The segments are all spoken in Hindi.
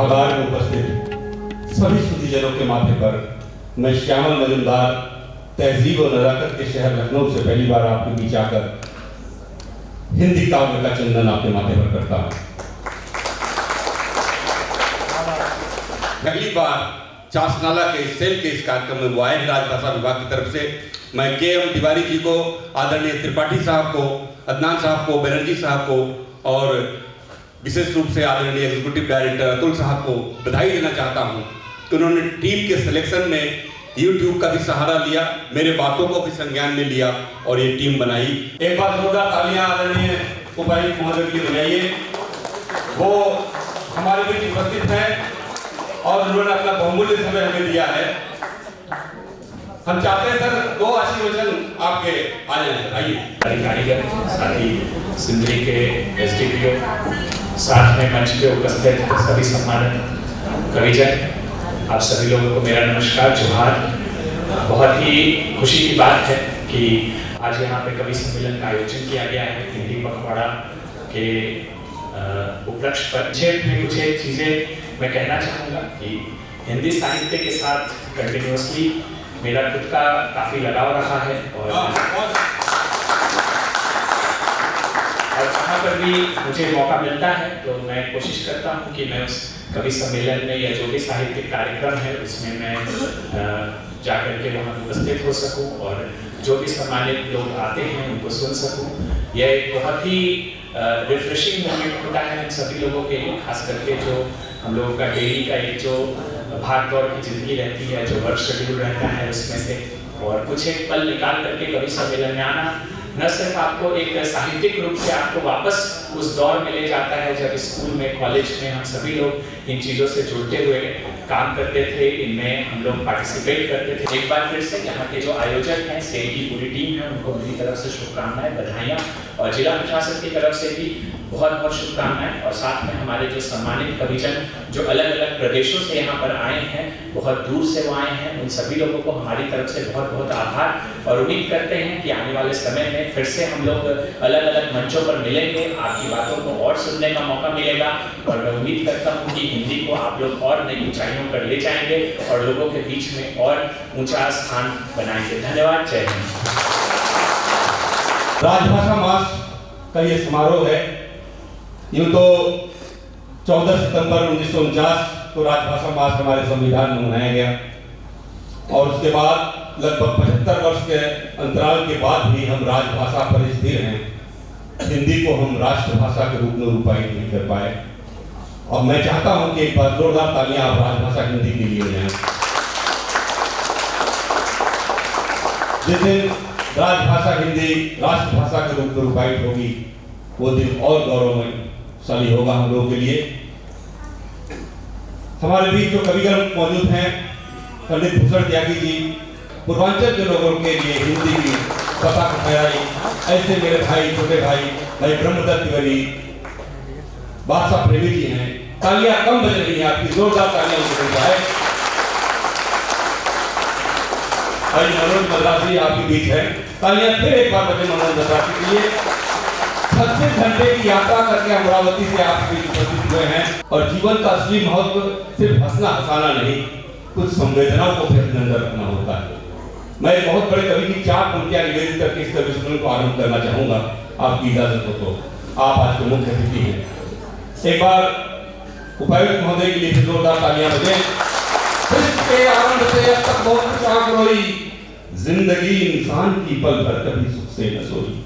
सभागार में उपस्थित सभी सुधीजनों के माथे पर मैं श्यामल मजुमदार तहजीब और नजाकत के शहर लखनऊ से पहली बार आपके बीच आकर हिंदी काव्य का चंदन आपके माथे पर करता हूं। पहली बार चासनाला के सेल के इस कार्यक्रम में वो आए राजभाषा विभाग की तरफ से। मैं के.एम. तिवारी जी को, आदरणीय त्रिपाठी साहब को, अदनान साहब को, बनर्जी साहब को और विशेष रूप से आदरणीय एग्जीक्यूटिव डायरेक्टर अतुल साहब को बधाई देना चाहता हूं कि उन्होंने टीम के सिलेक्शन में YouTube का भी सहारा लिया, मेरे बातों को भी संज्ञान में लिया और ये टीम बनाई। एक बार जोरदार तालियां आदरणीय उपायुक्त महोदय के लिए बनाइए। वो हमारे बीच उपस्थित हैं और उन्होंने अपना बहुमूल्य समय हमें दिया है। हम चाहते हैं सर 2 आशीर्वचन आपके आ जाए। आइए कारीगर, साथ ही सिंदरी के SDPO, साथ में मंच पे उपस्थित सभी सम्मानित कविजन, आप सभी लोगों को मेरा नमस्कार, जोहार। बहुत ही खुशी की बात है कि आज यहाँ पे कवि सम्मेलन का आयोजन किया गया है हिंदी पखवाड़ा के उपलक्ष्य पर। कुछ चीज़ें मैं कहना चाहूँगा कि हिंदी साहित्य के साथ कंटिन्यूसली मेरा खुद का काफ़ी लगाव रहा है और जहाँ पर भी मुझे मौका मिलता है तो मैं कोशिश करता हूँ कि मैं उस कवि सम्मेलन में या जो भी साहित्यिक कार्यक्रम है उसमें मैं जाकर के वहाँ उपस्थित हो सकूँ और जो भी सम्मानित लोग आते हैं उनको सुन सकूँ। यह एक बहुत ही रिफ्रेशिंग मोमेंट होता है हम सभी लोगों के लिए, खास करके जो हम लोगों का डेली का एक जो भाग दौड़ की जिंदगी रहती है, जो वर्क शेड्यूल रहता है उसमें से और कुछ एक पल निकाल करके कवि सम्मेलन में आना न सिर्फ आपको एक साहित्यिक रूप से आपको वापस उस दौर में ले जाता है जब स्कूल में, कॉलेज में हम सभी लोग इन चीज़ों से जुड़ते हुए काम करते थे, इनमें हम लोग पार्टिसिपेट करते थे। एक बार फिर से यहाँ के जो आयोजक हैं, सेल की पूरी टीम है, उनको मेरी तरफ से शुभकामनाएं, बधाइयाँ और जिला प्रशासन की तरफ से भी बहुत बहुत शुभकामनाएं और साथ में हमारे जो सम्मानित कविजन जो अलग अलग प्रदेशों से यहाँ पर आए हैं, बहुत दूर से वो आए हैं, उन सभी लोगों को हमारी तरफ से बहुत बहुत आभार और उम्मीद करते हैं कि आने वाले समय में फिर से हम लोग अलग अलग मंचों पर मिलेंगे, आपकी बातों को और सुनने का मौका मिलेगा और मैं उम्मीद करता हूँ कि हिंदी को आप लोग और नई ऊंचाइयों पर ले जाएंगे और लोगों के बीच में और ऊंचा स्थान बनाएंगे। धन्यवाद। जय हिंद। राजभाषा मास का ये समारोह है। यूँ तो 14 सितंबर 1949 को राजभाषा मास हमारे संविधान में मनाया गया और उसके बाद लगभग 75 वर्ष के अंतराल के बाद भी हम राजभाषा पर स्थिर हैं। हिंदी को हम राष्ट्रभाषा के रूप में रूपायित नहीं कर पाए और मैं चाहता हूं कि एक बार जोरदार तालियां आप राजभाषा हिंदी के लिए दें। जिस दिन राजभाषा हिंदी राष्ट्रभाषा के रूप में रूपायित होगी वो दिन और गौरवशाली होगा हम लोगों के लिए। हमारे बीच जो कविगण मौजूद हैं, पंडित भूषण त्यागी जी पूर्वांचल के लोगों के लिए हिंदी की पताका फहराई, ऐसे मेरे भाई, छोटे भाई ब्रह्मदत्त तिवारी, बादशाह प्रेमी जी हैं। तालियां कम बज रही हैं आपकी, जोरदार तालियां उनको जाए। भाई मनोज मद्रासी आपके बीच है, तालियां फिर एक बार बजे मनोज मद्रासी के लिए। 36 घंटे की यात्रा करके अमरावती से आपके बीच उपस्थित हुए हैं और जीवन का असली महत्व सिर्फ हंसना हंसाना नहीं, कुछ संवेदनाओं को फिर नजर रखना होता है। मैं एक बहुत बड़े कवि की 4 पंक्तियां निवेदित करके इस कवि सम्मेलन को आरंभ करना चाहूंगा, आपकी इजाजत हो तो। आप आज के मुख्य अतिथि हैं। एक बार उपायुक्त महोदय के लिए जोरदार तालियां बजें। सृष्टि के आरंभ से अब तक बहुत कुछ आग रोई, जिंदगी इंसान की पल भर कभी सुख से न सोई।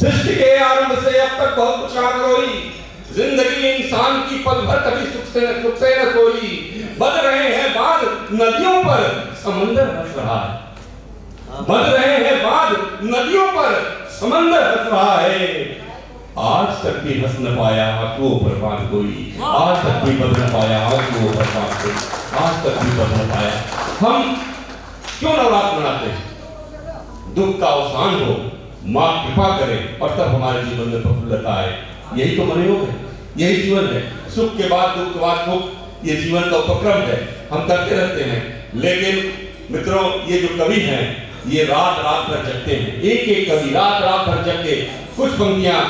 सृष्टि के आरंभ से अब तक बहुत कुछ आग रोई, जिंदगी इंसान की पल भर कभी सुख से न सोई। बद रहे हैं बाढ़ नदियों पर, समंदर हंस रहा है। बद रहे हैं बाढ़ नदियों पर, समंदर हंस रहा है। आज तक भी हंस न पाया आंखों पर बात कोई, आज तक भी बद न पाया आंखों पर बात कोई, आज तक भी बद न पाया। हम क्यों नवरात्र मनाते हैं? दुख का अवसान हो, माँ कृपा करे और तब हमारे जीवन में प्रफुल्लता आए। यही तो मनोयोग है, यही जीवन है। सुख के बाद दुख के बाद सुख, ये जीवन का उपक्रम है, हम करते रहते हैं। लेकिन मित्रों, ये जो कवि हैं ये रात रात भर जगते हैं। एक एक कवि रात रात भर जग के कुछ पंक्तियां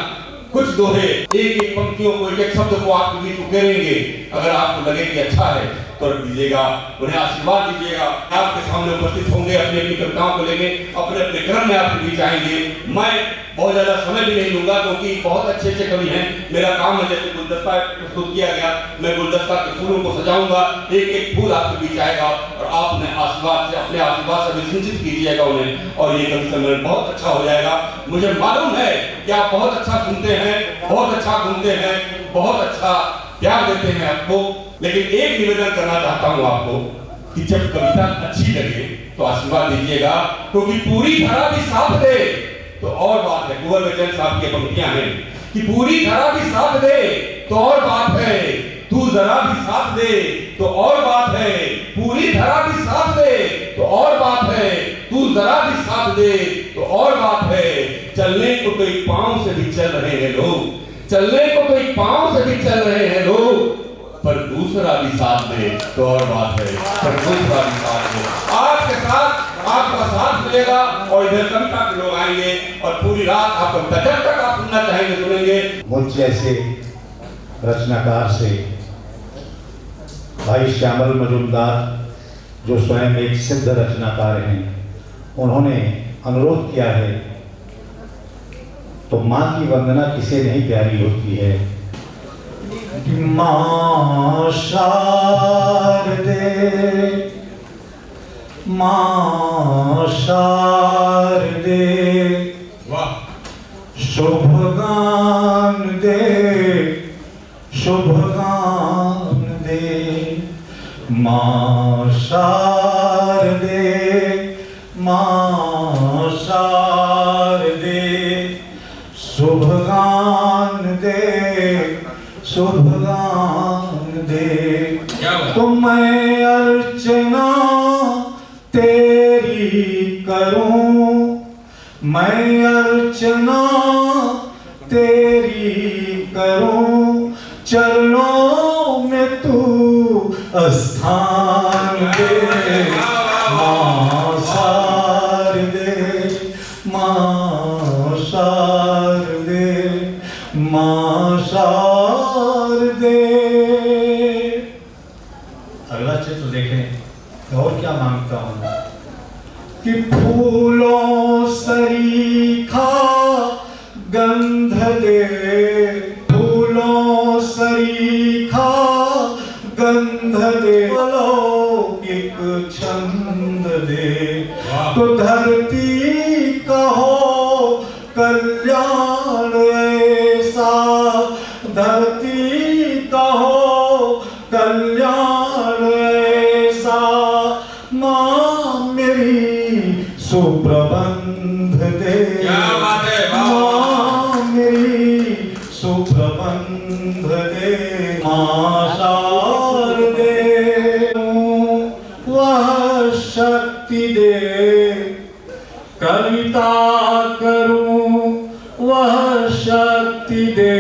कुछ दोहे एक एक पंक्तियों को एक एक शब्द को आपके बीच उकेरेंगे। अगर आपको लगे कि अच्छा है तो रख दीजिएगा, उन्हें आशीर्वाद दीजिएगा। आपके सामने उपस्थित होंगे, अपनी अपनी कविताओं को लेंगे, अपने अपने क्रम में आपके बीच आएंगे। मैं बहुत ज्यादा समय भी नहीं लूंगा क्योंकि बहुत अच्छे अच्छे कवि हैं। मेरा काम है जैसे गुलदस्ता प्रस्तुत किया गया, मैं गुलदस्ता के फूलों को सजाऊंगा, एक एक फूल आपके बीच आएगा और आप अपने आशीर्वाद से अभिसिंचित कीजिएगा उन्हें, और ये कवि सम्मेलन बहुत अच्छा हो जाएगा। मुझे मालूम है कि आप बहुत अच्छा सुनते हैं, बहुत अच्छा घूमते हैं, बहुत अच्छा प्यार देते हैं आपको, लेकिन एक निवेदन करना चाहता हूं आपको कि जब कविता अच्छी लगे तो आशीर्वाद दीजिएगा, क्योंकि पूरी धरा भी साथ दे तो और बात है। कुंवर बेचैन साहब की पंक्तियां हैं कि पूरी धरा भी साथ दे तो और बात है, तू जरा भी साथ दे तो और बात है, पूरी धरा भी साथ दे तो और बात है, तू जरा भी साथ दे तो और बात है। चलने को तो एक पांव से भी चल रहे हैं लोग, चलने को तो एक पांव से भी चल रहे हैं लोग, पर दूसरा भी साथ दे तो और बात है, पर दूसरा भी साथ दे। आपके साथ आपका साथ मिलेगा और इधर कविता के लोग आएंगे और पूरी रात आप कविता जब तक आप सुनना चाहेंगे सुनेंगे। मुझ जैसे रचनाकार से भाई श्यामल मजूमदार जो स्वयं एक सिद्ध रचनाकार हैं, उन्होंने अनुरोध किया है तो माँ की वंदना किसे नहीं प्यारी होती है। माँ शारदे, माँ शारदे, शुभ गान दे, शुभ गान दे। माँ शारदे, माँ शारदे, शुभ गान दे, शुभ गान दे। तो मैं अर्चना तेरी करूं, मैं अर्चना तेरी करूं, चरणों में तू स्थान दे। माँ शारदे, माँ शारदे, माँ शारदे। अगला चित्र देखें और क्या मांगता हूं कि फूलों सरीखा गंध दे, फूलों सरीखा गंध दे, अलौकिक छंद दे। तो धरती का हो कल्याण ऐसा, धरती का हो कल्याण ऐसा, माँ मेरी सुप्रबंध दे। क्या बात है, माँ मेरी सुप्रबंध दे। माँ शारदे वह शक्ति दे, कविता करूं वह शक्ति दे,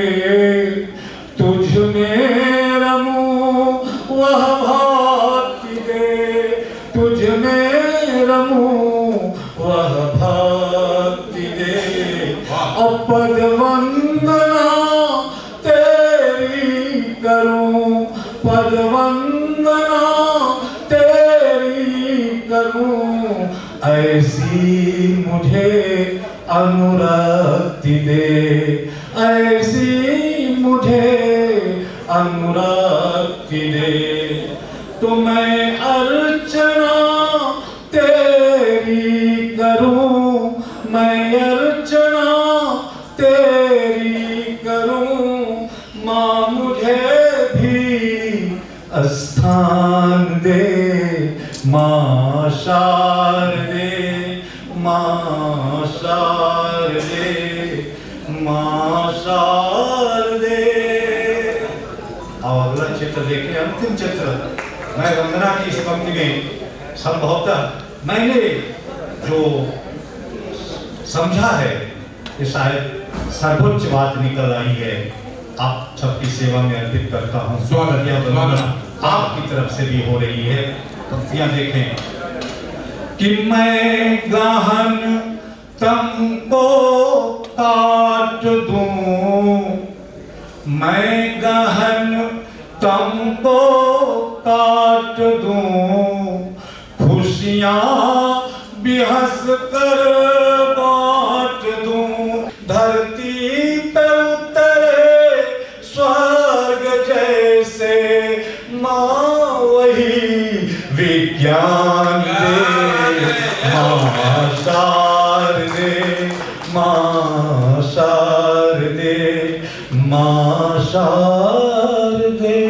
तुझ में रमूं वह भक्ति दे, तुझ में रमूं वह भक्ति दे। अपद वंदना तेरी करूं, पद वंदना तेरी करूं, ऐसी मुझे अनुरक्ति दे, ऐसी मुझे अनुरक्ति दे। तो मैं अर्चना तेरी करूं, मैं अर्चना तेरी करूं, माँ मुझे भी स्थान दे। माँ शारदे, माँ शारदे, माँ शारदे। और अगला चित्र देखिए, अंतिम चित्र। मैं वंदना की इस पंक्ति में संभवतः मैंने जो समझा है कि शायद सर्वोच्च बात निकल आई है, आप सबकी सेवा में अर्पित करता हूँ। स्वागत या वंदना आपकी तरफ से भी हो रही है। पंक्तियां देखें कि मैं गहन तुमको काट दूं, मैं गहन तुमको काट दूं, खुशियां भी हंस कर बांट दूं, धरती पे उतरे स्वर्ग जैसे माँ वही विज्ञान दे, माँ शारदे, माँ शारदे, माँ शारदे।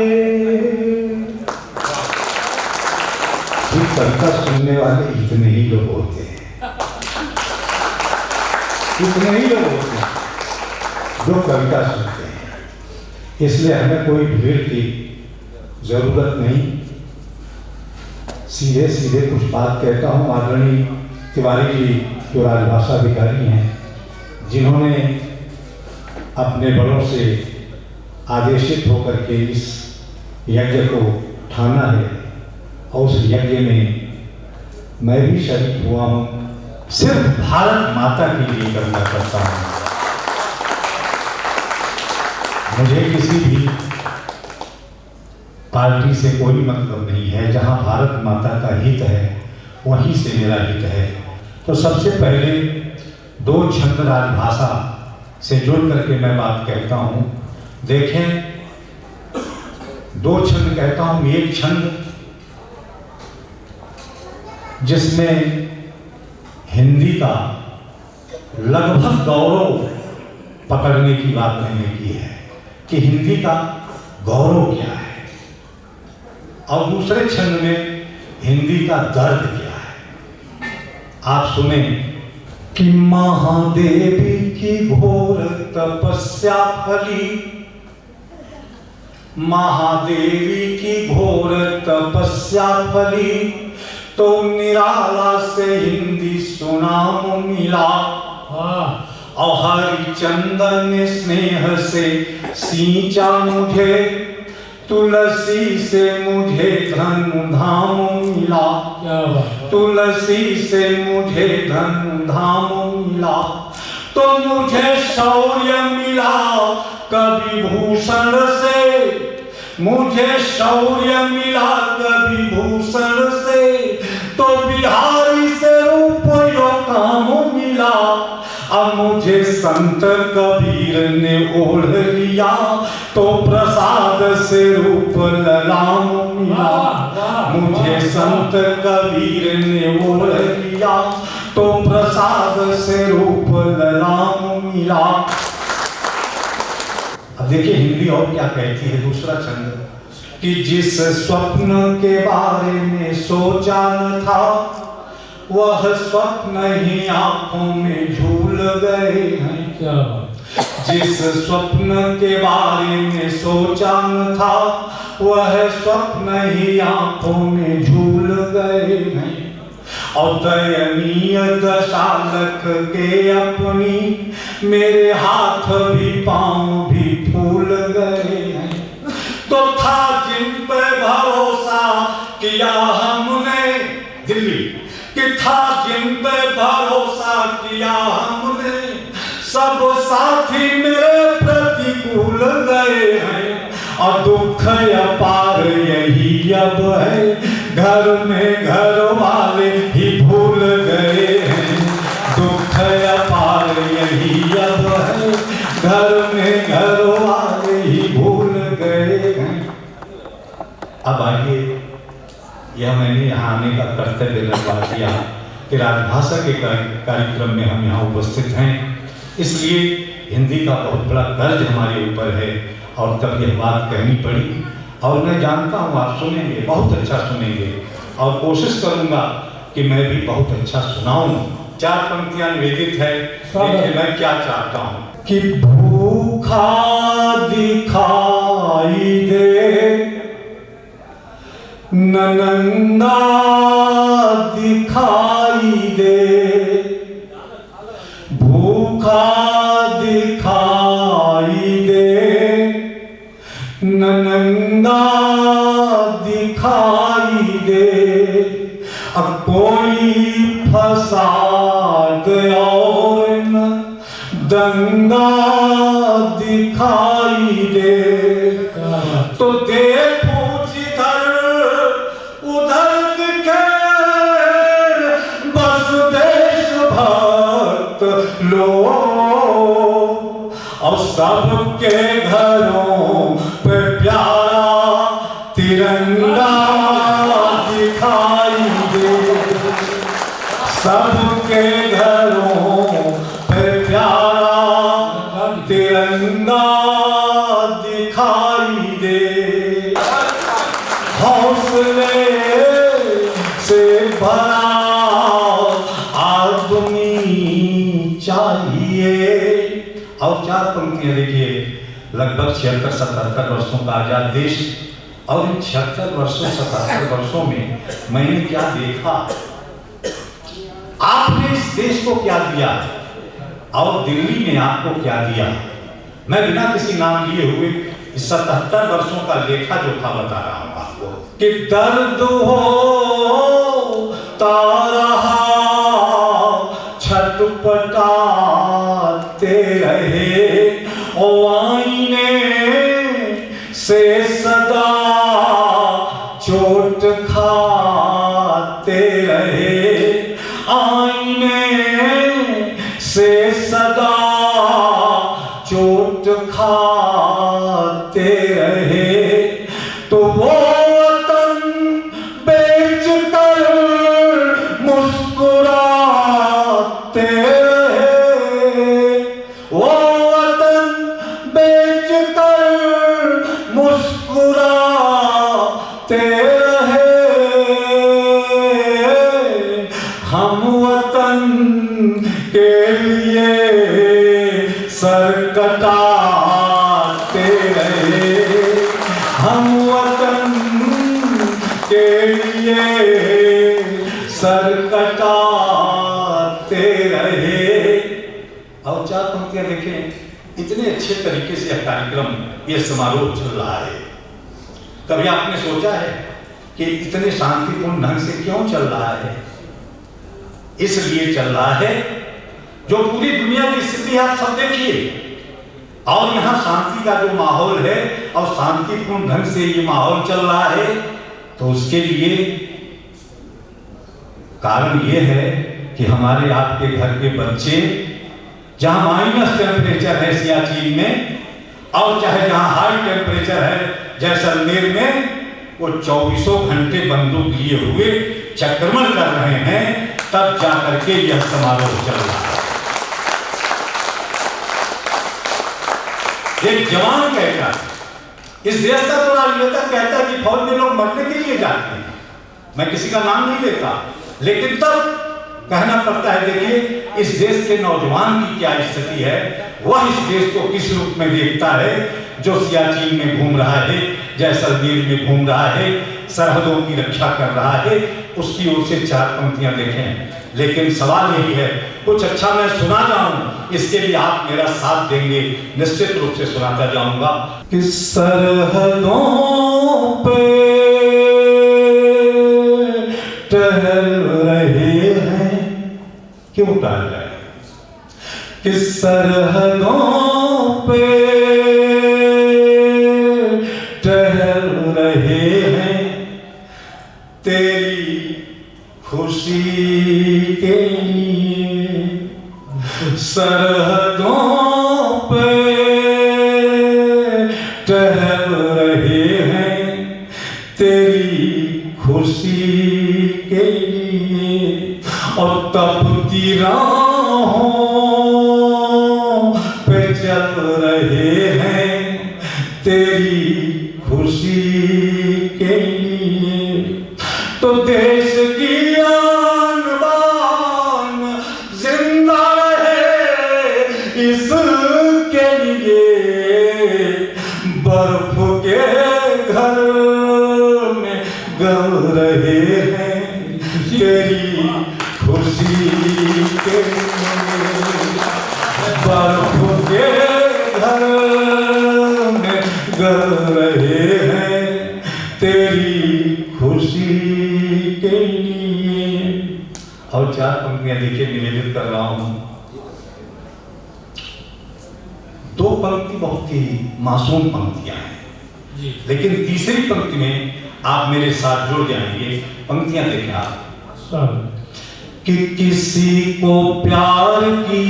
इस कविता सुनने वाले इतने ही लोग होते हैं, इतने ही लोग होते हैं जो कविता सुनते हैं। इसलिए हमें कोई भीड़ की जरूरत नहीं, सीधे सीधे कुछ बात कहता हूँ। आदरणीय तिवारी जी जो राजभाषा अधिकारी हैं, जिन्होंने अपने बड़ों से आदेशित होकर के इस यज्ञ को ठाना है और उस यज्ञ में मैं भी शरीक हुआ हूँ, सिर्फ भारत माता के लिए करना करता हूँ। मुझे किसी भी पार्टी से कोई मतलब नहीं है, जहाँ भारत माता का हित है वहीं से मेरा हित है। तो सबसे पहले दो छंद राजभाषा से जुड़ करके मैं बात कहता हूँ। देखें, दो छंद कहता हूँ। एक छंद जिसमें हिंदी का लगभग गौरव पकड़ने की बात मैंने की है कि हिंदी का गौरव क्या है, और दूसरे छंद में हिंदी का दर्द क्या है। आप सुने कि महादेवी की घोर तपस्या फली, महादेवी की घोर तपस्या फली, तो निराला से हिंदी सुनाम मिला। और हरिचंदन स्नेह से सींचा मुझे, तुलसी से मुझे धन धाम मिला, तुलसी से मुझे धन धाम मिला। तो मुझे शौर्य मिला कवि भूषण से, मुझे शौर्य मिला कवि भूषण से, तो बिहारी से रूप यो काम मिला। अब मुझे संत कबीर ने ओढ़ लिया, तो प्रसाद से रूप ललाम मिला। मुझे संत कबीर ने ओढ़ लिया, तो प्रसाद से रूप ललाम मिला। अब देखिए हिंदी और क्या कहती है। दूसरा छंद कि जिस स्वप्न के बारे में सोचा न था, वह स्वप्न ही आंखों में झूल गए हैं। क्या जिस स्वप्न के बारे में सोचा न था, वह स्वप्न ही आंखों में झूल गए हैं। और दयनीय दशा लख के अपनी, मेरे हाथ भी पांव भी फूल गए हैं। तो था जिन पे भरोसा किया हमने, दिल्ली कि था जिन पे भरोसा किया हमने, सब साथी मेरे प्रतिकूल गए हैं। और दुख अपार यही अब है, घर में घर वाले ही भूल गए हैं। दुख अपार यही अब है, घर में घर वाले ही भूल गए हैं। अब आइए, यह मैंने यहाँ आने का कर्तव्य लगवा दिया कि राजभाषा के कार्यक्रम में हम यहाँ उपस्थित हैं, इसलिए हिंदी का बहुत बड़ा कर्ज हमारे ऊपर है और तब यह बात कहनी पड़ी। और मैं जानता हूँ आप सुनेंगे, बहुत अच्छा सुनेंगे, और कोशिश करूँगा कि मैं भी बहुत अच्छा सुनाऊँ। 4 पंक्तियाँ निवेदित है, देखिए मैं क्या चाहता हूँ कि भूखा दिखाई दे, ननंदा दिखाई दे, भूखा दिखाई दे, ननंदा दिखाई दे। अब कोई फसाद और न दंगा दिखाई दे, तो देखो जिधर उधर दिखे बस देशभक्त लोग, और सबके घरों पे प्यारा तिरंगा दिखाई दे, सबके घरों पे प्यारा तिरंगा दिखाई दे। हौसले से भरा आदमी चाहिए। और चार पंक्तियां देखिए, लगभग 76-77 वर्षों का आजाद देश, और इन 76 वर्षों 77 वर्षों में मैंने क्या देखा, आपने इस देश को क्या दिया और दिल्ली ने आपको क्या दिया। मैं बिना किसी नाम लिए हुए इस 77 वर्षों का लेखा जोखा बता रहा हूं आपको कि दर्द हो तारा छटपटाते रहे, ओ आईने से सदा चोट खाते रहे, आईने से सदा चोट खाते रहे। तो वो वतन बेच कर मुस्कुराते रहे, वो वतन बेच कर मुस्कुराते रहे, हम वतन के लिए सर कटाते रहे, हम वतन के लिए सर कटाते रहे। और चार पंक्तियां देखें, इतने अच्छे तरीके से यह कार्यक्रम, यह समारोह चल रहा है। कभी आपने सोचा है कि इतने शांतिपूर्ण ढंग से क्यों चल रहा है? इसलिए चल रहा है, जो पूरी दुनिया की स्थिति आप सब देखिए, और यहाँ शांति का जो माहौल है और शांतिपूर्ण ढंग से ये माहौल चल रहा है, तो उसके लिए कारण ये है कि हमारे आपके घर के बच्चे, जहां माइनस टेम्परेचर है सियाचिन में, और चाहे जहां हाई टेम्परेचर है जैसलमेर में, वो 24 घंटे बंदूक लिए हुए चक्रमण कर रहे हैं, तब जाकर के यह समारोह चल रहा है। एक जवान कहता है, इस देश का तो राजनेता कहता है कि फौज में लोग मरने के लिए जाते हैं, मैं किसी का नाम नहीं लेता, लेकिन तब कहना पड़ता है, देखिए इस देश के नौजवान की क्या स्थिति है, वह इस देश को किस रूप में देखता है, जो सियाचिन में घूम रहा है, जैसलमेर में घूम रहा है, सरहदों की रक्षा कर रहा है, उसकी ओर से चार पंक्तियां देखें। लेकिन सवाल यही है, कुछ अच्छा मैं सुना जाऊं, इसके लिए आप मेरा साथ देंगे, निश्चित रूप से सुनाता जाऊंगा कि सरहदों पे टहल रहे हैं, क्यों टहल रहे हैं, कि सरहदों पे टहल रहे हैं, तेरी खुशी के लिए सरहदों पे टहल रहे हैं, तेरी खुशी के लिए, और तपती राहों पे चल रहे हैं, तेरी खुशी के लिए। तो देश की आन बान जिंदा रहे, इसके लिए बर्फ के घर में गल रहे हैं, तेरी खुशी के लिए, बर्फ के घर में गल रहे हैं, तेरी खुशी के लिए। और चार पंक्तियां देखिए, निवेदित कर रहा हूं। दो पंक्ति बहुत ही मासूम पंक्तियां हैं, लेकिन तीसरी पंक्ति में आप मेरे साथ जुड़ जाएंगे। पंक्तियां देखें आप। कि किसी को प्यार की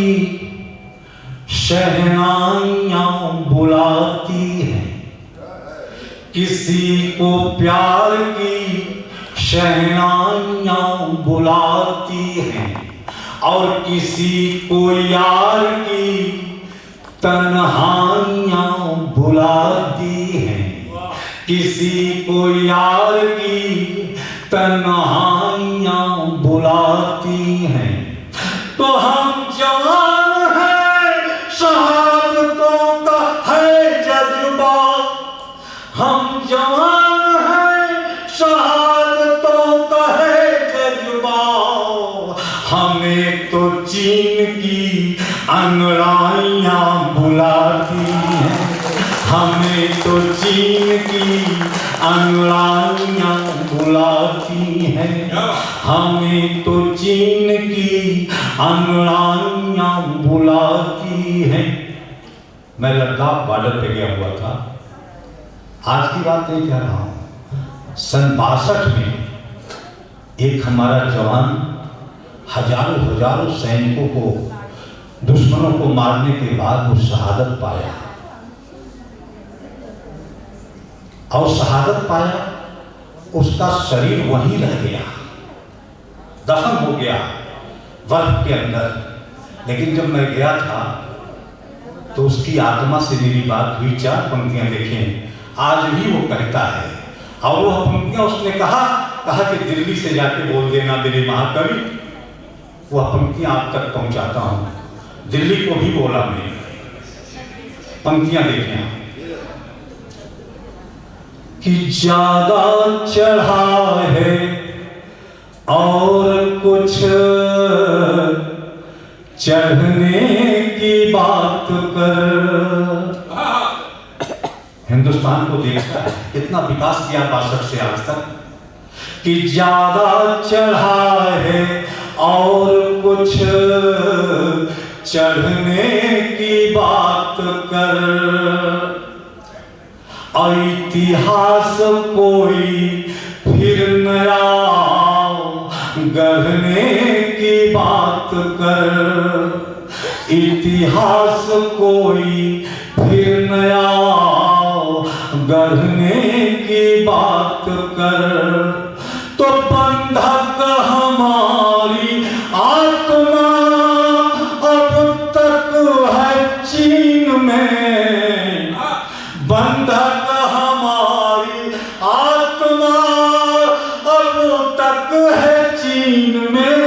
शहनाइयां बुलाती हैं, किसी को प्यार की शहनाइयां बुलाती हैं, और किसी को यार की तन्हाइयां बुलाती हैं, किसी को यार की तन्हाइयां बुलाती हैं। तो हम जवान हैं, शहादतों का है जज्बा, हम जवान हैं, शहादतों का है जज्बा, हमें तो चीन की अंगड़ाइयां बुलाती हैं, हमें तो चीन की अंगड़ाइयां बुलाती हैं, हमें तो चीन की अंगड़ाइयां बुलाती हैं। मैं लद्दाख बॉर्डर पे गया हुआ था, आज की बात नहीं कह रहा हूं। सन 62 में एक हमारा जवान हजारों सैनिकों को, दुश्मनों को मारने के बाद वो शहादत पाया, और शहादत पाया, उसका शरीर वहीं रह गया, दफन हो गया बर्फ के अंदर। लेकिन जब मैं गया था तो उसकी आत्मा से मेरी बात हुई। 4 पंक्तियां देखें, आज भी वो कहता है, और वो पंक्तियां उसने कहा कि दिल्ली से जाके बोल देना मेरे महाकवि, वह पंक्तियां आप तक पहुंचाता हूं। दिल्ली को भी बोला मैं। पंक्तियां देखें कि ज्यादा चढ़ा है और कुछ चढ़ने की बात कर। हिंदुस्तान को देखता है कितना विकास किया 62 से आज तक, कि ज्यादा चढ़ा है और कुछ चढ़ने की बात कर। इतिहास कोई फिर नया गढ़ने की बात कर, इतिहास कोई फिर नया गढ़ने की बात कर। तो बंधक हमारी आत्मा अब तक है चीन में, बंधक हमारी आत्मा अब तक है चीन में।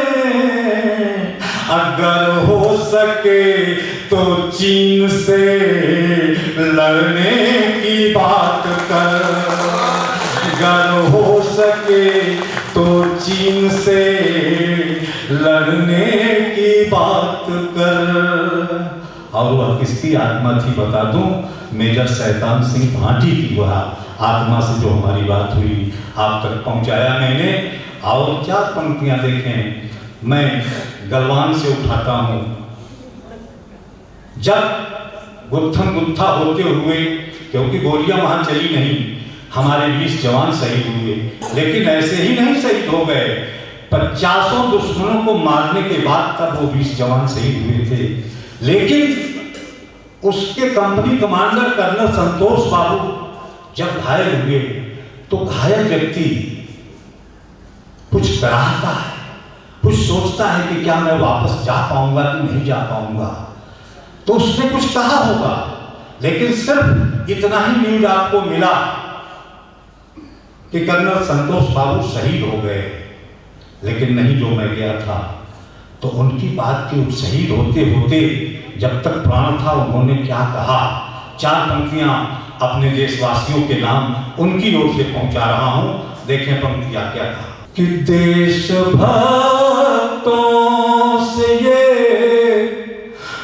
अगर हो सके तो चीन से लड़ने की बात कर, अगर हो सके तो चीन से लड़ने की बात कर। और वह किसकी आत्मा थी बता दूं, मेजर शैतान सिंह भाटी की वह आत्मा से जो हमारी बात हुई आप तक पहुंचाया मैंने। और 4 पंक्तियां देखें, मैं गलवान से उठाता हूं। जब गुत्थम गुत्था होते हुए, क्योंकि गोलियां वहां चली नहीं, हमारे 20 जवान शहीद हुए, लेकिन ऐसे ही नहीं शहीद हो गए। 50 दुश्मनों को मारने के बाद तब वो 20 जवान शहीद हुए थे। लेकिन उसके कंपनी कमांडर कर्नल संतोष बाबू जब घायल हुए तो घायल व्यक्ति कुछ कराहता है, कुछ सोचता है कि क्या मैं वापस जा पाऊंगा कि नहीं जा पाऊंगा। तो उसने कुछ कहा होगा, लेकिन सिर्फ इतना ही न्यूज आपको मिला कि कर्नल संतोष बाबू शहीद हो गए। लेकिन नहीं, जो मैं गया था तो उनकी बात की शहीद होते होते जब तक प्राण था उन्होंने क्या कहा। 4 पंक्तियां अपने देशवासियों के नाम उनकी ओर से पहुंचा रहा हूं। देखें पंक्तियां क्या कहा कि देश भक्तों से ये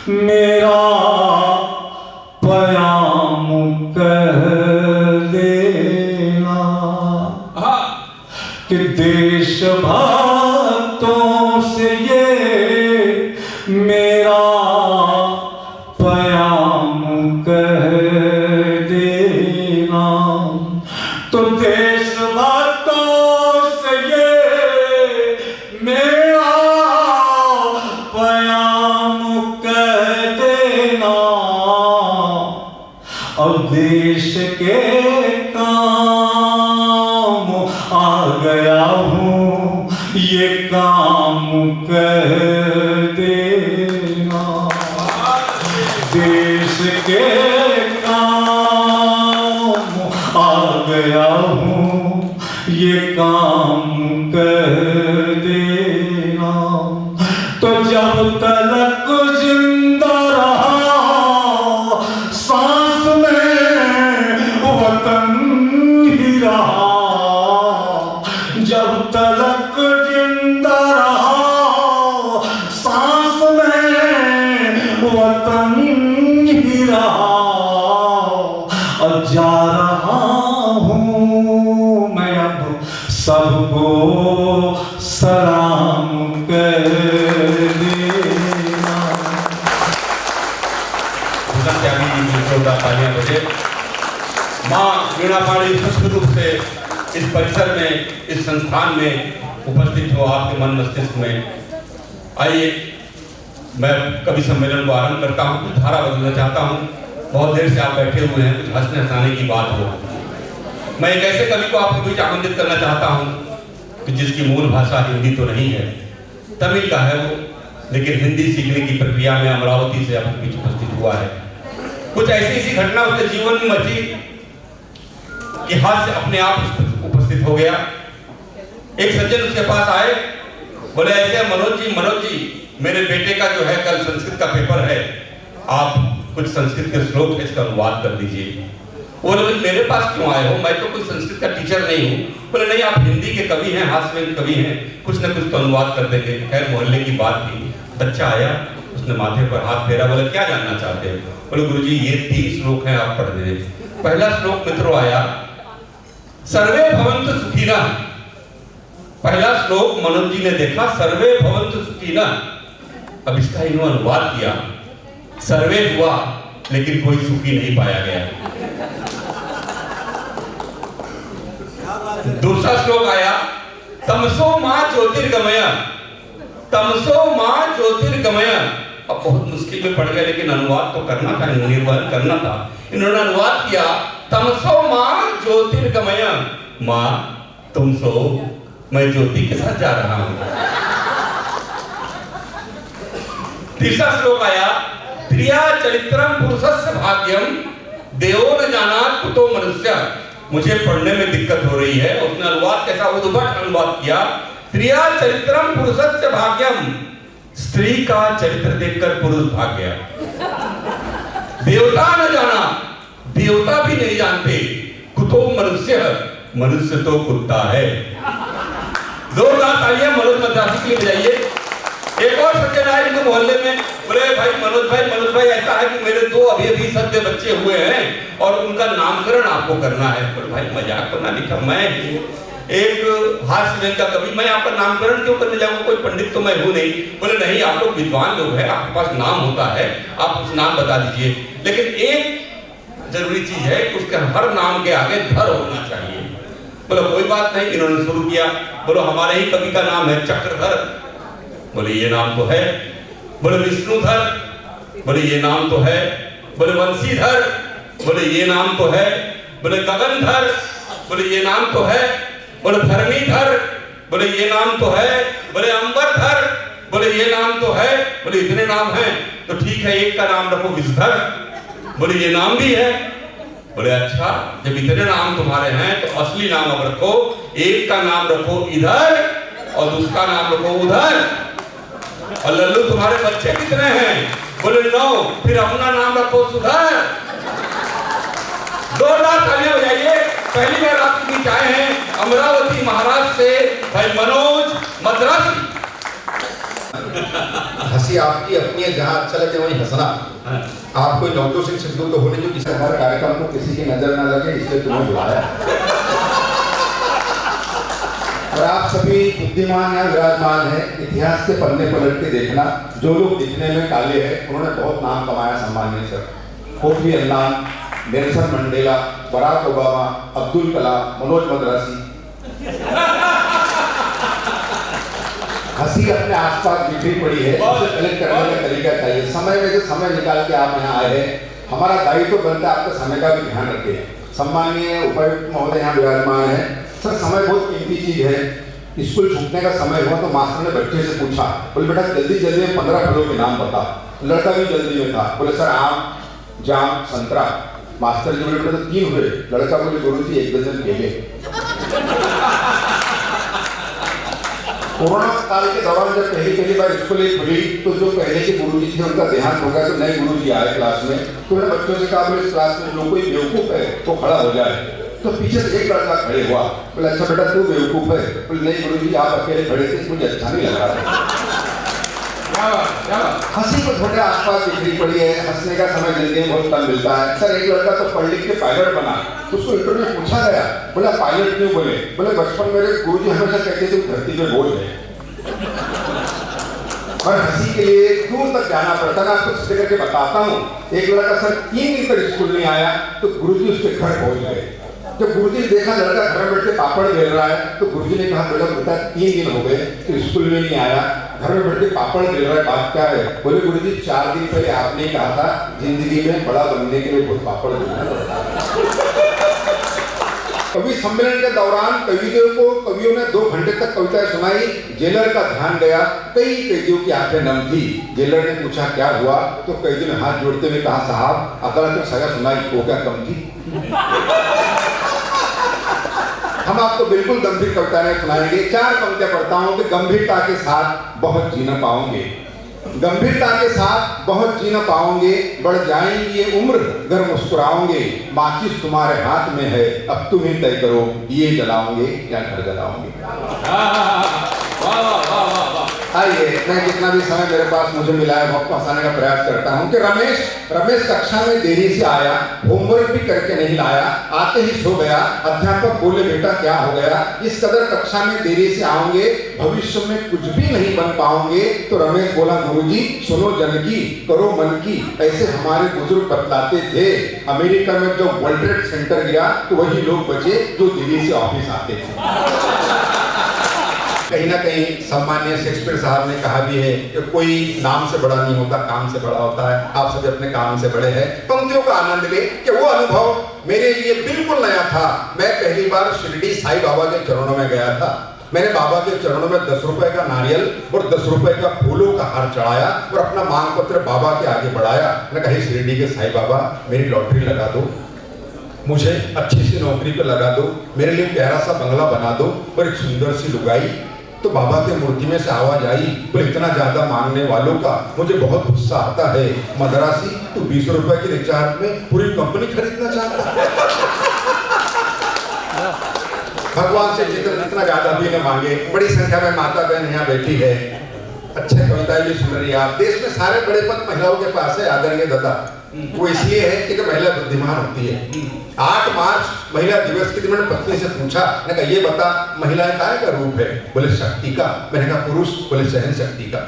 मेरा प्याम कह देना, कि देश भक्तों से ये मेरा प्याम कह देना। और देश के काम आ गया हूँ, ये काम कह देना। देश के काम आ गया हूँ, ये काम कह देना। तो जब तलक जिंदा रहा सांस में वतन ही रहा, जब तलक जिंदा रहा सांस में वतन ही रहा। और जा रहा हूँ मैं अब सबको सलाम कर देना। भूषण त्यागी जी की जोरदार तालियां बजे। माँ वीणा पाणी संस्कृत रूप से इस परिसर में, इस संस्थान में उपस्थित हो आपके मन मस्तिष्क में। आइए मैं कवि सम्मेलन को आरंभ करता हूँ। कुछ धारा बदलना चाहता हूँ। बहुत देर से आप बैठे हुए हैं, कुछ हंसने हंसाने की बात हो। मैं एक ऐसे कवि को आपके बीच आमंत्रित करना चाहता हूँ कि जिसकी मूल भाषा हिंदी तो नहीं है, तमिल का है वो, लेकिन हिंदी सीखने की प्रक्रिया में अमरावती से आपके बीच उपस्थित हुआ है। कुछ ऐसी घटना उसके जीवन में मची कि हाथ से अपने आप उपस्थित हो गया। एक सज्जन उसके पास आए, बोले ऐसे मनोज जी मेरे बेटे का जो है कल संस्कृत का पेपर है, आप कुछ संस्कृत के श्लोक इसका अनुवाद कर दीजिए। बोले मेरे पास क्यों आए हो, मैं तो कोई संस्कृत का टीचर नहीं हूँ। बोले नहीं, आप हिंदी के कवि हैं, हास्य कवि हैं, कुछ न कुछ तो अनुवाद कर देंगे। खैर मोहल्ले की बात थी। बच्चा आया, उसने माथे पर हाथ फेरा, बोले क्या जानना चाहते हैं। बोले गुरुजी ये 3 श्लोक हैं, आप पढ़ दे। पहला श्लोक मित्रों आया, सर्वे भवन्तु सुखिनः। पहला श्लोक मनोज जी ने देखा, सर्वे भवन्तु सुखिनः। अब इसका इन्होंने अनुवाद किया, सर्वे हुआ लेकिन कोई सुखी नहीं पाया गया। दूसरा श्लोक आया, तमसो मां ज्योतिर्गमय, तमसो मां ज्योतिर्गमय। अब बहुत मुश्किल में पड़ गया, लेकिन अनुवाद तो करना था, निर्वाण करना था। इन्होंने अनुवाद किया, तमसो मां ज्योतिर्गमय। मां तुम सो, मैं ज्योति के साथ जा रहा हूं। तीसरा श्लोक आया, प्रिया चरित्रम पुरुषस्य भाग्यम देवो न जानात कुतो मनुष्य। मुझे पढ़ने में दिक्कत हो रही है। उसने अनुवाद कैसा उद्भट अनुवाद किया, प्रिया चरित्रम पुरुषस्य भाग्यम। स्त्री का चरित्र देखकर पुरुष भाग गया। देवता न जाना, देवता भी नहीं जानते। कुतो मनुष्य, मनुष्य तो कुत्ता है। जोरदार तालियां मनोज मद्रासी के लिए बजाइए। एक और सज्जन आए इनके मोहल्ले में, बोले भाई मनोज भाई ऐसा है कि मेरे 2 अभी सद्य बच्चे हुए हैं और उनका नामकरण आपको करना है। बोले भाई मजाक तो ना लिखा, मैं एक हास्य का कवि, मैं आपका नामकरण क्यों करने जाऊंगा, कोई पंडित तो मैं हूं नहीं। बोले नहीं, आप लोग विद्वान लोग हैं, आपके पास नाम होता है, आप उस नाम बता दीजिए। लेकिन एक जरूरी चीज है कि उसके हर नाम के आगे धर होना चाहिए। बोले कोई बात नहीं। इन्होंने शुरू किया, बोलो हमारे ही कवि का नाम है चक्रधर। बोले ये नाम तो है। बोले विष्णुधर। बोले ये नाम तो है। बोले वंशीधर। बोले ये नाम तो है। बोले गगनधर। बोले ये नाम तो है। बोले धरणीधर। बोले ये नाम तो है। बोले अंबरधर। बोले ये नाम तो है। बोले इतने नाम हैं तो ठीक है, एक का नाम रखो विषधर। बोले ये नाम भी है। बोले अच्छा, जब इतने नाम तुम्हारे हैं तो असली नाम अब रखो। एक का नाम रखो इधर और दूसरा नाम रखो उधर। और लल्लू तुम्हारे बच्चे कितने हैं? बोले 9। फिर अपना नाम रखो सुधर। जोरदार तालियां बजाइए। पहली बार आपके बीच आए हैं अमरावती महाराष्ट्र से भाई मनोज मद्रासी। हंसी आपकी अपनी है, जहाँ अच्छा लगे वहीं हंसना। आप कोई नवजोशिक शब्दों तो होने जो किसी हमारे कार्यक्रम को किसी की नजर ना लगे, इसलिए तुम्हें बुलाया। और आप सभी बुद्धिमान हैं, विराजमान हैं। इतिहास के पन्ने पलट के देखना, जो लोग दिखने में काले हैं उन्होंने बहुत नाम कमाया। सम्मानीय sir, Kofi Annan, Nelson Mandela, Barack Obama, Abdul Kalam, Manoj Madrasi. हंसी अपने आसपास बिखरी पड़ी है, उसे कलेक्ट करने का तरीका चाहिए। समय में से समय निकाल के आप यहाँ आए हैं, हमारा दायित्व बनता है आपका समय का भी ध्यान रखें। सम्माननीय उपायुक्त महोदय यहाँ विराजमान है। सर, समय बहुत कीमती चीज है। स्कूल छूटने का समय हुआ तो मास्टर ने बच्चे से पूछा, बोले बेटा जल्दी जल्दी में 15 फलों के नाम बता। लड़का भी जल्दी में था, बोले सर आम, जाम, संतरा। मास्टर जी बोले बेटा तो 3 हुए। लड़का बोले गुरुजी 1 दर्जन केले। कोरोना काल के दौरान जब पहली बार स्कूलें खुली तो जो पहले के गुरुजी थे उनका देहांत हो गया, तो नए गुरुजी आए क्लास में। तो मैंने बच्चों से कहा बोले इस क्लास में जो कोई बेवकूफ है तो खड़ा हो जाए। तो पीछे से एक लड़का खड़े हुआ, बोले अच्छा बेटा तू बेवकूफ है? बोले नहीं गुरुजी आप अकेले खड़े थे, मुझे अच्छा नहीं लग रहा। हंसी को थोड़े आसपास बिखरी पड़ी है। हंसने का समय जिंदगी में बहुत कम मिलता है। सर, एक लड़का तो पढ़ लिख के पायलट बना, तो उसको इंटरव्यू में पूछा गया, बोला पायलट क्यों बोले? बोले बचपन मेरे गुरुजी हमेशा कहते थे धरती पे बोझ है। और हंसी के लिए दूर तक जाना पड़ता है। आपको सीधे करके बताता हूँ। एक लड़का सर 3 दिन तक स्कूल नहीं आया, तो गुरुजी उसके घर पहुंच गए। जब गुरुजी ने देखा लड़का घर में बैठ के पापड़ बेल रहा है, तो गुरुजी ने कहा बेटा 3 दिन हो गए तो स्कूल में नहीं आया, घर में बैठ के पापड़ बेल रहा है, बात क्या है? बोले गुरुजी 4 दिन पहले आपने कहा था जिंदगी में बड़ा बनने के लिए बहुत पापड़ बेलना पड़ता है। कवि सम्मेलन के दौरान कवियों ने 2 घंटे तक कविताएं सुनाई। जेलर का ध्यान गया, कई कैदियों की आंखें नम थी। जेलर ने पूछा क्या हुआ, तो कैदियों ने हाथ जोड़ते हुए कहा साहब अदालत में सजा सुनाई, वो क्या कम थी? हम आपको बिल्कुल गंभीर कविताएं सुनाएंगे। 4 पंक्तियां पढ़ता हूं कि गंभीरता के साथ बहुत जीना पाओगे, गंभीरता के साथ बहुत जीना पाओगे, बढ़ जाएंगी ये उम्र घर मुस्कुराओगे, माचिस तुम्हारे हाथ में है अब तुम ही तय करो ये जलाओगे या घर जलाओगे। आइए, मैं जितना भी समय मेरे पास मुझे मिला है वक्त हंसाने का प्रयास करता हूं कि रमेश कक्षा में देरी से आया, होमवर्क भी करके नहीं लाया, आते ही सो गया। अध्यापक बोले बेटा क्या हो गया? इस कदर कक्षा में देरी से आओगे भविष्य में कुछ भी नहीं बन पाओगे। तो रमेश बोला गुरुजी सुनो जनकी करो मन की, ऐसे हमारे बुजुर्ग बतलाते थे। अमेरिका में जब वर्ल्ड ट्रेड सेंटर गया तो वही लोग बचे जो देरी से ऑफिस आते थे। कहीं ना कहीं सम्माननीय शेक्सपियर साहब ने कहा भी है कि कोई नाम से बड़ा नहीं होता, काम से बड़ा होता है। आप सभी अपने काम से बड़े हैं। पंक्तियों का आनंद ले कि वो अनुभव मेरे लिए बिल्कुल नया था। मैं पहली बार शिरडी साईं बाबा के चरणों में गया था। मैंने बाबा के चरणों में 10 रुपए का नारियल और 10 रुपए का फूलों का हार चढ़ाया और अपना मांग पत्र बाबा के आगे बढ़ाया। मैंने कहा शिरडी के साईं बाबा मेरी लॉटरी लगा दो, मुझे अच्छी सी नौकरी पे लगा दो, मेरे लिए प्यारा सा बंगला बना दो और एक सुंदर सी लुगाई। तो बाबा के मूर्ति में से आवाज आई, तो इतना ज्यादा मांगने वालों का मुझे बहुत गुस्सा आता है। मदरासी तो 20 रुपए के रिचार्ज में पूरी कंपनी खरीदना चाहता है। भगवान से जितना ज्यादा भी न मांगे। बड़ी संख्या में माता बहन यहाँ बैठी है, अच्छे कविताएं भी सुन रही है। आप देश में सारे बड़े पद महिलाओं के पास है आदरणीय दादा। वो इसलिए है कि महिला बुद्धिमान होती है। 8 मार्च महिला दिवस के दिन मैंने पत्नी से पूछा, मैंने कहा ये बता महिलाएं काय का रूप है? बोले शक्ति का। मैंने कहा पुरुष? बोले सहन शक्ति का।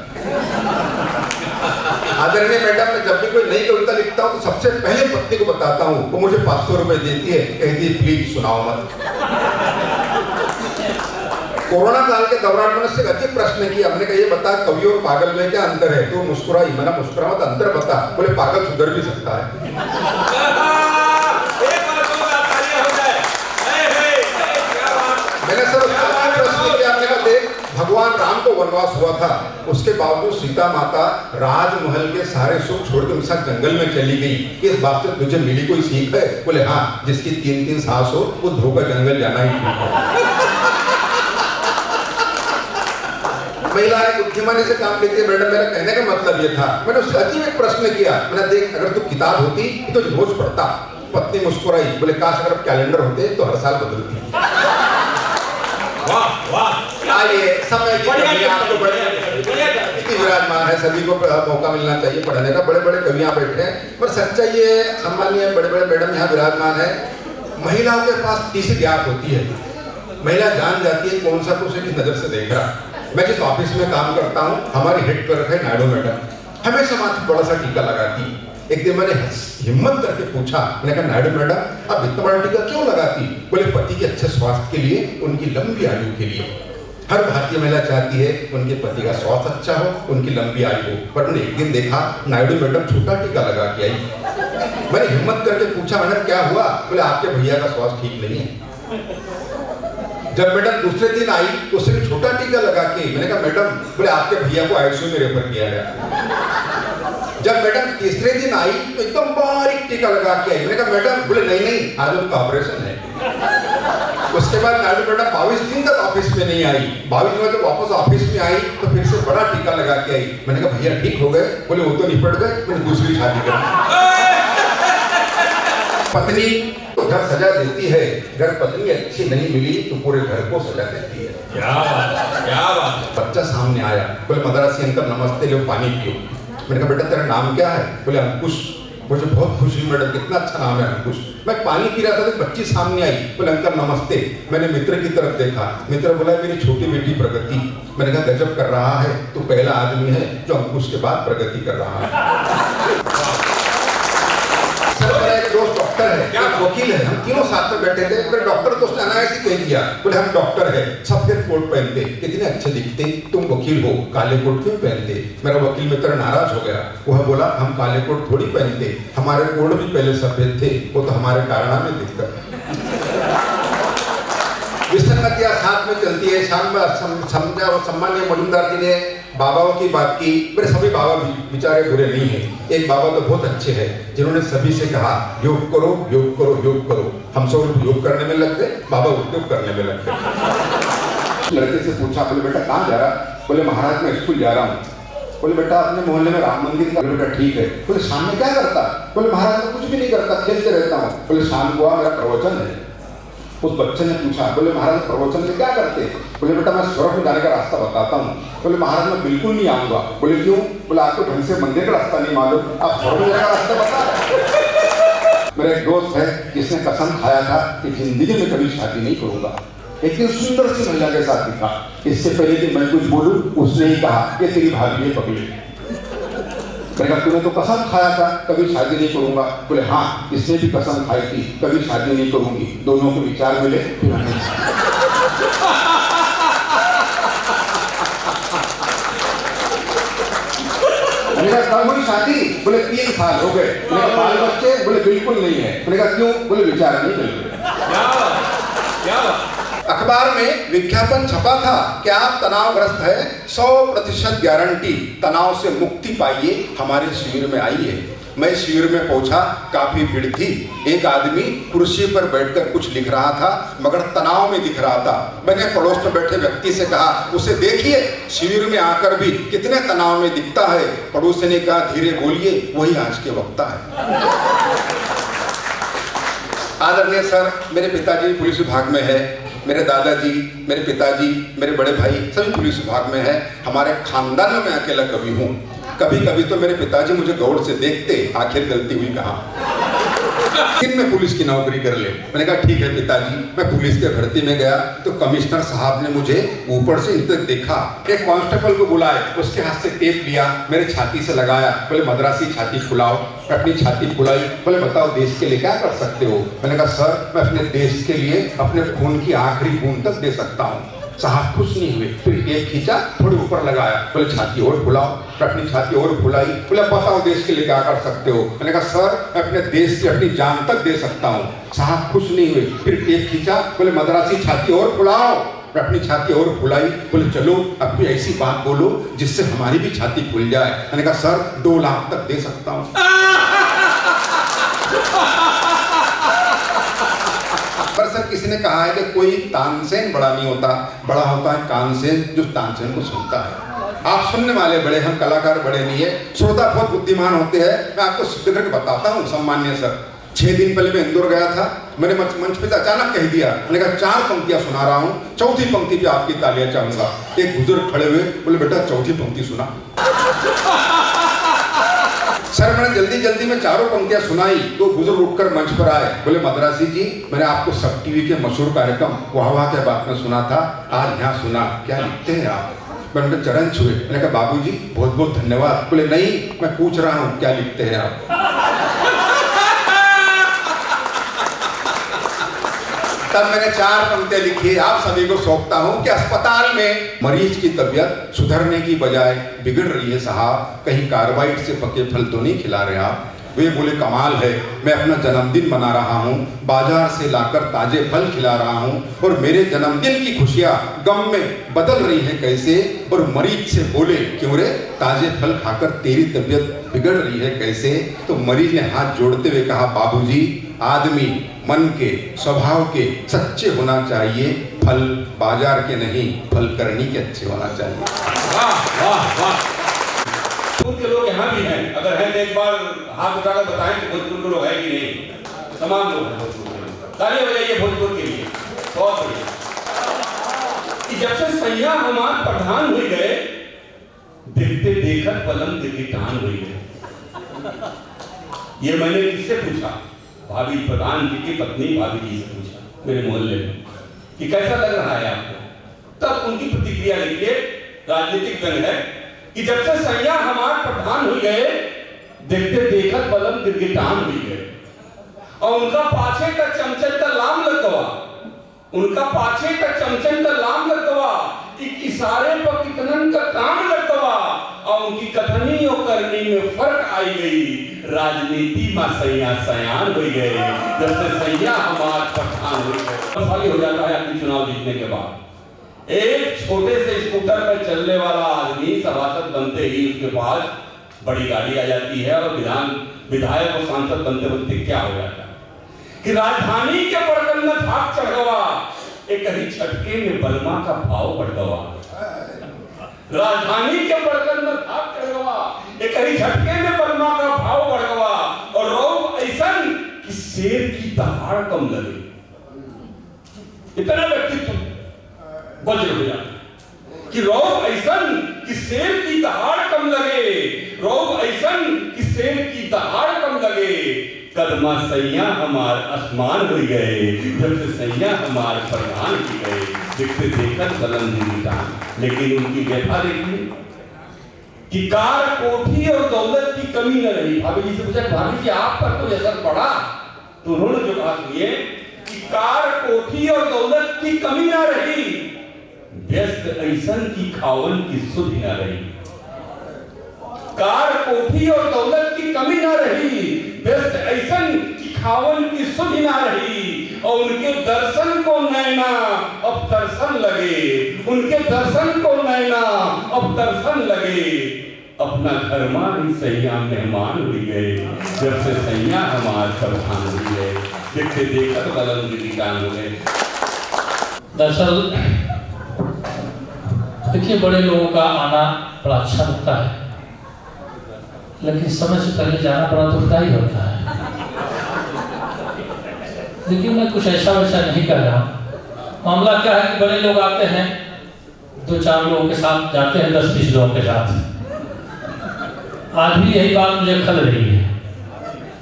आदरणीय मैडम, मैं जब भी कोई नई कविता लिखता हूँ तो सबसे पहले पत्नी को बताता हूँ, वो मुझे 500 रुपए देती है, कहती है प्लीज सुनाओ मत। कोरोना काल के दौरान मैंने उससे अधिक प्रश्न किया। हमने कहा ये बता कवि और पागल में क्या अंतर है? तो मुस्कुराई। मैंने मुस्कुरा मत अंतर बता। बोले पागल सुधर भी सकता है। मैंने सर प्रश्न किया, आपने कहा देख भगवान राम को वनवास हुआ था, उसके बावजूद सीता माता राजमहल के सारे सुख छोड़ के उनके साथ जंगल में चली गई। इस बात से तुझे मिली कोई सीख है? बोले हाँ, जिसकी 3-3 सास हो वो धोकर जंगल जाना ही ठीक है। महिलाएं बुद्धिमानी से काम लेती है। मैडम, मेरा कहने का मतलब ये था, मैंने उससे अजीब एक प्रश्न किया। मैंने देख अगर तू किताब होती तो रोज पढ़ता। पत्नी मुस्कुराई, बोले काश अगर कैलेंडर होते तो हर साल बदलती। वाह वाह। आइए, समय की आपको बड़े विराजमान है, सभी को मौका मिलना चाहिए पढ़ने का। बड़े बड़े कवियां बैठे हैं, पर सच्चाई ये सम्मानीय बड़े बड़े मैडम यहाँ विराजमान है। महिलाओं के पास तीसरी ज्ञात होती है। महिला जान जाती है कौन सा कुछ किस नजर से देख रहा। मैं जिस ऑफिस में काम करता हूँ, हमारी हेड क्लर्क है नायडू मैडम, हमेशा माथे बड़ा सा टीका लगाती। एक दिन मैंने हिम्मत करके पूछा, मैंने कहा नायडू मैडम आप इतना बड़ा टीका क्यों लगाती? बोले पति के अच्छे स्वास्थ्य के लिए, उनकी लंबी आयु के लिए। हर भारतीय महिला चाहती है उनके पति का स्वास्थ्य अच्छा हो, उनकी लंबी आयु हो। पर उन्होंने एक दिन देखा नायडू मैडम छोटा टीका लगा के आई। मैंने हिम्मत करके पूछा, मैंने क्या हुआ? बोले आपके भैया का स्वास्थ्य ठीक नहीं है। जब मैडम दूसरे दिन आई तो उससे भी छोटा टीका लगा के, मैंने कहा मैडम, बोले आपके भैया को आईसीयू में रेफर किया गया। जब मैडम तीसरे दिन आई तो एकदम बारीक टीका लगा के आई, मैंने कहा मैडम, बोले नहीं आज उनका ऑपरेशन है। उसके बाद मैडम 22 दिन तक ऑफिस में नहीं आई। 22 दिन जब वापस ऑफिस में आई तो फिर से बड़ा टीका लगा के आई। मैंने कहा भैया ठीक हो गए? बोले वो तो निपट गए, मैंने दूसरी शादी कर। पत्नी तो घर सजा देती है, घर पत्नी अच्छी नहीं मिली तो पूरे घर को सजा देती है। क्या बात, क्या बात। बच्चा सामने आया, बोले मद्रासी अंकल नमस्ते, लो पानी पियो। मैंने कहा बेटा तेरा नाम क्या है? बोले अंकुश। मुझे बहुत खुशी हुई मैडम, कितना अच्छा नाम है अंकुश। मैं पानी पी रहा था तो बच्ची सामने आई, बोले अंकल नमस्ते। मैंने मित्र की तरफ देखा, मित्र बोला मेरी छोटी बेटी प्रगति। मैंने कहा गजब कर रहा है, तो पहला आदमी है जो अंकुश के बाद प्रगति कर रहा है। सर मेरा एक दोस्त डॉक्टर है, क्या वकील है, हम तीनों साथ में बैठे थे। फिर डॉक्टर तो उसने अनायास ही कह दिया, बोले हम डॉक्टर है, सफेद कोट पहनते, कितने अच्छे दिखते, तुम वकील हो, काले कोट क्यों पहनते? मेरा वकील मित्र नाराज हो गया। वह बोला हम काले कोट थोड़ी पहनते, हमारे कोट भी पहले सफेद थे, वो तो हमारे कारनामे दिखकर। विसंगतियां साथ में चलती है। सम्मानीय मजुमदार जी ने बाबाओं की बात की। मेरे सभी बाबा बेचारे बुरे नहीं हैं। एक बाबा तो बहुत अच्छे हैं जिन्होंने सभी से कहा योग करो योग करो योग करो। हम सब योग करने में लग गए, बाबा उद्योग करने में लग गए। लड़के से पूछा, बोले बेटा कहाँ जा रहा? बोले महाराज मैं स्कूल जा रहा हूँ। बोले बेटा अपने मोहल्ले में राम मंदिर का? बेटा ठीक है। बोले शाम में क्या करता? बोले महाराज मैं कुछ भी नहीं करता, खेलते रहता हूँ। बोले शाम को मेरा प्रवचन है। उस बच्चे ने पूछा, बोले महाराज प्रवचन में क्या करते? बोले बेटा मैं स्वर्ग में जाने का रास्ता बताता हूँ। बोले महाराज मैं बिल्कुल नहीं आऊंगा। बोले क्यों? बोले आपको ढंग से मंदिर का रास्ता नहीं मालूम, आप स्वर्ग में जाने का रास्ता बता रहे। मेरा एक दोस्त है जिसने कसम खाया था कि जिंदगी में कभी शादी नहीं करूंगा। एक दिन सुंदर सी महिला के साथ दिखा, इससे पहले कि मैं कुछ बोलूं उसने ही कहा ये तेरी भाभी है पगली। मैंने कहा तूने तो कसम खाया था कभी शादी नहीं करूंगा। बोले हाँ इसने भी कसम खाई थी कभी शादी नहीं करूंगी। दोनों के विचार मिले, कब हुई शादी? बोले 3 साल हो गए। मैंने कहा बाल बच्चे? बोले बिल्कुल नहीं है। मैंने कहा क्यों? बोले विचार नहीं मिल रहे। अखबार में विज्ञापन छपा था कि आप तनावग्रस्त है, 100% गारंटी, तनाव से मुक्ति पाइए, हमारे शिविर में आइए। मैं शिविर में पहुंचा, काफी भीड़ थी। एक आदमी कुर्सी पर बैठकर कुछ लिख रहा था मगर तनाव में दिख रहा था। मैंने पड़ोस में बैठे व्यक्ति से कहा उसे देखिए शिविर में आकर भी कितने तनाव में दिखता है। पड़ोसी ने कहा धीरे बोलिए, वही आज के वक्ता है। आदरणीय सर, मेरे पिताजी पुलिस विभाग में है, मेरे दादाजी, मेरे पिताजी, मेरे बड़े भाई सभी पुलिस विभाग में है। हमारे खानदान में मैं अकेला कवि हूँ। कभी कभी तो मेरे पिताजी मुझे गौर से देखते, आखिर गलती हुई कहाँ, किन में पुलिस की नौकरी कर ले। मैंने कहा ठीक है पिताजी। मैं पुलिस के भर्ती में गया तो कमिश्नर साहब ने मुझे ऊपर से नीचे देखा। एक कांस्टेबल को बुलाए, उसके हाथ से टेप लिया, मेरे छाती से लगाया। बोले मद्रासी छाती फुलाओ। अपनी छाती फुलाई। बोले बताओ देश के लिए क्या कर सकते हो? मैंने कहा सर मैं अपने देश के लिए अपने खून की आखिरी बूंद तक दे सकता हूँ। साहब खुश नहीं हुए, फिर टेप खींचा, थोड़ी ऊपर लगाया। बोले छाती और फुलाओ। अपनी छाती और फुलाई। बोले बताओ देश के लिए क्या कर सकते हो? मैंने कहा सर मैं अपने देश की अपनी जान तक दे सकता हूँ। साहब खुश नहीं हुए, फिर टेप खींचा। बोले मद्रासी छाती और फुलाओ। अपनी छाती और फुलाई। बोले चलो अब कोई ऐसी बात बोलो जिससे हमारी भी छाती फुल जाए। मैंने कहा सर 2 लाख तक दे सकता हूँ। पर सर किसी ने कहा है कि कोई तानसेन बड़ा नहीं होता, बड़ा होता है कानसेन जो तानसेन को सुनता है। आप सुनने वाले बड़े, हम कलाकार बड़े नहीं है। श्रोता बहुत बुद्धिमान होते हैं। मैं आपको सिद्ध करके बताता हूँ। सम्मान्य सर 6 दिन पहले मैं इंदौर गया था। मैंने मंच पे अचानक कह दिया, मैंने कहा 4 पंक्तियां सुना रहा हूँ, चौथी पंक्ति पे आपकी तालियां चाहूंगा। एक बुजुर्ग खड़े हुए, बोले बेटा चौथी पंक्ति सुना। सर मैंने जल्दी जल्दी में 4 पंक्तियां सुनाई तो बुजुर्ग उठकर मंच पर आए। बोले मद्रासी जी मैंने आपको सब टीवी के मशहूर कार्यक्रम वाह वाह के बात में सुना था, आज यहाँ सुना, क्या लिखते हैं आप? मैंने चरण छुए। मैंने कहा बाबूजी बहुत बहुत धन्यवाद। बोले नहीं मैं पूछ रहा हूँ क्या लिखते हैं आप? तब मैंने 4 पंक्तियां लिखी। आप सभी को सौंपता हूं कि अस्पताल में मरीज की तबीयत सुधरने की बजाय बिगड़ रही है साहब। कहीं कार्बाइड से पके फल तो नहीं खिला रहे आप? वे बोले कमाल है, मैं अपना जन्मदिन मना रहा हूँ, बाजार से लाकर ताजे फल खिला रहा हूँ और मेरे जन्मदिन की खुशियाँ गम में बदल रही हैं कैसे। और मरीज से बोले क्यों रे, ताजे फल खाकर तेरी तबीयत बिगड़ रही है कैसे। तो मरीज ने हाथ जोड़ते हुए कहा बाबूजी, आदमी मन के स्वभाव के सच्चे होना चाहिए, फल बाजार के नहीं, फल करनी के अच्छे होना चाहिए। वाह वाह वाह। भोजपुर के लोग यहाँ भी हैं, अगर हैं तो एक बार हाथ उठाकर बताएं कि भोजपुर के लोग हैं कि नहीं। तमाम लोग हैं भोजपुर के लोग, तालियां बजाइए भोजपुर के लिए। बहुत बढ़िया। कि जब से सैया हमार प्रधान हो गए, देखते देखत पलम दिगिटान हो गए। ये मैंने किससे पूछा? भाभी प्रधान जी की पत्नी भाभी जी से पूछा मेरे मोहल्ले में कि कैसा लग रहा है आपको। तब उनकी प्रतिक्रिया लिखिए, राजनीतिक व्यंग है कि जब से सैया हमार प्रधान हो गए, देखते देखत बलम गिरगिटान हो गए। और उनका पाछे का चमचन का लाम लगवा, उनका पाछे का चमचन का लाम लगवा, एक इशारे पर कितनन का काम लगवा। और उनकी कथनी और करनी में फर्क आई गई, राजनीति में सैया सयान हो गए। जब से सैया हमार प्रधान हो गए, हो जाता है अपनी चुनाव जीतने के बाद। एक छोटे से स्कूटर पर चलने वाला आदमी सभासद बनते ही उसके पास बड़ी गाड़ी आ जाती है और विधायक और सांसद बनते बनते क्या हो जाता है कि राजधानी के बर्तन में भाग चढ़ गवा, एक ही झटके में बलमा का भाव बढ़ गवा। राजधानी के बर्तन में भाग चढ़ गवा, एक ही झटके में बलमा का भाव बढ़ गवा। और रोग ऐसन कि शेर की दहाड़ कम लगे, इतना व्यक्तित्व वज्र हो जाता कि रोग ऐसन कि शेर की दहाड़ कम लगे, रोग ऐसन कि शेर की दहाड़ कम लगे। कदमा सैया हमार आसमान हो गए, जब से सैया हमार प्रधान की गए, देखते देखकर बलम दिगिटान। लेकिन उनकी व्यथा देखिए कि कार कोठी और दौलत की कमी न रही। भाभी जी से पूछा भाभी जी आप पर तो असर पड़ा, तो उन्होंने जो कहा सुनिए कि कार कोठी और दौलत की कमी ना रही, व्यस्त ऐसन की खावन की सुध ना रही। कार कोठी और दौलत की कमी ना रही, व्यस्त ऐसन की खावन की सुध ना रही। और उनके दर्शन को नैना अब दर्शन लगे, उनके दर्शन को नैना अब दर्शन लगे। अपना घर मारी सैया मेहमान हो गए, जब से सैया हमार प्रधान हो गए, देखते देखत बलम दिगिटान हो गए। दरअसल देखिए बड़े लोगों का आना बड़ा अच्छा लगता है, लेकिन समय से पहले जाना बड़ा दुखदायी होता है। लेकिन मैं कुछ ऐसा वैसा नहीं कह रहा। मामला क्या है कि बड़े लोग आते हैं, 2-4 लोगों के साथ जाते हैं, 10-20 लोगों के साथ। आज भी यही बात मुझे खल रही है।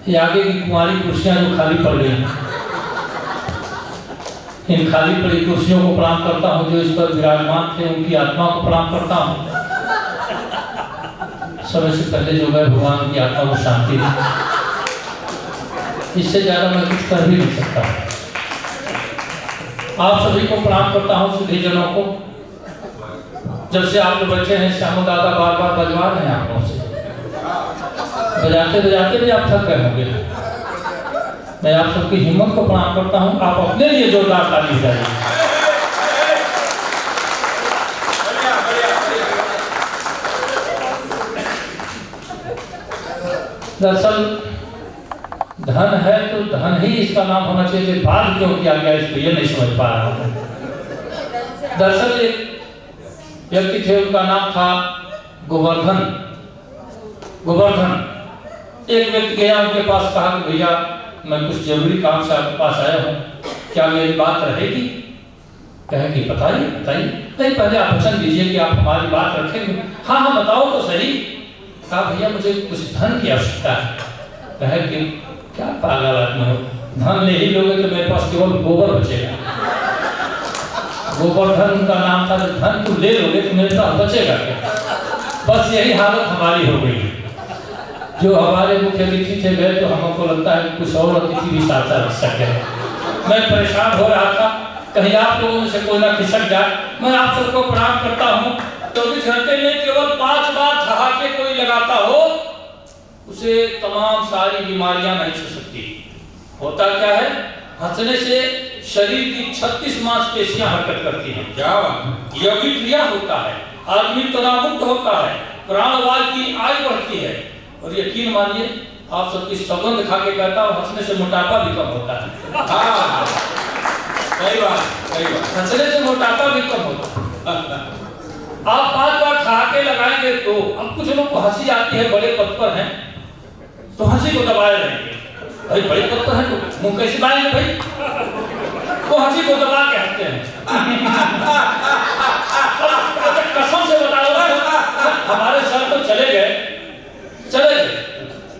ये आगे की कुंवारी कुर्सियां जो खाली पड़ गई, इन खाली पड़ी कुर्सियों को प्रणाम करता हूँ। जो इस पर विराजमान थे उनकी आत्मा को प्रणाम करता हूँ। समय से पहले जो गए भगवान की आत्मा को शांति दी। इससे ज्यादा मैं कुछ कर भी नहीं सकता। आप सभी को प्रणाम करता हूँ, सभी जनों को। जब से आप लोग बच्चे हैं, श्याम दादा बार बार बजवा रहे हैं आप लोगों से, बजाते बजाते भी आप थक गए होंगे। मैं आप सबकी हिम्मत को प्रणाम करता हूँ। आप अपने लिए जोरदार ताली बजाइए। दरअसल धन है तो धन ही इसका नाम होना चाहिए, बात क्यों किया गया इसको ये नहीं समझ पा रहा हूँ। दरअसल एक व्यक्ति थे, उनका नाम था गोवर्धन। एक व्यक्ति गया उनके पास, कहा कि भैया मैं कुछ जरूरी काम से आपके पास आया हूँ, क्या मेरी बात रहेगी? कहे कि बताइए बताइए। नहीं पहले आप वचन दीजिए कि आप हमारी बात रखेंगे। हाँ हाँ बताओ तो सही। कहा भैया मुझे कुछ धन की आवश्यकता है। कहे कि क्या पागल आदमी हो, धन ले ही लोगे तो मेरे पास केवल गोबर बचेगा। गोवर्धन उनका नाम था। धन तुम ले लोगे तो मेरे पास बचेगा क्या? बस यही हालत हमारी हो गई। जो हमारे मुख्य अतिथि थे गए, तो हमको लगता है कुछ और अतिथि भी साथ रख सके। मैं परेशान हो रहा था, कहीं आप लोगों में से कोई ना खिसक जाए। मैं आप सबको प्रणाम करता हूँ। 24 घंटे में केवल 5 बार ठहाके कोई लगाता हो उसे तमाम सारी बीमारियां नहीं छू सकती। होता क्या है, हंसने से शरीर की 36 मांसपेशियां हरकत करती हैं। क्या बात, यह भी क्रिया होता है, आदमी तनावमुक्त होता है, प्राणवायु की आयु बढ़ती है। और यकीन मानिए, आप सबकी सौगंध खा के कहता हूँ, हंसने से मोटापा भी कम होता है। हाँ, सही बात, सही बात। हंसने से मोटापा भी कम होता है। आप 5 बार ठहाके लगाएंगे तो, अब कुछ लोग को हंसी आती है, बड़े पद पर हैं तो हंसी को दबाए रहेंगे। भाई बड़े पद पर हैं तो मुंह कैसे दबाएंगे भाई, वो हंसी को दबा के हंसते हैं। कसम से बताओ, हमारे सर तो चले गए,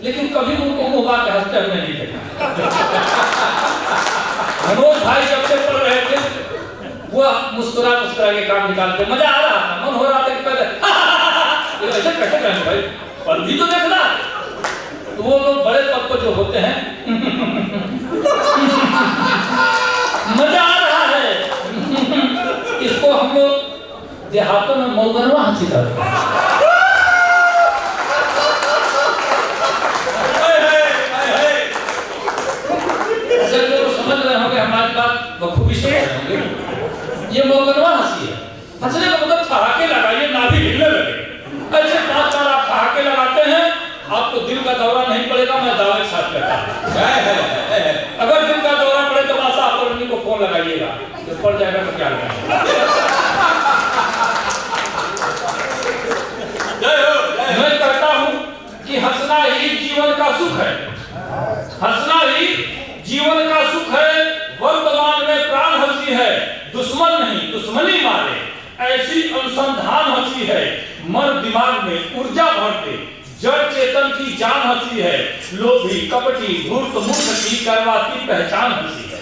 लेकिन कभी उनको मुंह बात हंसते हमने नहीं देखा। मनोज भाई जब से पढ़ रहे थे, वो मुस्कुरा के काम निकालते, मजा आ रहा था, मन हो रहा था कि पहले ऐसे कैसे करेंगे भाई, पर भी तो देखना। तो वो लोग बड़े पद पर जो होते हैं, मजा आ रहा है। इसको हम लोग देहातों में मौगनवा हंसी करते हैं। समझ रहे होंगे हमारी बात, बखूबी समझ रहे होंगे। ये मौगनवा हंसी है। हंसने का मतलब ठहाके लगाइए, नाभि हिलने लगे। ऐसे 5 बार आप ठहाके लगाते हैं, आपको दिल का दौरा नहीं पड़ेगा, मैं दावे के साथ कहता हूँ। अगर दिल का दौरा पड़े तो आशा अपनी को फोन लगाइएगा, जब पड़ जाएगा तो क्या लगाएगा। मैं कहता हूँ कि हंसना ही जीवन का सुख है, हंसना ही जीवन का सुख है। वर्तमान में प्राण हंसी है, दुश्मन नहीं दुश्मनी मारे, ऐसी अनुसंधान हंसी है। मन दिमाग में ऊर्जा भर दे, जड़ चेतन की जान हंसी है। लोभी कपटी धूर्त मूर्ख की करवाती पहचान हंसी है।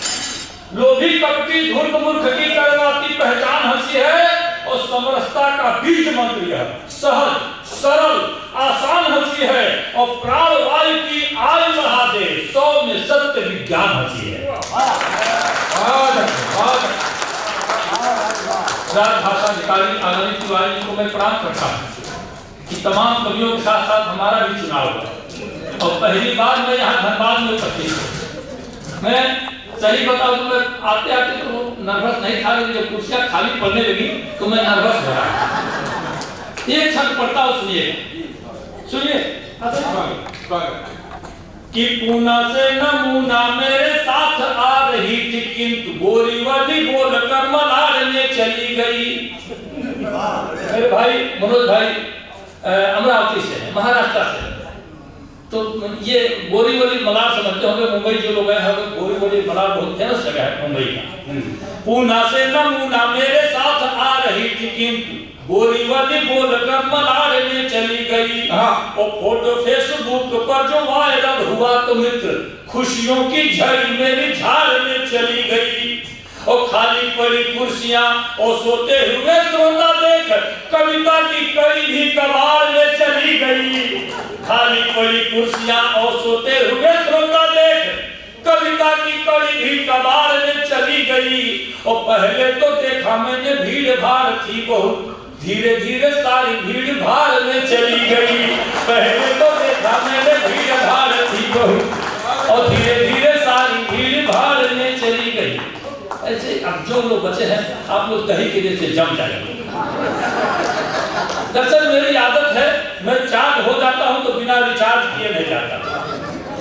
लोभी कपटी धूर्त मूर्ख की करवाती पहचान हंसी है। और समरसता का बीज मंत्र यह सहज सरल आसान हंसी है। और प्राण वायु की आयु बढ़ा दे, 100 में सत्य विज्ञान हंसी है। राजभाषा अधिकारी आनंद तिवारी को मैं प्रणाम करता हूँ कि तमाम कवियों के साथ साथ हमारा भी चुनाव हुआ और पहली बार मैं यहाँ धनबाद में उपस्थित हूँ। मैं सही बताऊँ तो मैं आते आते तो नर्वस नहीं था, लेकिन जब कुर्सियाँ खाली पड़ने लगी तो मैं नर्वस हो रहा। एक क्षण पढ़ता हूँ, सुनिए कि पूना से नमूना मेरे साथ आ रही थी, किंतु गोरी वाली बोल कर मलारने चली गई। मेरे भाई मनोज भाई अमरावती से है, महाराष्ट्र से। तो ये गोरी वाली मलार समझते होंगे, मुंबई जो लोग हैं गोरी वाली मलार बहुत फेमस जगह है मुंबई का। पूना से नमूना मेरे साथ आ रही थी, किंतु गोरी वाली बोल कर मलारने चली गई। और फोटो फेसबुक पर जो वायरल हुआ तो मित्र खुशियों की झड़ी मेरी झाड़ में चली गई। और खाली पड़ी कुर्सियां और सोते हुए श्रोता देख कविता की कड़ी भी कबाड़ में चली गई। खाली पड़ी कुर्सियां और सोते हुए श्रोता देख कविता की कड़ी भी कबाड़ में चली गई। और पहले तो देखा मैंने भीड़ भाड़ थी बहुत, धीरे धीरे सारी भीड़ भाड़ में चली गई। पहले तो देखा मैंने भीड़ भाड़ थी बहुत और धीरे धीरे सारी भीड़ भाड़ में चली गई। ऐसे अब जो लोग बचे हैं आप लोग दही के जैसे जम जाएंगे। दरअसल मेरी आदत है, मैं चार्ज हो जाता हूं तो बिना रिचार्ज किए नहीं जाता।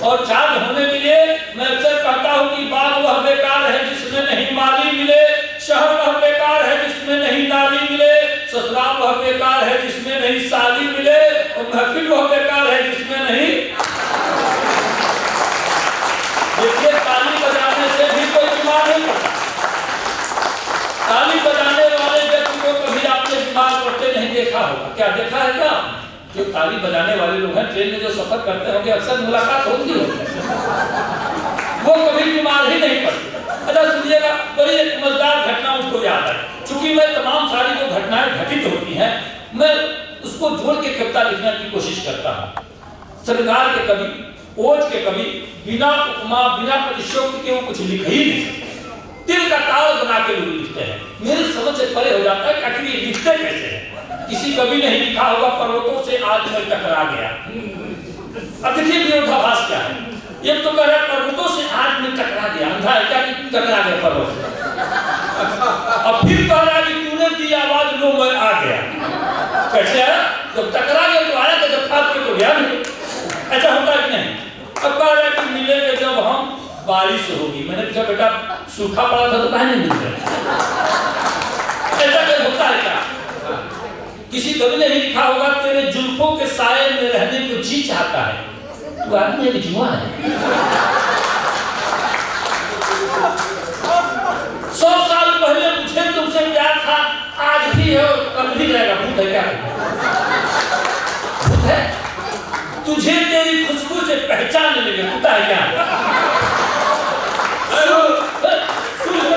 और चार्ज होने के लिए मैं अक्सर कहता हूं कि बाग वह बेकार है जिसमें नहीं माली मिले, शहर वह बेकार है जिसमें नहीं नाली मिले, ससुराल वह बेकार है जिसमें नहीं शादी मिले, और महफिल वह बेकार है जिसमें नहीं। देखिए ताली बजाने से भी कोई बीमार नहीं पड़ता। ताली बजाने वाले व्यक्ति को कभी आपने बीमार पड़ते नहीं देखा होगा। क्या देखा है क्या? जो ताली बजाने वाले लोग हैं, ट्रेन में जो सफर करते होंगे अक्सर मुलाकात होती है, वो कभी बीमार ही नहीं पड़ते। अच्छा सुनिएगा, बड़ी एक मजेदार घटना मुझको याद है। चूंकि मैं तमाम सारी जो घटनाएं घटित होती हैं मैं उसको जोड़ के कविता लिखने की कोशिश करता हूँ। सरकार के कवि, ओज के कवि बिना उपमा बिना प्रतिशोक्ति के वो कुछ लिख ही नहीं सकते। दिल का ताल बना के लोग लिखते हैं। मेरे समझ से परे हो जाता है कि आखिर ये लिखते कैसे हैं। किसी कवि ने लिखा होगा पर्वतों से आज मैं टकरा गया, अब देखिए विरोधाभास क्या है। एक तो कह रहा है पर्वतों से आज में टकरा गया, अंधा है क्या कि टकरा गया पर्वत से। अब फिर कह रहा है कि तूने दी आवाज, लो मैं आ गया। कैसे आया? जब टकरा गया तो आया, जब फाट के तो गया नहीं। ऐसा होता कि नहीं? अब कह रहा है कि मिलेंगे जब हम बारिश होगी। मैंने पूछा बेटा सूखा पड़ा था तो कहीं नहीं मिल रहा। ऐसा क्या होता है क्या? किसी कवि ने ही लिखा होगा, तेरे जुल्फों के साए में रहने को जी चाहता है, तू आदमी एक जुआ है। 100 साल पहले मुझे तुमसे प्यार था, आज भी है और कल भी रहेगा। भूत है क्या? भूत है? तुझे तेरी खुशबू से पहचान लगे, भूत है क्या?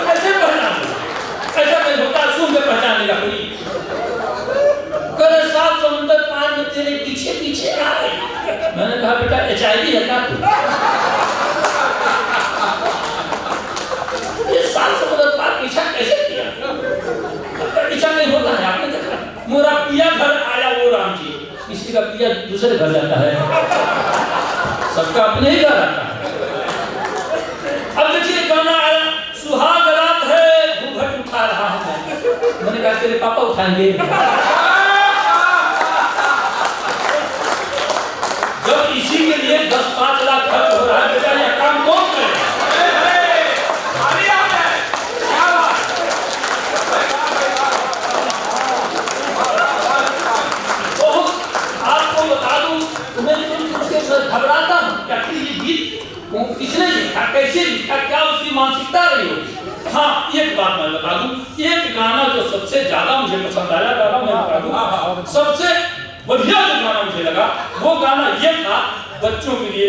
कैसे पहचान? ऐसा नहीं होता, सुन के पहचान लेगा कोई। करे 7 समुंदर पार में तेरे पीछे पीछे आ गई। मैंने कहा बेटा HIV है क्या तू? ये 7 समुंदर पार पीछा कैसे किया? पीछा नहीं होता है, आपने देखा? मोरा पिया घर आया वो राम जी। किसी का पिया दूसरे घर जाता है, सबका अपने ही घर आता है। अब देखिए गाना आया, सुहाग रात है घूंघट उठा रहा हूं मैं। मैंने कहा तेरे पापा उठाएंगे। जब इसी के लिए 10-5 लाख खर्च हो रहा है, बेटा यह काम कौन करेगा? आपको बता दूं, मैं घबराता हूँ क्या ये गीत किसने लिखा, कैसे लिखा, क्या उसकी मानसिकता रही होगी। हाँ, एक बात मैं बता दूं, एक गाना जो सबसे ज्यादा मुझे पसंद आया, दादा मैं बता दूं, सबसे बढ़िया जो गाना मुझे लगा वो गाना ये था, बच्चों के लिए,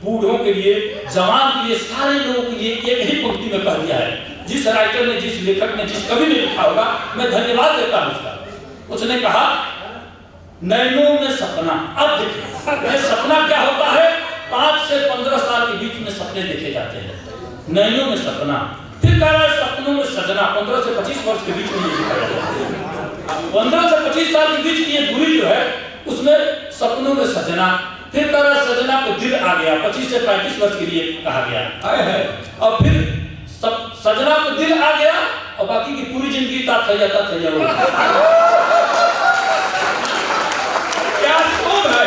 बूढ़ों के लिए, जवान के लिए, सारे लोगों के लिए एक ही पंक्ति में कह दिया है। जिस राइटर ने, जिस लेखक ने, जिस कवि ने लिखा होगा, मैं धन्यवाद देता हूँ उसका। उसने कहा नैनों में सपना। अब देखिए ये सपना क्या होता है? 5 से 15 साल के बीच में सपने देखे जाते हैं, नैनों में सपना। फिर कह रहा है सपनों में सजना। 15 से 25 वर्ष के बीच में ये लिखा जाता है। 15 से 25 साल के बीच की ये दूरी जो है उसमें सपनों में सजना। फिर कह रहा सजना को दिल आ गया, 25 से 35 वर्ष के लिए कहा गया है। और फिर सजना को दिल आ गया और बाकी की पूरी जिंदगी था क्या शोध है,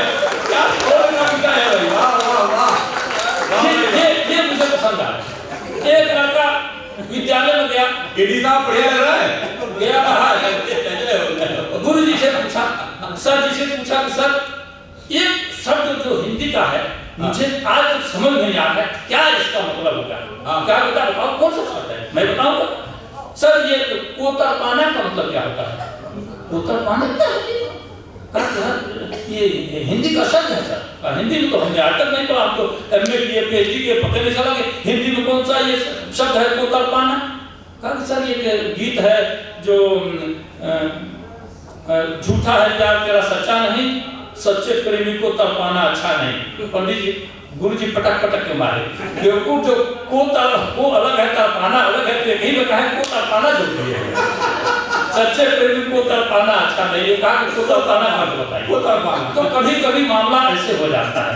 क्या शोध का है भाई। ये मुझे पसंद आया। एक लड़का विद्यालय में गया, एडी साहब बढ़िया लग रहा है, गया बाहर, गुरु जी से पूछा, सर जी से पूछा कि सर एक शब्द जो हिंदी का है मुझे आज तक समझ नहीं आता है, क्या इसका मतलब होता है? क्या बेटा बताओ कौन सा शब्द है? मैं बताऊंगा। सर ये कोतरपाना का मतलब क्या होता है? कोतरपाना क्या है? ये हिंदी का शब्द है सर। हिंदी में तो हमने आज तक नहीं पढ़ा, हम तो MA लिए PhD के पकड़ने चला कि हिंदी में कौन सा ये शब्द है कोतरपाना? कहा सर ये गीत है जो झूठा है प्यार तेरा सच्चा नहीं, सच्चे प्रेमी को तरपाना अच्छा नहीं। पंडित जी, गुरु जी पटक पटक के मारे, बेवकूफ जो को अलग है तरपाना अलग है, तो यही में कहा को तरपाना जो है, सच्चे प्रेमी को तरपाना अच्छा नहीं। ये कहा कि को तरपाना मत बताइए, को तरपाना। तो कभी कभी मामला ऐसे हो जाता है।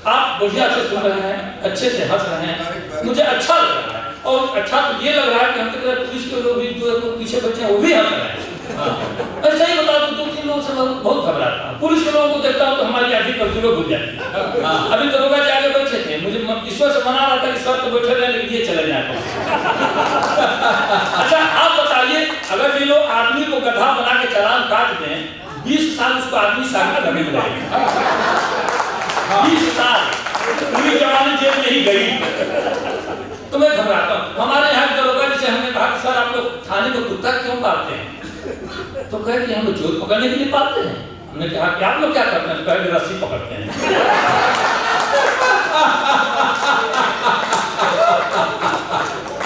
आप बढ़िया से सुन रहे हैं, अच्छे से हंस रहे हैं, मुझे अच्छा लग रहा है। और अच्छा तो ये लग रहा है कि हम तो पुलिस के लोग भी जो पीछे बैठे हैं वो भी हंस रहे हैं। ऐसा ही बता दूं, 2-3 लोगों से बहुत घबराता हूं। पुलिस के लोगों को देखता हूं तो हमारी आधी कर्तव्य भूल जाती है। अभी दरोगा जी आगे बैठे थे, मुझे ईश्वर से मना रहा था कि सर तो बैठे रहे लेकिन ये चले जाए। अच्छा आप बताइए, अगर ये लोग आदमी को गधा बना के चालान काट दें, 20 साल उसको आदमी साबित करने में लगेगा। 20 साल पूरी जवानी जेल में ही गई। तो मैं घबराता हूँ। हमारे यहाँ दरोगा जी से हमने कहा कि सर आप लोग थाने में कुत्ता क्यों पालते हैं? तो कहे कि हम लोग चोर पकड़ने के लिए पालते हैं। हमने कहा कि आप लोग क्या करते हैं? कहे कि रस्सी पकड़ते हैं।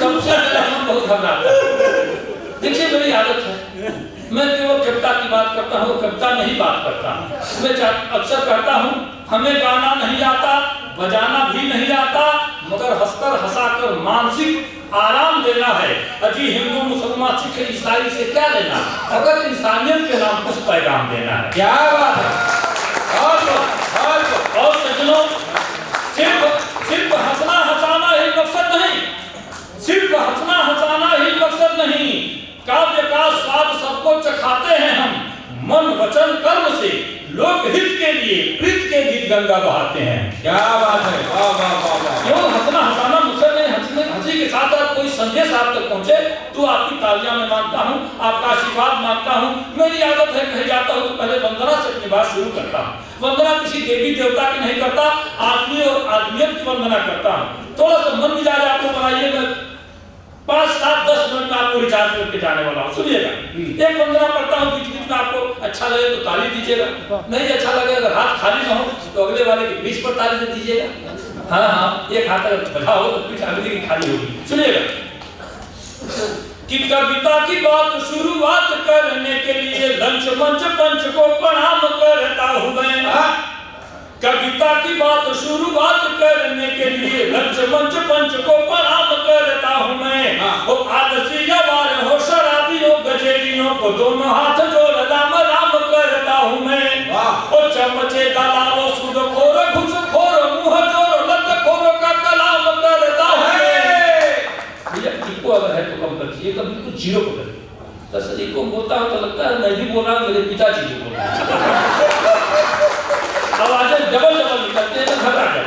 सबसे पहले हम बहुत घबराते हैं। देखिए मेरी आदत है, मैं केवल कविता की बात करता हूँ, कविता नहीं बात करता हूँ। मैं अक्सर कहता हूँ हमें गाना नहीं आता, बजाना भी नहीं आता, मगर हंसकर हंसाकर मानसिक आराम देना है। अजी हिंदू मुसलमान सिख ईसाई से क्या लेना, अगर इंसानियत के नाम कुछ पैगाम देना है। क्या बात है। और सज्जनों साहब तक पहुंचे तो आपकी तालियां मैं मांगता हूं, आपका आशीर्वाद मांगता हूं। मेरी आदत है कहीं जाता हूं तो पहले वंदना से अपनी बात शुरू करता हूं। वंदना किसी देवी देवता की नहीं करता, आदमी और आदमियत की वंदना करता हूं। थोड़ा सा मन मिजाज आपको बनाइए, मैं 5, 7, 10 मिनट में आपको रिचार्ज करके जाने वाला हूँ। सुनिएगा, एक वंदना पढ़ता हूँ, बीच बीच में आपको अच्छा लगे तो ताली दीजिएगा, नहीं अच्छा लगे अगर हाथ खाली ना हो तो अगले वाले के बीच पर ताली दे दीजिएगा। हाँ हाँ, एक हाथ अगर बजा हो तो पीठ अगले की खाली होगी। सुनिएगा कि कविता की बात शुरुआत करने के लिए लंच मंच पंच को प्रणाम करता हूँ मैं। कविता की बात शुरुआत करने के लिए लंच मंच पंच को प्रणाम करता हूँ मैं। वो आलसी जवान हो शराबी हो गजेरियों को दोनों हाथ जोड़ राम राम करता हूँ मैं। वो चमचे दलालो सूदखोर घूसखोर मुंह जोर लतखोरों का कलाम करता हूँ मैं। भैया इको अगर है तो कम कर दीजिए, कभी कुछ जीरो को कर दीजिए। दरअसल इको बोलता हूँ तो लगता है मैं भी बोल रहा हूँ, मेरे पिताजी भी बोल रहे हैं। आवाजें डबल डबल निकलते हैं तो घबरा जाते।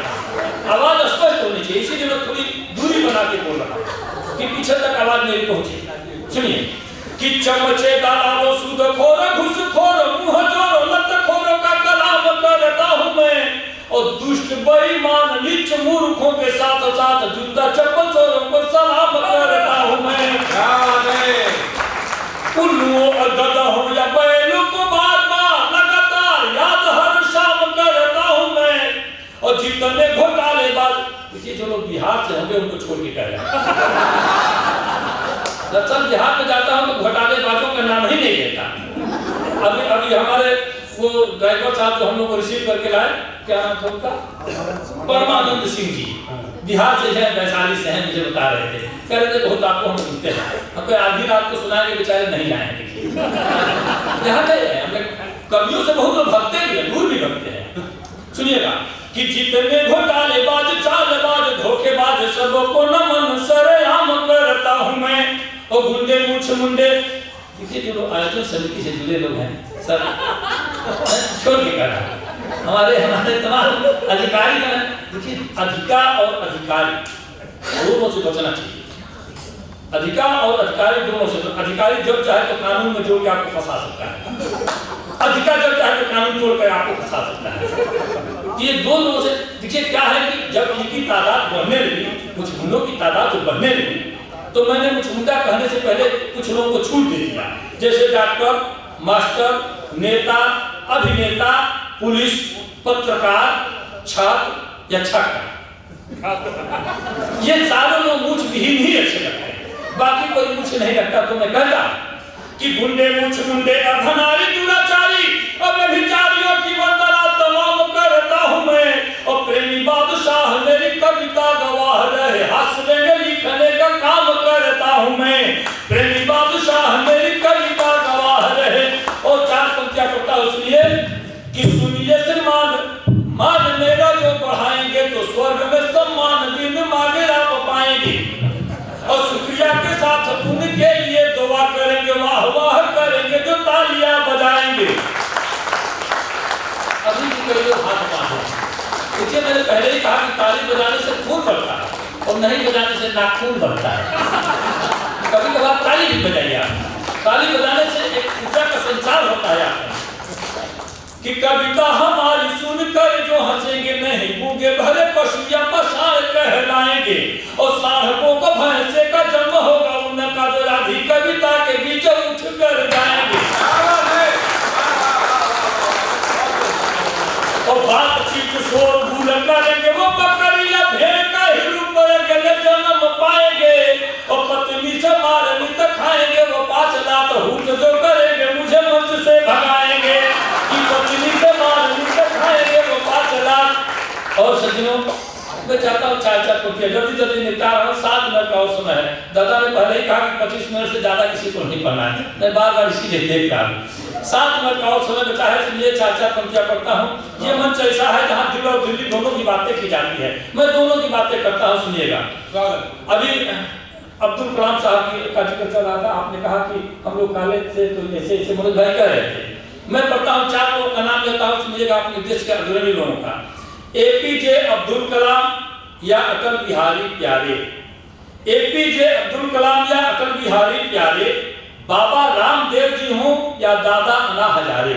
आवाज स्पष्ट होनी चाहिए, इसीलिए मैं थोड़ी दूरी बना के बोल रहा हूँ कि पीछे तक आवाज मेरी पहुंचे। सुनिए कि चमचे दलालो सूदखोर घूसखोर मुंह जोर लतखोरों का कलाम करता हूँ मैं। और दुष्ट बेईमान नीच मूर्खों के साथ साथ जूता चप्पल चोरों को सलाम करता हूँ मैं। उल्लुओं और गधों या बैलों को बार बार लगातार याद हर शाम करता हूँ मैं। और जितने घोटालेबाज, देखिए जो लोग बिहार से होंगे उनको छोड़ के कह रहे हैं। दरअसल बिहार में जाता हूँ तो घोटालेबाजों का नाम ही नहीं लेता। अभी हमारे वो ड्राइवर साहब जो हम लोग को रिसीव करके लाए, क्या नाम था उनका, परमानंद सिंह जी, बिहार से है, वैशाली से है, मुझे बता रहे थे। कह रहे थे बहुत आपको हम सुनते हैं, हम आधी रात को सुनाएंगे, बेचारे नहीं आए। देखिए यहाँ है, हमने कवियों से बहुत लोग भगते भी हैं, दूर भी भगते हैं। सुनिएगा कि जितने घोटालेबाज चालबाज धोखेबाज सबको नमन सरेआम करता हूँ मैं। और गुंडे मूछ मुंडे, देखिए जो लोग आयोजन समिति से जुड़े लोग हैं सर, छोड़ के करा हमारे तमाम अधिकारी का, देखिए अधिकार और अधिकारी दोनों से बचना चाहिए। अधिकार और अधिकारी दोनों से, अधिकारी जब चाहे तो कानून में जोड़ के आपको फंसा सकता है, अधिकार जब चाहे तो कानून जोड़ कर आपको फंसा सकता है। ये दो लोगों से, देखिए क्या है कि जब इनकी तादाद बढ़ने लगी, कुछ गुंडों की तादाद जो बढ़ने लगी, तो मैंने कुछ मुद्दा कहने से पहले कुछ लोगों को छूट दे दिया, जैसे डॉक्टर, मास्टर, नेता, अभिनेता, पुलिस, पत्रकार, छात्र या छात्रा, ये सारे लोग मूछ विहीन ही अच्छे लगते हैं, बाकी कोई मूछ नहीं लगता। तो मैं कहता कि गुंडे मूछ मुंडे अधनारी दुराचारी और व्यभिचारियों की वंदना तमाम करता हूँ मैं। और प्रेमी बादशाह मेरी कविता गवाह रहे, हंसने में लिखने का काम करता हूँ मैं। प्रेमी बादशाह मेरी कविता गवाह रहे। और 4 पंक्तियां करता हूँ, सुनिए कि सुनिए श्रीमान, मान मेरा जो बढ़ाएंगे तो स्वर्ग में सम्मान दिन मांगे आप पाएंगे। और शुक्रिया के साथ उनके लिए दुआ करेंगे, वाह वाह करेंगे, जो तालियां बजाएंगे। अभी भी कई लोग हाथ मारे, देखिए मैंने पहले ही कहा कि ताली बजाने से खून बढ़ता है और नहीं बजाने से नाखून बढ़ता है। कभी कभार ताली भी बजाइए आप, ताली बजाने से एक ऊर्जा का संचार होता है आपका। कि कविता हमारी सुनकर जो हंसेंगे नहीं, गूंगे भरे पशु या पसार कहलाएंगे। और साधकों को भैंसे का जन्म होगा उनका, जो राधी कविता के बीच उठ कर जाएंगे। और बातचीत शोर भूल करेंगे, वो बकरी या भेड़ का ही रूप अकेले जन्म पाएंगे। और पत्नी से मारनी तो खाएंगे, वो 5 लात हुक जो करेंगे मुझे मंच से भगाएंगे। कि पत्नी से मारनी तो खाएंगे, वो 5 लात। और सज्जनों, मैं चाहता हूँ 4 पंक्तियां जल्दी निपटा रहा हूँ, 7 मिनट का और समय है। दादा ने पहले ही कहा कि 25 मिनट से ज्यादा किसी को नहीं पढ़ना है, मैं बार-बार इसीलिए देख रहा हूँ। 7 मिनट का और समय बचा है, इसलिए 4 पंक्तियां पढ़ता हूँ। ये मंच ऐसा है जहाँ दिल और दिल्ली दोनों की बातें की जाती है, मैं दोनों की बातें करता हूँ, सुनिएगा। अभी अब्दुल कलाम साहब का जिक्र चल रहा था, आपने कहा कि हम लोग कॉलेज से तो ऐसे मनोज भाई कह रहे थे। मैं पढ़ता हूँ, 4 लोगों का नाम लेता हूँ, सुनिएगा अपने देश के अग्रणी लोगों का। APJ अब्दुल कलाम या अटल बिहारी प्यारे, एपीजे अब्दुल कलाम या अटल बिहारी प्यारे, बाबा रामदेव जी हों या दादा अन्ना हजारे,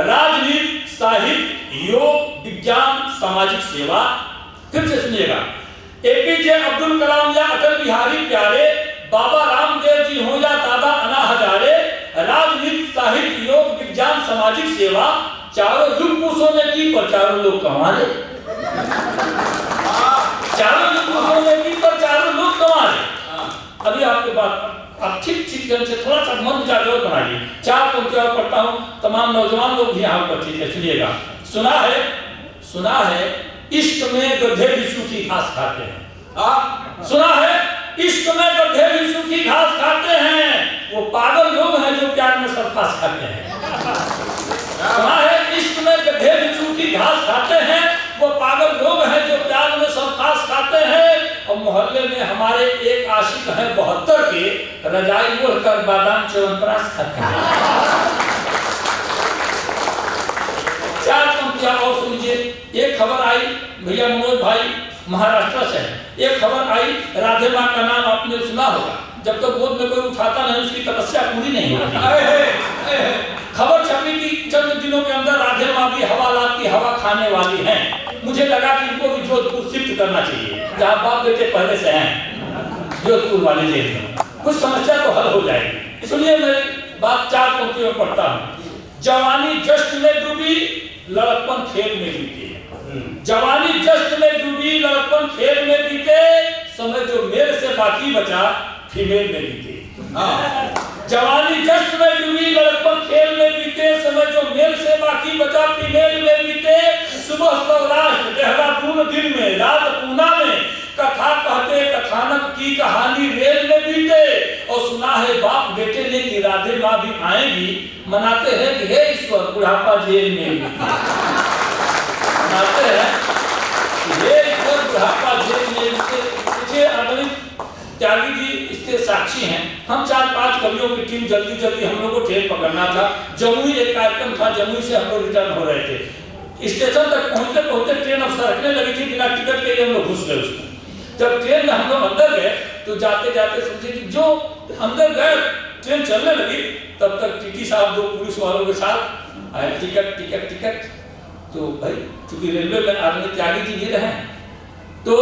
राजनीति, साहित्य, योग, विज्ञान, सामाजिक सेवा। फिर से सुनिएगा, एपीजे अब्दुल कलाम या अटल बिहारी प्यारे, बाबा रामदेव जी हों या दादा अन्ना हजारे, राजनीति, साहित्य, योग, विज्ञान, सामाजिक सेवा। चारों युग पुरुषों ने की पर चारों लोग कमा ले। चारों युग पुरुषों ने की पर चारों लोग कमा ले। अभी आपके बात आप ठीक ढंग से थोड़ा सा मन जागरूक बनाइए। 4 पंक्तियां और पढ़ता हूं, तमाम नौजवान लोग भी यहाँ पर ठीक है, सुनिएगा। सुना है इश्क में गधे भी सूखी घास खाते हैं। सुना है इश्क में गधे भी सूखी घास खाते हैं, वो पागल लोग हैं जो प्यार में सरफास खाते हैं। सुना है इश्क में गधे भी सूखी घास खाते हैं, वो पागल लोग हैं जो प्यार में सरफास खाते हैं। और मोहल्ले में हमारे एक आशिक है 72 के, रजाई ओढ़कर बादाम च्यवनप्राश खाते हैं। 4 पंक्तियां और सुनिए। एक खबर आई भैया मनोज भाई महाराष्ट्र से है, एक खबर आई, राधे माँ का नाम आपने सुना होगा। जब तक गोद में कोई उठाता नहीं उसकी तपस्या पूरी नहीं होती। खबर छपी कि चंद दिनों के अंदर राधे माँ भी हवालात की हवा खाने वाली हैं। मुझे लगा कि इनको भी जोधपुर शिफ्ट करना चाहिए, जहाँ बाप बेटे पहले से हैं, जोधपुर वाले जेल में। कुछ समस्या तो हल हो जाएगी। सुनिए मेरी बात, 4 पंक्तियों में पढ़ता हूँ। जवानी जश्न में डूबी, लड़कपन खेल में बीते। जवानी जश्न में डूबी, लड़कपन खेल में बीते, समय जो मेल से बाकी बचा फीमेल में बीते। जवानी जश्न में डूबी, लड़कपन खेल में बीते, समय जो मेल से बाकी बचा फीमेल में बीते। सुबह सौराष्ट्र, देहरादून दिन में, रात पूना में, कथा कहते कथानक की कहानी रेल में बीते। और सुना है बाप बेटे ने कि राधे माँ भी आएंगी, मनाते हैं कि हे ईश्वर बुढ़ापा जेल में बीते। मनाते हैं कि हे ईश्वर बुढ़ापा जेल में बीते। आदमी त्यागी जी इसके साक्षी हैं। हम 4-5 कवियों की टीम जल्दी हम लोग को ट्रेन पकड़ना था। जमुई एक कार्यक्रम था, जमुई से हम लोग रिटर्न हो रहे थे। स्टेशन तक पहुंचते ट्रेन अब सरकने लगी थी, बिना टिकट के हम लोग घुस गए उसमें। जब ट्रेन में हम लोग अंदर गए तो जाते समझे कि जो अंदर गए ट्रेन चलने लगी, तब तक टीटी साहब 2 पुलिस वालों के साथ आए, टिकट। तो भाई चूंकि रेलवे में आदमी त्यागी जी ये रहे, तो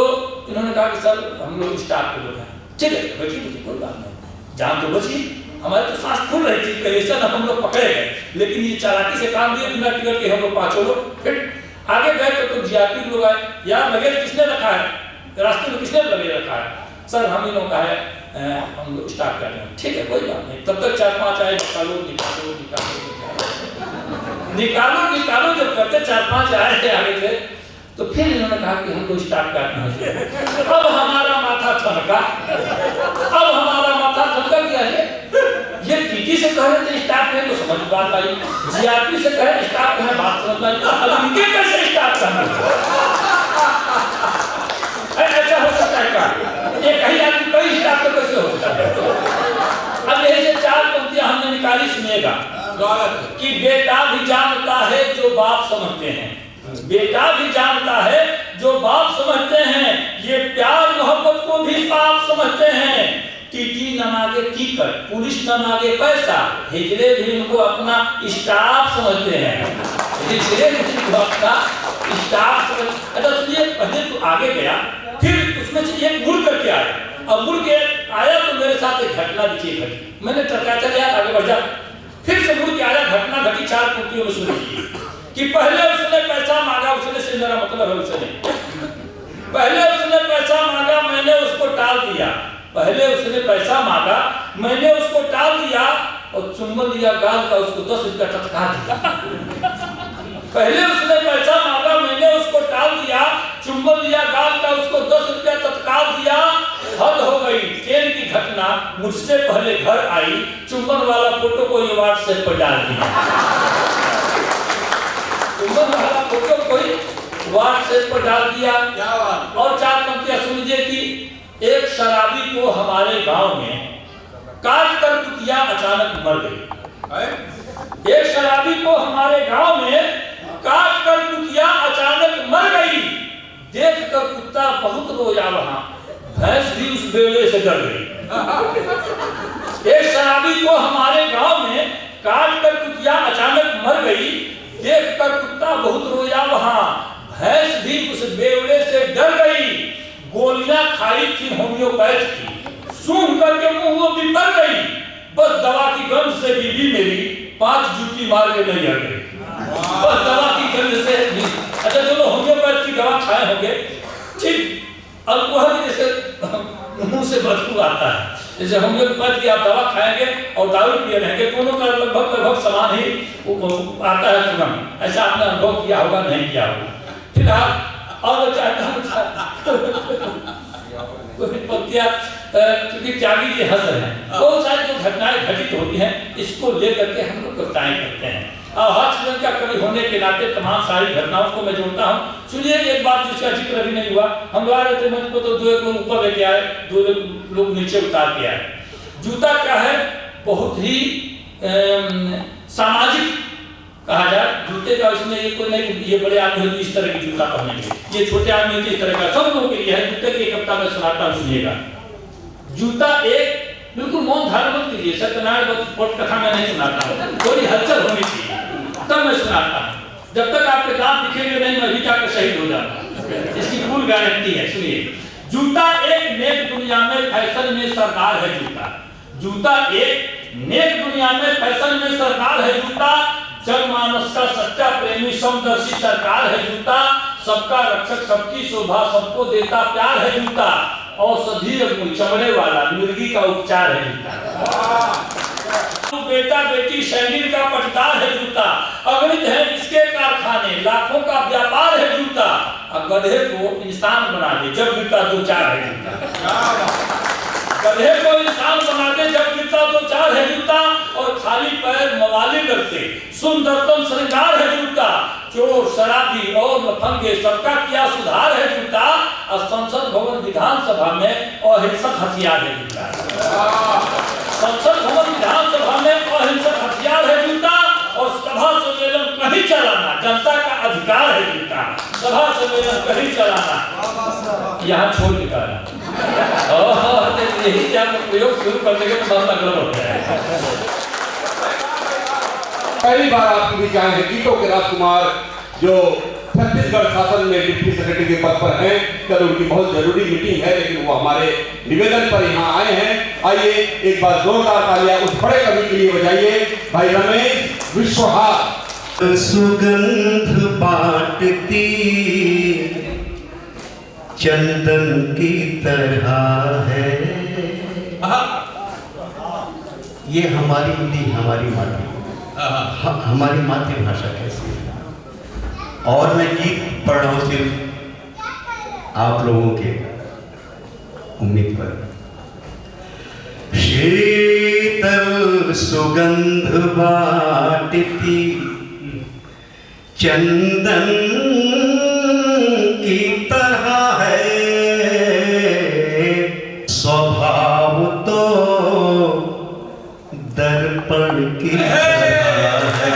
इन्होंने कहा कि सर हम लोग स्टाफ के लोग हैं। ठीक है बैठिए, कोई बात नहीं, जान तो बची। हमारे तो सांस फूल रही थी, कहीं हम लोग पकड़े गए, लेकिन ये चालाकी से काम दिए, बिना टिकट के हम लोग 5 लोग। फिर आगे गए तो जीआरपी लोग आए, यार लगेज किसने रखा है, रास्ते में किसने लगेज रखा है? सर हम ही लोग का है, हम लोग स्टार्ट कर रहे हैं। ठीक है कोई बात नहीं। तब तक 4-5 आए, निकालो। जब करते 4-5 आए थे आगे से, तो फिर इन्होंने कहा कि हमको स्टार्ट करना है। अब हमारा माथा ठनका क्या है, ये टीटी से कह रहे थे स्टाफ है तो समझ बात आई, जीआरपी से कहे स्टाफ है बात समझ आई, अब इनके कैसे स्टाफ करना? ऐसा हो सकता है क्या? एक ही आदमी कई स्टाफ तो कैसे हो सकता है? अब यही से 4 पंक्तियां हमने निकाली, सुनिएगा। कि बेटा भी जानता है जो बाप समझते हैं, बेटा भी जानता है जो बाप समझते हैं, ये प्यार मोहब्बत को भी पाप समझते हैं। टीटी न मांगे टिकट, पुलिस न मांगे पैसा, हिजड़े भी उनको अपना स्टाफ समझते हैं। हिजड़े भी उनको अपना स्टाफ समझते। अच्छा सुनिए, पहले तो आगे गया, फिर उसमें से एक मुड़ करके आया, और मुड़ के आया तो मेरे साथ एक घटना दिखी घटी। मैंने टरका चल यार आगे बढ़ जा। फिर से मुड़ के आया, घटना घटी 4 पंक्तियों में सुनी कि पहले उसने पैसा मांगा, उसने से मेरा मतलब है उसने पहले उसने पैसा मांगा, मैंने उसको टाल दिया। पहले उसने पैसा मांगा, मैंने उसको टाल दिया, और चुम्बन लिया गाल का, उसको 10 रुपया तत्काल दिया। पहले उसने पैसा मांगा, मैंने उसको टाल दिया, चुम्बन लिया गाल का, उसको 10 रुपया तत्काल दिया। हद हो गई, ट्रेन की घटना मुझसे पहले घर आई, चुम्बन वाला फोटो को ये व्हाट्सएप पर डाल दिया। चुम्बन वाला फोटो कोई व्हाट्सएप पर डाल दिया। और 4 पंक्तियां सुनिए कि एक शराबी को हमारे गांव में काट कर कुतिया अचानक मर गई। एक शराबी को हमारे गांव में काट कर कुतिया अचानक मर गई। देख कर कुत्ता बहुत रोया, वहां भैंस भी उस बेवड़े से डर गई। एक शराबी को हमारे गांव में काट कर कुतिया अचानक मर गई, देखकर कुत्ता बहुत रोया वहां, भैंस भी उस बेवड़े से डर गई। गोलियां खाई थी होम्योपैथ की, सूंघ करके मुंह वो बिफर गई, बस दवा की गंध से बीबी मेरी 5 जूती मार के नहीं हट गई। बस दवा की गंध से भी। अच्छा चलो होम्योपैथ की दवा खाए होंगे, ठीक अल्कोहल जैसे मुंह से बदबू आता है, जैसे होम्योपैथ की आप दवा खाएंगे और दारू पिए रहेंगे, दोनों का लगभग समान ही आता है सुगंध। ऐसा आपने अनुभव किया होगा, नहीं किया होगा। फिलहाल और चाहता हूँ क्योंकि त्यागी जी हंस रहे हैं, बहुत सारी जो घटनाएं घटित होती हैं इसको लेकर के हम लोग कविताएं करते हैं। हर सीजन का कवि होने के नाते तमाम सारी घटनाओं को मैं जोड़ता हूँ। सुनिए एक बात जिसका जिक्र अभी नहीं हुआ, हम गा रहे थे मंच को तो 2 लोग ऊपर लेके आए, 2 लोग नीचे उतार के आए। जूता क्या है, बहुत ही सामाजिक कहा जाए। जूते का इसमें ये कोई नहीं, ये बड़े आदमी तो इस तरह की जूता पहनेंगे, ये छोटे आदमी इस तरह का, सब लोगों के लिए है। जूते की एक कविता मैं सुनाता हूँ, सुनिएगा। जूता एक, बिल्कुल मौन धारण मत कीजिए, सत्यनारायण पट कथा में नहीं सुनाता हूँ, थोड़ी हलचल होनी चाहिए तब मैं सुनाता हूँ। जब तक आपके दांत दिखेंगे नहीं, मैं भी जाकर शहीद हो जाऊंगा, इसकी फुल गारंटी है। सुनिए, जूता एक नेक दुनिया में फैशन में सरकार है जूता। जूता एक नेक दुनिया में फैशन में सरकार है जूता, जनमानस का सच्चा प्रेमी समदर्शी सरकार है जूता, सबका रक्षक सबकी शोभा सबको देता प्यार है जूता, औषधि चमड़े वाला मिर्गी का उपचार है जूता। बेटा बेटी सैनिक का पटदार है जूता, अगणित है इसके कारखाने लाखों का व्यापार है जूता, और गधे को इंसान बना दे जब जूता 2-4 है जूता। गधे को इंसान बना दे जब जूता 2-4 है जूता, और खाली पैर मवाली करते सुंदरतम श्रृंगार है जूता, चोर शराबी और लफंगे सबका किया सुधार है जूता, और संसद भवन विधानसभा में अहिंसक हथियार है जूता। संसद भवन विधानसभा में अहिंसक हथियार है जूता, और सभा सम्मेलन कहीं चलाना जनता का अधिकार है जूता। सभा सम्मेलन कहीं चलाना यहाँ छोड़ चुका है, यही प्रयोग शुरू करने के मामला गलत हो गया है। पहली बार आपके बीच आए हैं गीतों के राजकुमार, जो छत्तीसगढ़ शासन में डिप्टी सेक्रेटरी के पद पर हैं। कल उनकी बहुत जरूरी मीटिंग है, लेकिन वो हमारे निवेदन पर यहाँ आए हैं। आइए एक बार जोरदार तालियां उस बड़े कवि के लिए बजाइए, भाई रमेश विश्वहार। सुगंध बांटती चंदन की तरह है, ये हमारी हिंदी, हमारी माटी, हमारी मातृभाषा कैसी है। और मैं गीत पढ़ रहा हूँ सिर्फ आप लोगों के उम्मीद पर। शीतल सुगंध बांटती चंदन की तरह है, स्वभाव तो दर्पण की तरह है।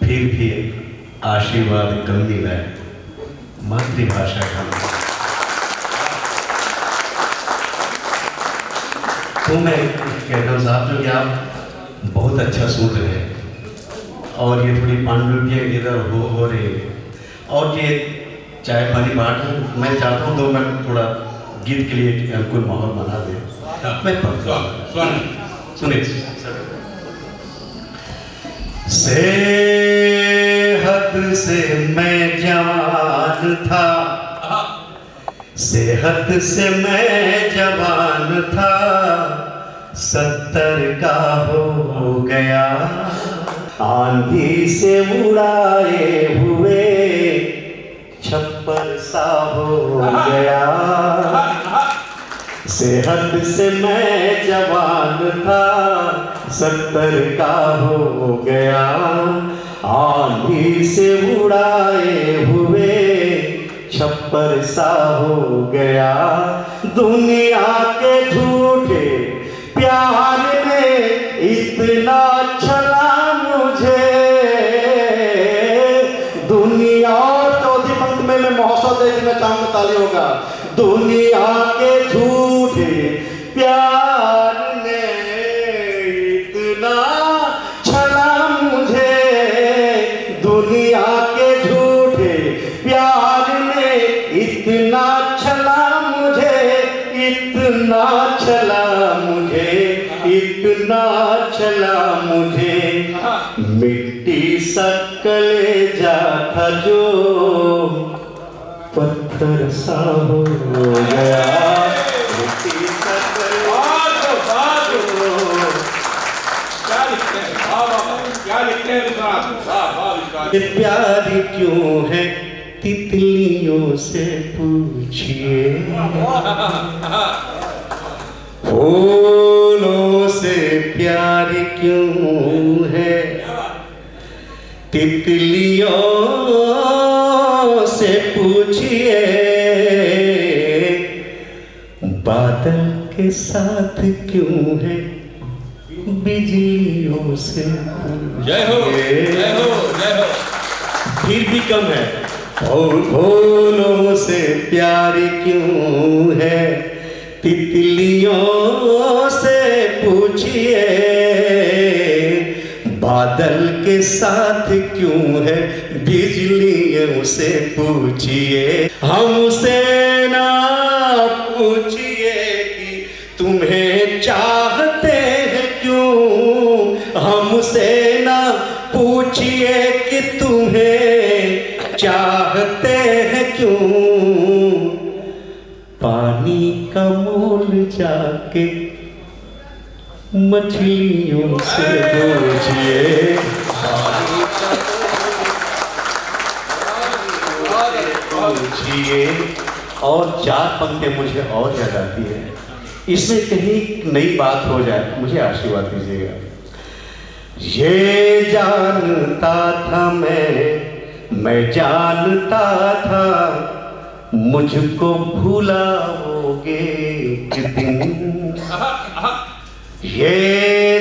फिर भी आशीर्वाद कम मिला है मातृभाषा का। तो मैं कहता हूँ साहब, जो कि आप बहुत अच्छा सूट है, और ये थोड़ी पांडुलिपियाँ इधर हो रही है, और ये चाय पानी बांट, मैं चाहता हूँ 2 मिनट थोड़ा गीत के लिए कोई माहौल बना दे। मैं सुनिए, सेहत से मैं जवान था, सेहत से मैं जवान था, 70 का हो गया, आंधी से उड़ाए हुए छप्पर सा हो गया। सेहत से मैं जवान था, 70 का हो गया, आंधी से उड़ाए हुए छप्पर सा हो गया। दुनिया के झूठे प्यार ने इतना छला मुझे, दुनिया तो देश में काम में ताली होगा। दुनिया के झूठे प्यार ने इतना छला मुझे, दुनिया के झूठे प्यार ने इतना छला मुझे, इतना छला मुझे, इतना छला मुझे। मिट्टी सा कलेजा था जो पत्थर सा हो गया, मिट्टी सा प्यार क्यों है तितलियों से पूछिए, फूलों से प्यार क्यों है तितलियों से पूछिए, बादल के साथ क्यों है बिजलियों से जय हो, जय हो, जय हो। फिर भी कम है। और फूलों से प्यार क्यों है तितलियों से पूछिए, बादल के साथ क्यों है बिजलियों से पूछिए। हमसे ना पूछिए कि तुम्हें चाहते हैं क्यों, हमसे ना पूछिए कि तुम्हें चाहते हैं क्यों। पानी का मोल जाके मछलियों से पूछिए, पूछिए। और चार पंक्तियां मुझे और याद आती है, इसमें कहीं नई बात हो जाए मुझे आशीर्वाद दीजिएगा। ये जानता था मैं जानता था मुझको भुलाओगे एक दिन, ये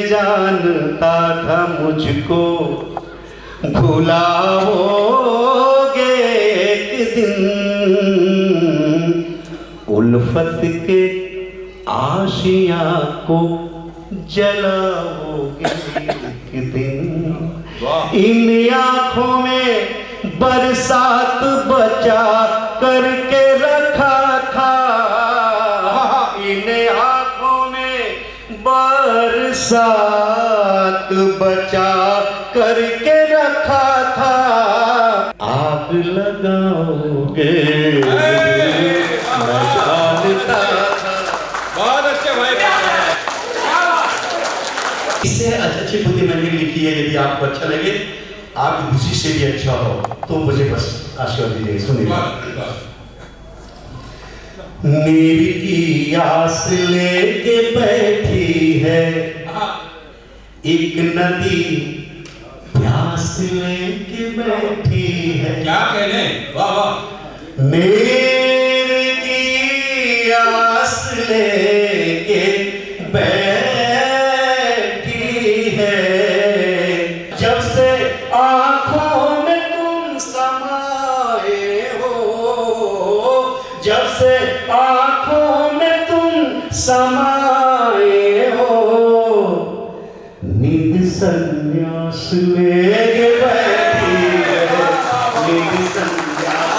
जानता था मुझको भुलाओगे एक दिन, उल्फत के आशिया को जलाओगे एक दिन। इन आँखों में बरसात बचा करके रखा था, इन आँखों में बरसात बचा करके रखा था। आग लगाओगे मैं जानता था। बहुत अच्छे भाई। इससे अच्छी बुद्धि मैंने लिखी है, यदि आपको अच्छा लगे, आपकी खुशी से भी अच्छा हो तो मुझे बस आशीर्वाद दीजिए। सुनिए। नीर की आस लेके बैठी है एक नदी, प्यास लेके बैठी है। क्या कहने, वाह वाह। नीर की आस लेके बैठी है, जब से आंखों में तुम समाए हो, जब से आंखों में तुम समाए हो, नींद संन्यास लेके बैठी है, नींद संन्यास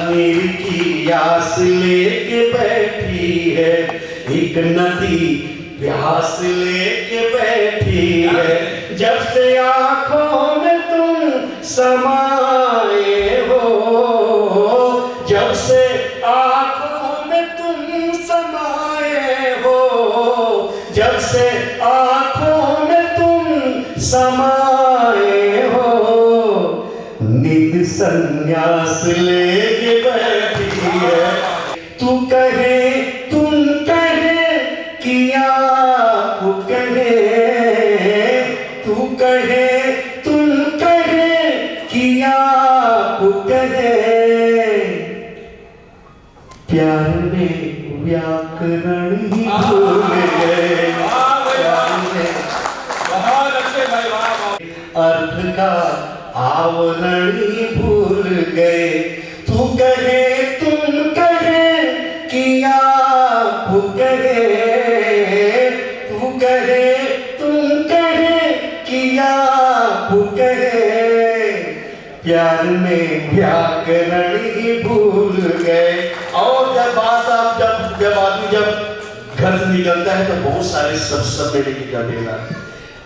नीर की आस लेके बैठी है एक नदी, प्यास लेके बैठी है, जब से आंखों में तुम समाए हो, जब से आंखों में तुम समाए हो, जब से आंखों में तुम समाए हो, नींद संन्यास लेके बैठी है। तू कहे तुम कहे किया वो कहे, तू कहे तुम कहे किया वो कहे, प्यार में व्याकरण ही भूल गए, बहुत अच्छे भाई, वाह वाह। अर्थ का आवरण ही भूल गए। तू कहे तुम कहे कि आप कहे, तू कहे तुम कहे कि आप कहे, प्यार में व्याकरण ही भूल गए। और जब आदमी जब घर से निकलता है तो बहुत सारे सब में निकल देगा।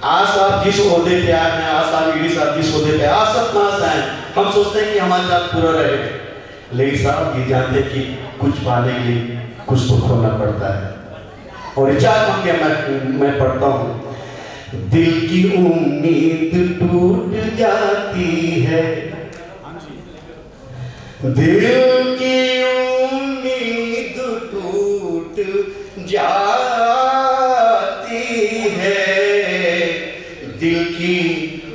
आज साहब जिस ओहदे पे आए हैं, आज साहब ईडी साहब जिस ओहदे पे आज सब कहाँ से आए, हम सोचते हैं कि हमारे साथ पूरा रहे, लेकिन साहब ये जानते कि कुछ पाने के लिए कुछ तो खोना पड़ता है। और चार पंक्तियां मैं पढ़ता हूँ। दिल की उम्मीद टूट जाती है, दिल की उम्मीद टूट जाती है, दिल की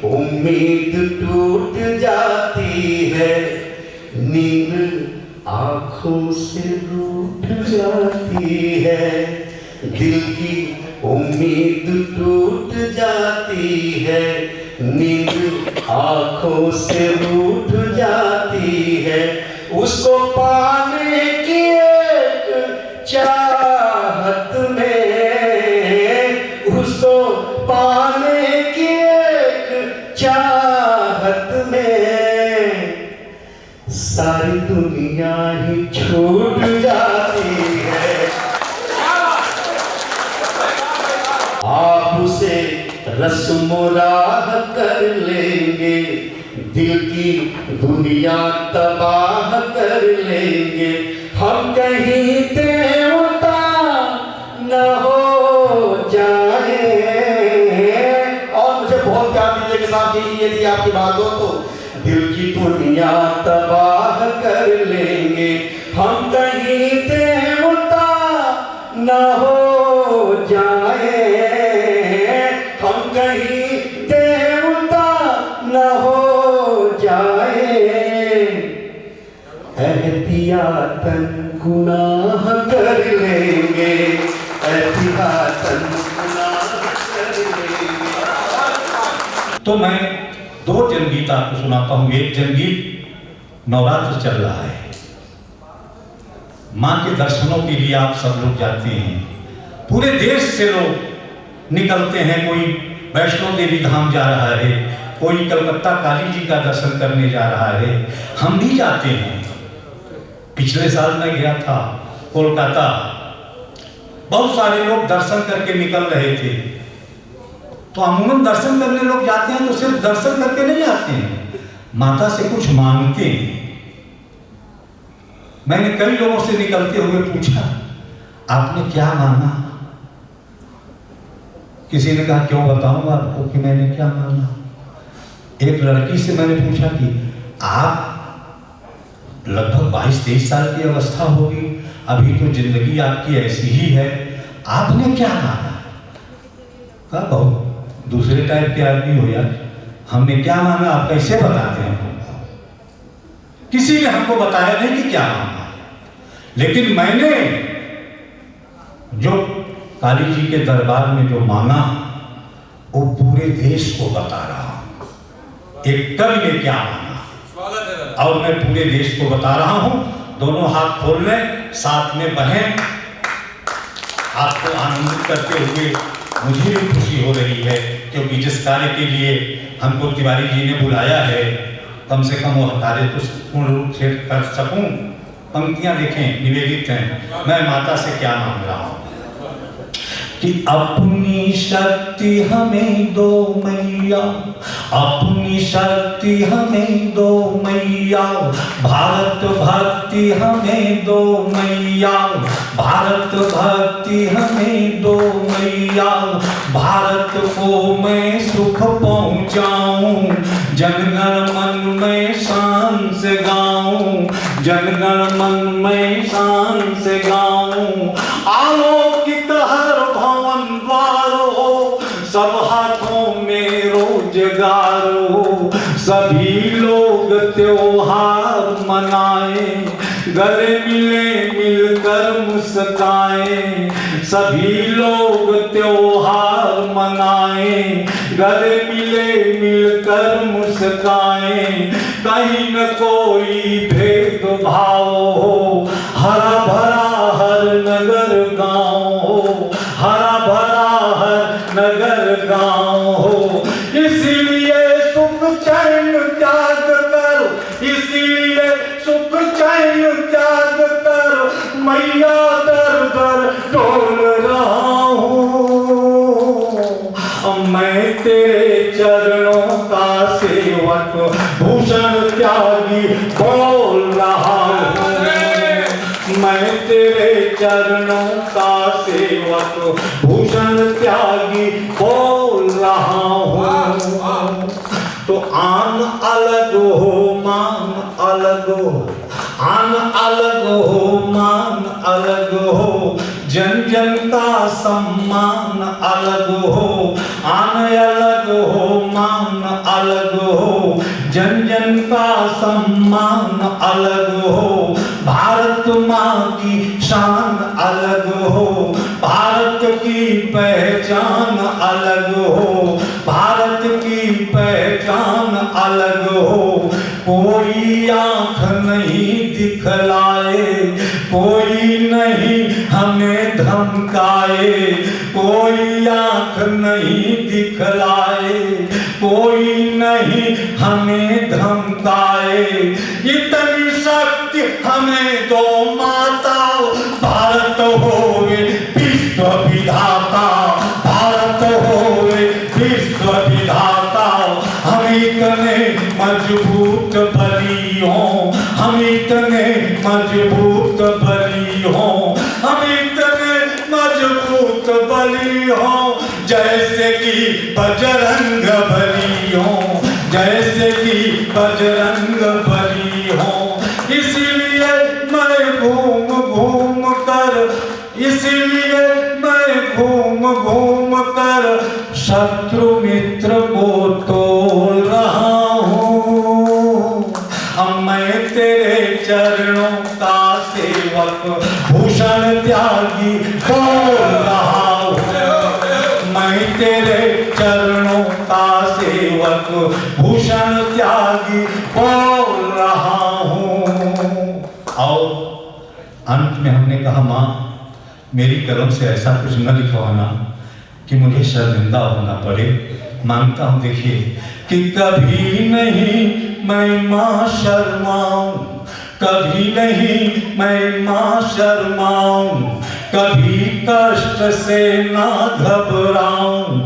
उम्मीद टूट जाती है, नींद आँखों से रूठ जाती है, दिल की उम्मीद टूट जाती है, नींद आँखों से रूठ जाती है। उसको पाने की एक चाहत में, उसको पाने की एक चाहत में, सारी दुनिया ही छूट जाती है। आप उसे रस्म राह कर लेंगे, दिल की दुनिया तबाह कर लेंगे, हम कहीं देवता न हो जाए। और मुझे बहुत प्यार दीजिए कि साहब जी यदि आपकी बात हो तो दिल की दुनिया तबाह कर लेंगे, हम कहीं देवता न हो जाए, हम कहीं देवता न हो जाए, एहतियातन गुनाह कर लेंगे, एहतियातन गुनाह कर लेंगे। तो मैं दो जनगीत आपको सुनाता हूँ। एक जनगीत नवरात्र चल रहा है, माँ के दर्शनों के लिए आप सब लोग जाते हैं, पूरे देश से लोग निकलते हैं, कोई वैष्णो देवी धाम जा रहा है, कोई कलकत्ता काली जी का दर्शन करने जा रहा है, हम भी जाते हैं। पिछले साल मैं गया था कोलकाता, बहुत सारे लोग दर्शन करके निकल रहे थे। तो अमूमन दर्शन करने लोग जाते हैं तो सिर्फ दर्शन करके नहीं आते हैं, माता से कुछ मांगते हैं। मैंने कई लोगों से निकलते हुए पूछा, आपने क्या मांगा? किसी ने कहा क्यों बताऊंगा आपको कि मैंने क्या मांगा। एक लड़की से मैंने पूछा कि आप लगभग 22-23 साल की अवस्था होगी, अभी तो जिंदगी आपकी ऐसी ही है, आपने क्या मांगा? कहा बहुत दूसरे टाइप के आदमी हो यार, हमने क्या मांगा आप कैसे बताते हैं हमको? किसी ने हमको बताया नहीं कि क्या मांगा, लेकिन मैंने जो काली जी के दरबार में जो मांगा वो पूरे देश को बता रहा हूं। एक कवि ने क्या मांगा और मैं पूरे देश को बता रहा हूं। दोनों हाथ खोल लें, साथ में बहें, आपको आनंदित करते हुए मुझे भी खुशी हो रही है, क्योंकि जिस कार्य के लिए हमको तिवारी जी ने बुलाया है, कम से कम वो कार्य तो पूर्ण रूप से कर सकूं। पंक्तियां देखें, निवेदित हैं। मैं माता से क्या मांग रहा हूं कि अपनी शक्ति हमें दो मैया, अपनी शक्ति हमें दो मैया, भारत भक्ति हमें दो मैया, भारत भक्ति हमें दो मैया, भारत को मैं सुख पहुँचाऊं, जनगण मन में शान से गाऊं, जनगण मन में शान से गाऊं। आलोकित हर भवन द्वार हो, सब हाथों में रोजगार हो, सभी लोग त्योहार मनाएं, गले मिले मिलकर मुस्काएं, सभी लोग त्योहार मनाएं, गले मिले मिलकर मुस्काएं, कहीं न कोई भेदभाव हो, हरा भरा हर नगर गांव हो, हरा भरा हर नगर गांव हो। इसीलिए सुख चैन त्याग करो, इसीलिए सुख चैन त्याग करो, मैया दर दर डोल रहा हूँ। मैं तेरे चरणों का सेवक भूषण त्यागी बोल रहा हूँ। मैं तेरे चरणों का सेवक भूषण त्यागी बोल रहा हूँ। तो आन अलग हो मान अलग हो, आन अलग हो मान अलग हो, जन जन का सम्मान अलग हो, आन अलग हो मान अलग हो, जन जन का सम्मान अलग हो। भारत माँ की शान अलग हो, भारत की पहचान अलग हो, भारत की पहचान अलग हो। कोई आँख नहीं दिखलाए, कोई नहीं हमें धमकाए, कोई आँख नहीं दिखलाए, कोई नहीं हमें धमकाए। इतनी शक्ति हमें दो माता, भारत होवे विश्व विधाता, भारत होवे विश्व विधाता। हम इतने मजबूत बली हों, हम इतने मजबूत बली हों, हम इतने मजबूत बली हों, जैसे कि बजरंग बली हों, जैसे कि बजरंग बली हों। इसीलिए मैं घूम घूम कर, इसीलिए मैं घूम घूम कर शत्रु मित्र को तोल रहा हूँ। अब मैं तेरे चरणों का सेवक भूषण त्यागी बोल रहा हूँ। मैं तेरे चरणों का सेवक भूषण त्यागी बोल रहा हूँ। और अंत में हमने कहा, माँ मेरी कलम से ऐसा कुछ न लिखवाना कि मुझे शर्मिंदा होना पड़े। मानता हूँ देखिए कि कभी नहीं मैं माँ शर्माऊं, कभी नहीं मैं माँ शर्माऊं, कभी कष्ट से ना घबराऊं।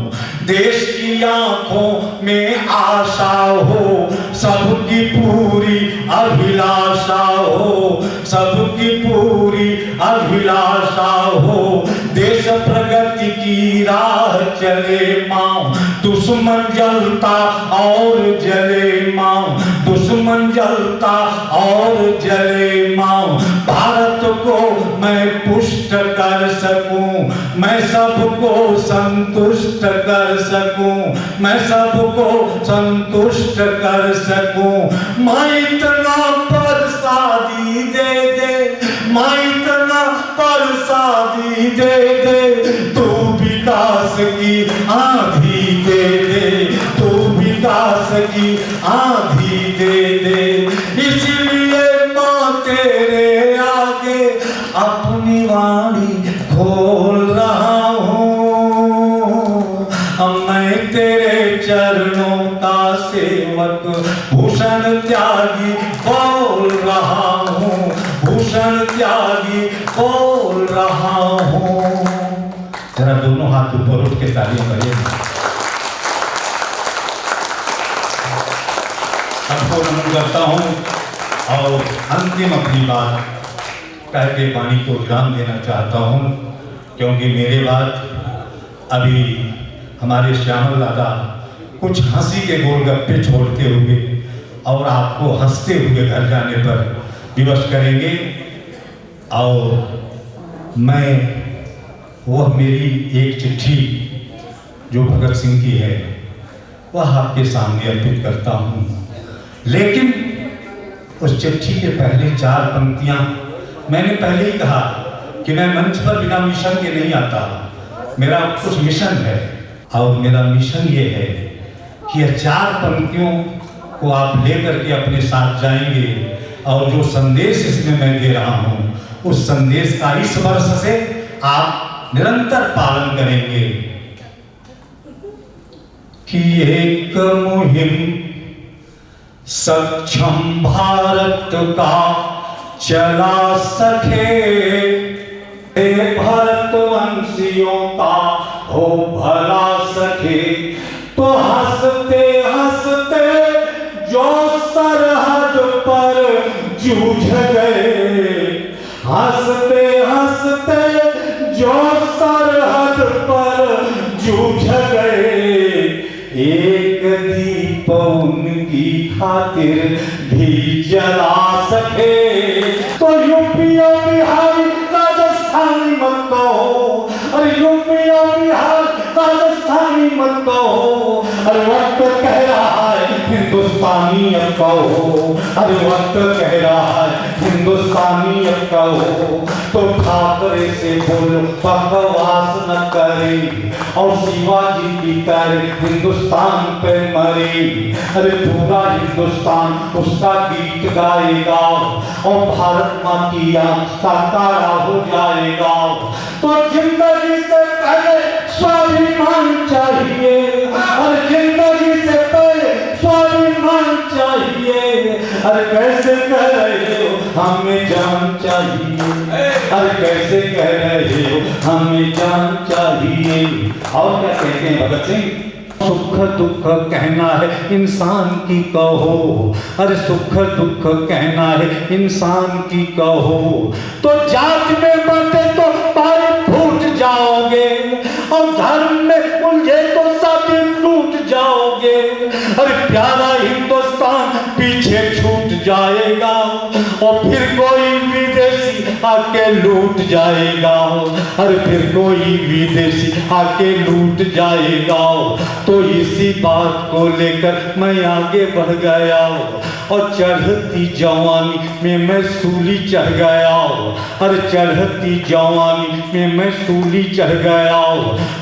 देश की आंखों में आशा हो, सबकी पूरी अभिलाषा हो, सबकी पूरी अभिलाषा हो। देश प्रगति की राह चले माँ, दुश्मन जलता और जले माँ, दुश्मन जलता और जले माँ। भारत को मैं पुष्ट कर सकूं, मैं सबको संतुष्ट कर सकूं, मैं सबको संतुष्ट कर सकूं। माँ इतना प्रसादी दे दे, माँ इतना प्रसादी दे दे, तू विकास की आंधी दे दे, तू विकास की आंधी दे दे। इसलिए माँ तेरे आगे अपनी वाणी खोल रहा हूँ। मैं तेरे चरणों का सेवक भूषण त्यागी बोल रहा हूँ, भूषण त्यागी बोल रहा हूँ। जरा दोनों हाथ ऊपर उठ के तालियां करिए। सबको नमन करता हूँ और अंतिम अपनी बात कह के वाणी को विराम देना चाहता हूँ, क्योंकि मेरे बाद अभी हमारे श्यामल दादा कुछ हंसी के गोलगप्पे छोड़ते हुए और आपको हंसते हुए घर जाने पर विवश करेंगे। और मैं वह मेरी एक चिट्ठी जो भगत सिंह की है वह आपके सामने अर्पित करता हूँ। लेकिन उस चिट्ठी के पहले 4 पंक्तियाँ मैंने पहले ही कहा कि मैं मंच पर बिना मिशन के नहीं आता, मेरा कुछ मिशन है। और मेरा मिशन ये है कि यह 4 पंक्तियों को आप लेकर के अपने साथ जाएंगे और जो संदेश इसमें मैं दे रहा हूँ उस संदेश का इस वर्ष से आप निरंतर पालन करेंगे कि एक मुहिम सक्षम भारत का चला सके, भारतवंशियों का हो भला सके, तो हंसते हंसते जो सरहद पर जूझ गए, हंसते हंसते जो सरहद पर जूझ गए, एक दीप उनकी खातिर भी जला सके, तो यूपी और बिहार राजस्थानी मत कहो, अरे यूपी और बिहार राजस्थानी मत कहो, अरे वक्त कह रहा है हिंदुस्तानी अब कहो, अरे वक्त कह रहा है हिंदुस्तानी अब कहो, तो ठाकरे से बोलो बकवास न करे और शिवाजी की तरह हिंदुस्तान पे मरे, अरे पूरा हिंदुस्तान उसका गीत गाएगा और भारत माँ की आँख का तारा हो जाएगा, तो जिंदगी से पहले स्वाभिमान चाहिए, और जिंदगी से पहले स्वाभिमान चाहिए, अरे कैसे कह रहे हो हमें जान चाहिए, अरे कैसे कह रहे हो हमें जान चाहिए। और क्या कहते हैं भगत सिंह, सुख दुख कहना है इंसान की कहो, अरे सुख दुख कहना है इंसान की कहो, तो जात में बांटे तो पारे फूट जाओगे, और धर्म में उलझे तो सभी लूट जाओगे, अरे प्यारा हिंदुस्तान पीछे छूट जाएगा, और फिर कोई विदेशी आके लूट जाएगा, अरे फिर कोई विदेशी आके लूट जाएगा, तो इसी बात को लेकर मैं आगे बढ़ गया, और चढ़ती जवानी में मैं सूली चढ़ गया, अरे चढ़ती जवानी में मैं सूली चढ़ गया,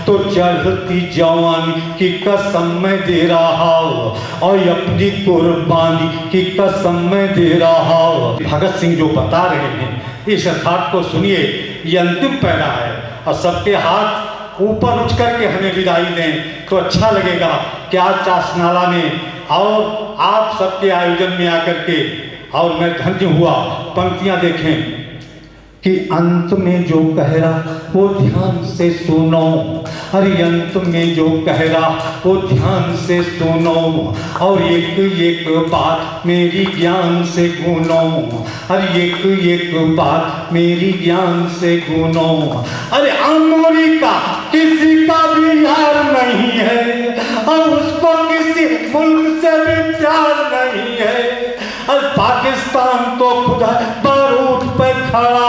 तो चढ़ती जवानी की कसम मैं दे रहा हूँ, और अपनी कुर्बानी की कसम मैं दे रहा हूँ। भगत सिंह जो बता रहे हैं इस यथार्थ को सुनिए, ये अंतिम पैरा है, और सबके हाथ ऊपर उठ करके हमें विदाई दें तो अच्छा लगेगा कि आज चासनाला में और आप सबके आयोजन में आकर के और मैं धन्य हुआ। पंक्तियां देखें कि अंत में जो कह रहा वो ध्यान से सुनो, अरे अंत में जो कह रहा वो ध्यान से सुनो, और एक एक बात मेरी ज्ञान से गुनो, अरे एक एक बात मेरी ज्ञान से गुनो, अरे अमेरिका किसी का भी यार नहीं है, और उसको किसी मुल्क से भी प्यार नहीं है, और पाकिस्तान तो खुदा बारूद पे खड़ा,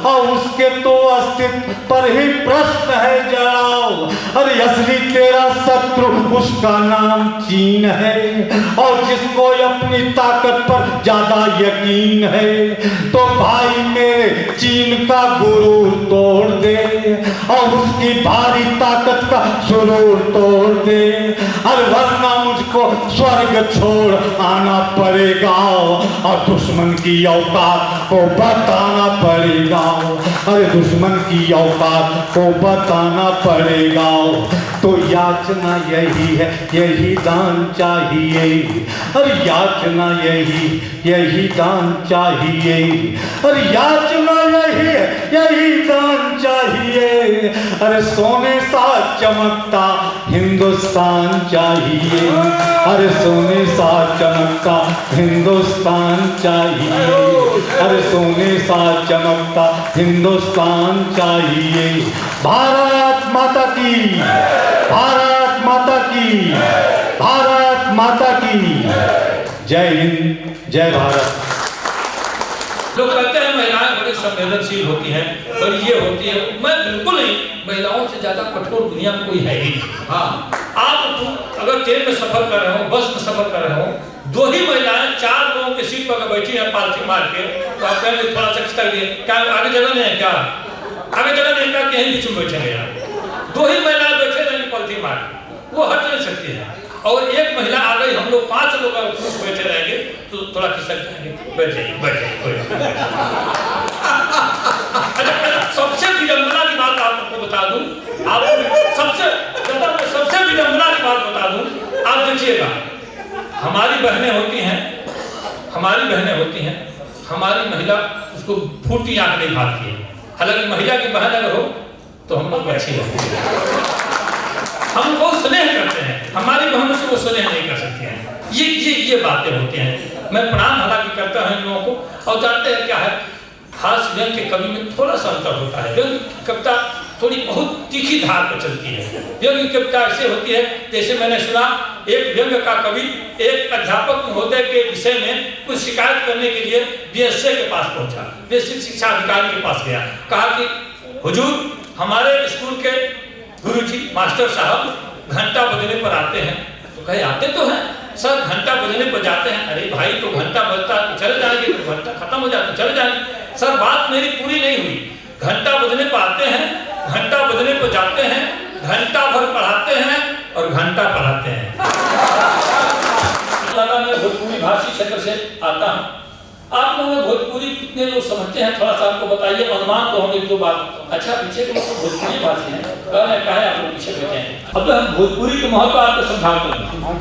और उसके तो अस्तित्व पर ही प्रश्न है जड़ाओ, अरे असली तेरा शत्रु उसका नाम चीन है, और जिसको अपनी ताकत पर ज्यादा यकीन है, तो भाई मेरे चीन का गुरूर तोड़ दे, और उसकी भारी ताकत का सुरूर तोड़ दे, अरे वरना मुझको स्वर्ग छोड़ आना पड़ेगा, और दुश्मन की औकात को बताना पड़ेगा, अरे दुश्मन की औकात को बताना पड़ेगा, तो याचना यही है, यही दान चाहिए, अरे याचना यही दान चाहिए, अरे याचना यही है, यही दान चाहिए, अरे सोने सा चमकता हिंदुस्तान चाहिए, अरे सोने सा चमकता हिंदुस्तान चाहिए, अरे सोने सा चमकता हिंदुस्तान चाहिए। भारत माता की, भारत माता की, भारत माता की जय हिंद, जय भारत। लोग कहते हैं महिलाएं बड़ी संवेदनशील होती हैं, और ये होती है, मैं बिल्कुल नहीं, महिलाओं से ज्यादा कठोर दुनिया में कोई है ही नहीं। हाँ, आप अगर ट्रेन में सफर कर रहे हो, बस में सफर कर रहे हो, 2 ही महिलाएं 4 लोगों की सीट पर बैठी है पालथी मार के, तो आप कहेंगे थोड़ा सा कर दिए, क्या आगे जगह नहीं है, क्या आगे जगह नहीं, क्या कहीं बीच में बैठे यार, 2 ही महिलाएं बैठे रहेंगे पालथी मार वो हट नहीं सकती है। और एक महिला आ गई, हम लोग 5 लोग अगर पुरुष बैठे रहेंगे तो थोड़ा खिसक जाएंगे, बैठ जाइए। सबसे विडंबना की बात आपको बता दूं, सबसे विडंबना की बात बता दूं, आप देखिएगा हमारी बहनें होती हैं, हमारी महिला उसको फूटी आंख नहीं भागती है। हालांकि महिला की बहन अगर हो तो हम लोग अच्छी लगती है, हम बहुत स्नेह करते हैं, हमारी बहनों से वो स्नेह नहीं कर सकते हैं। ये बातें होती हैं। मैं प्रणाम हालांकि करता हूं इन लोगों को। और जानते हैं क्या है, हास्य व्यंग के कवि में थोड़ा सा अंतर होता है। व्यंग की कविता थोड़ी बहुत तीखी धार पर चलती है। व्यंग की कविता ऐसे होती है, जैसे मैंने सुना एक व्यंग का कवि एक अध्यापक महोदय के विषय में कुछ शिकायत करने के लिए बीएसए के पास पहुंचा, बेसिक शिक्षा अधिकारी के पास गया, कहा कि हुजूर हमारे स्कूल के गुरुजी मास्टर साहब घंटा बजने पर आते हैं। तो कहे आते तो हैं सर, घंटा बजने पर जाते हैं। अरे भाई तो घंटा बजता तो चले जाएंगे, तो घंटा खत्म हो जाता तो चले जाएंगे। सर बात मेरी पूरी नहीं हुई, घंटा बजने पर आते हैं, घंटा बजने पर जाते हैं, घंटा भर पढ़ाते हैं और घंटा पढ़ाते हैं। मैं भोजपुरी भाषी क्षेत्र से आता हूँ। आप लोग भोजपुरी कितने लोग समझते हैं, थोड़ा सा आपको बताइए, अनुमान तो हम 1-2 बात। अच्छा पीछे के लोग भोजपुरी भाषी हैं, कहा आप लोग पीछे बैठे हैं। अब तो हम भोजपुरी के महत्व आपको समझाते।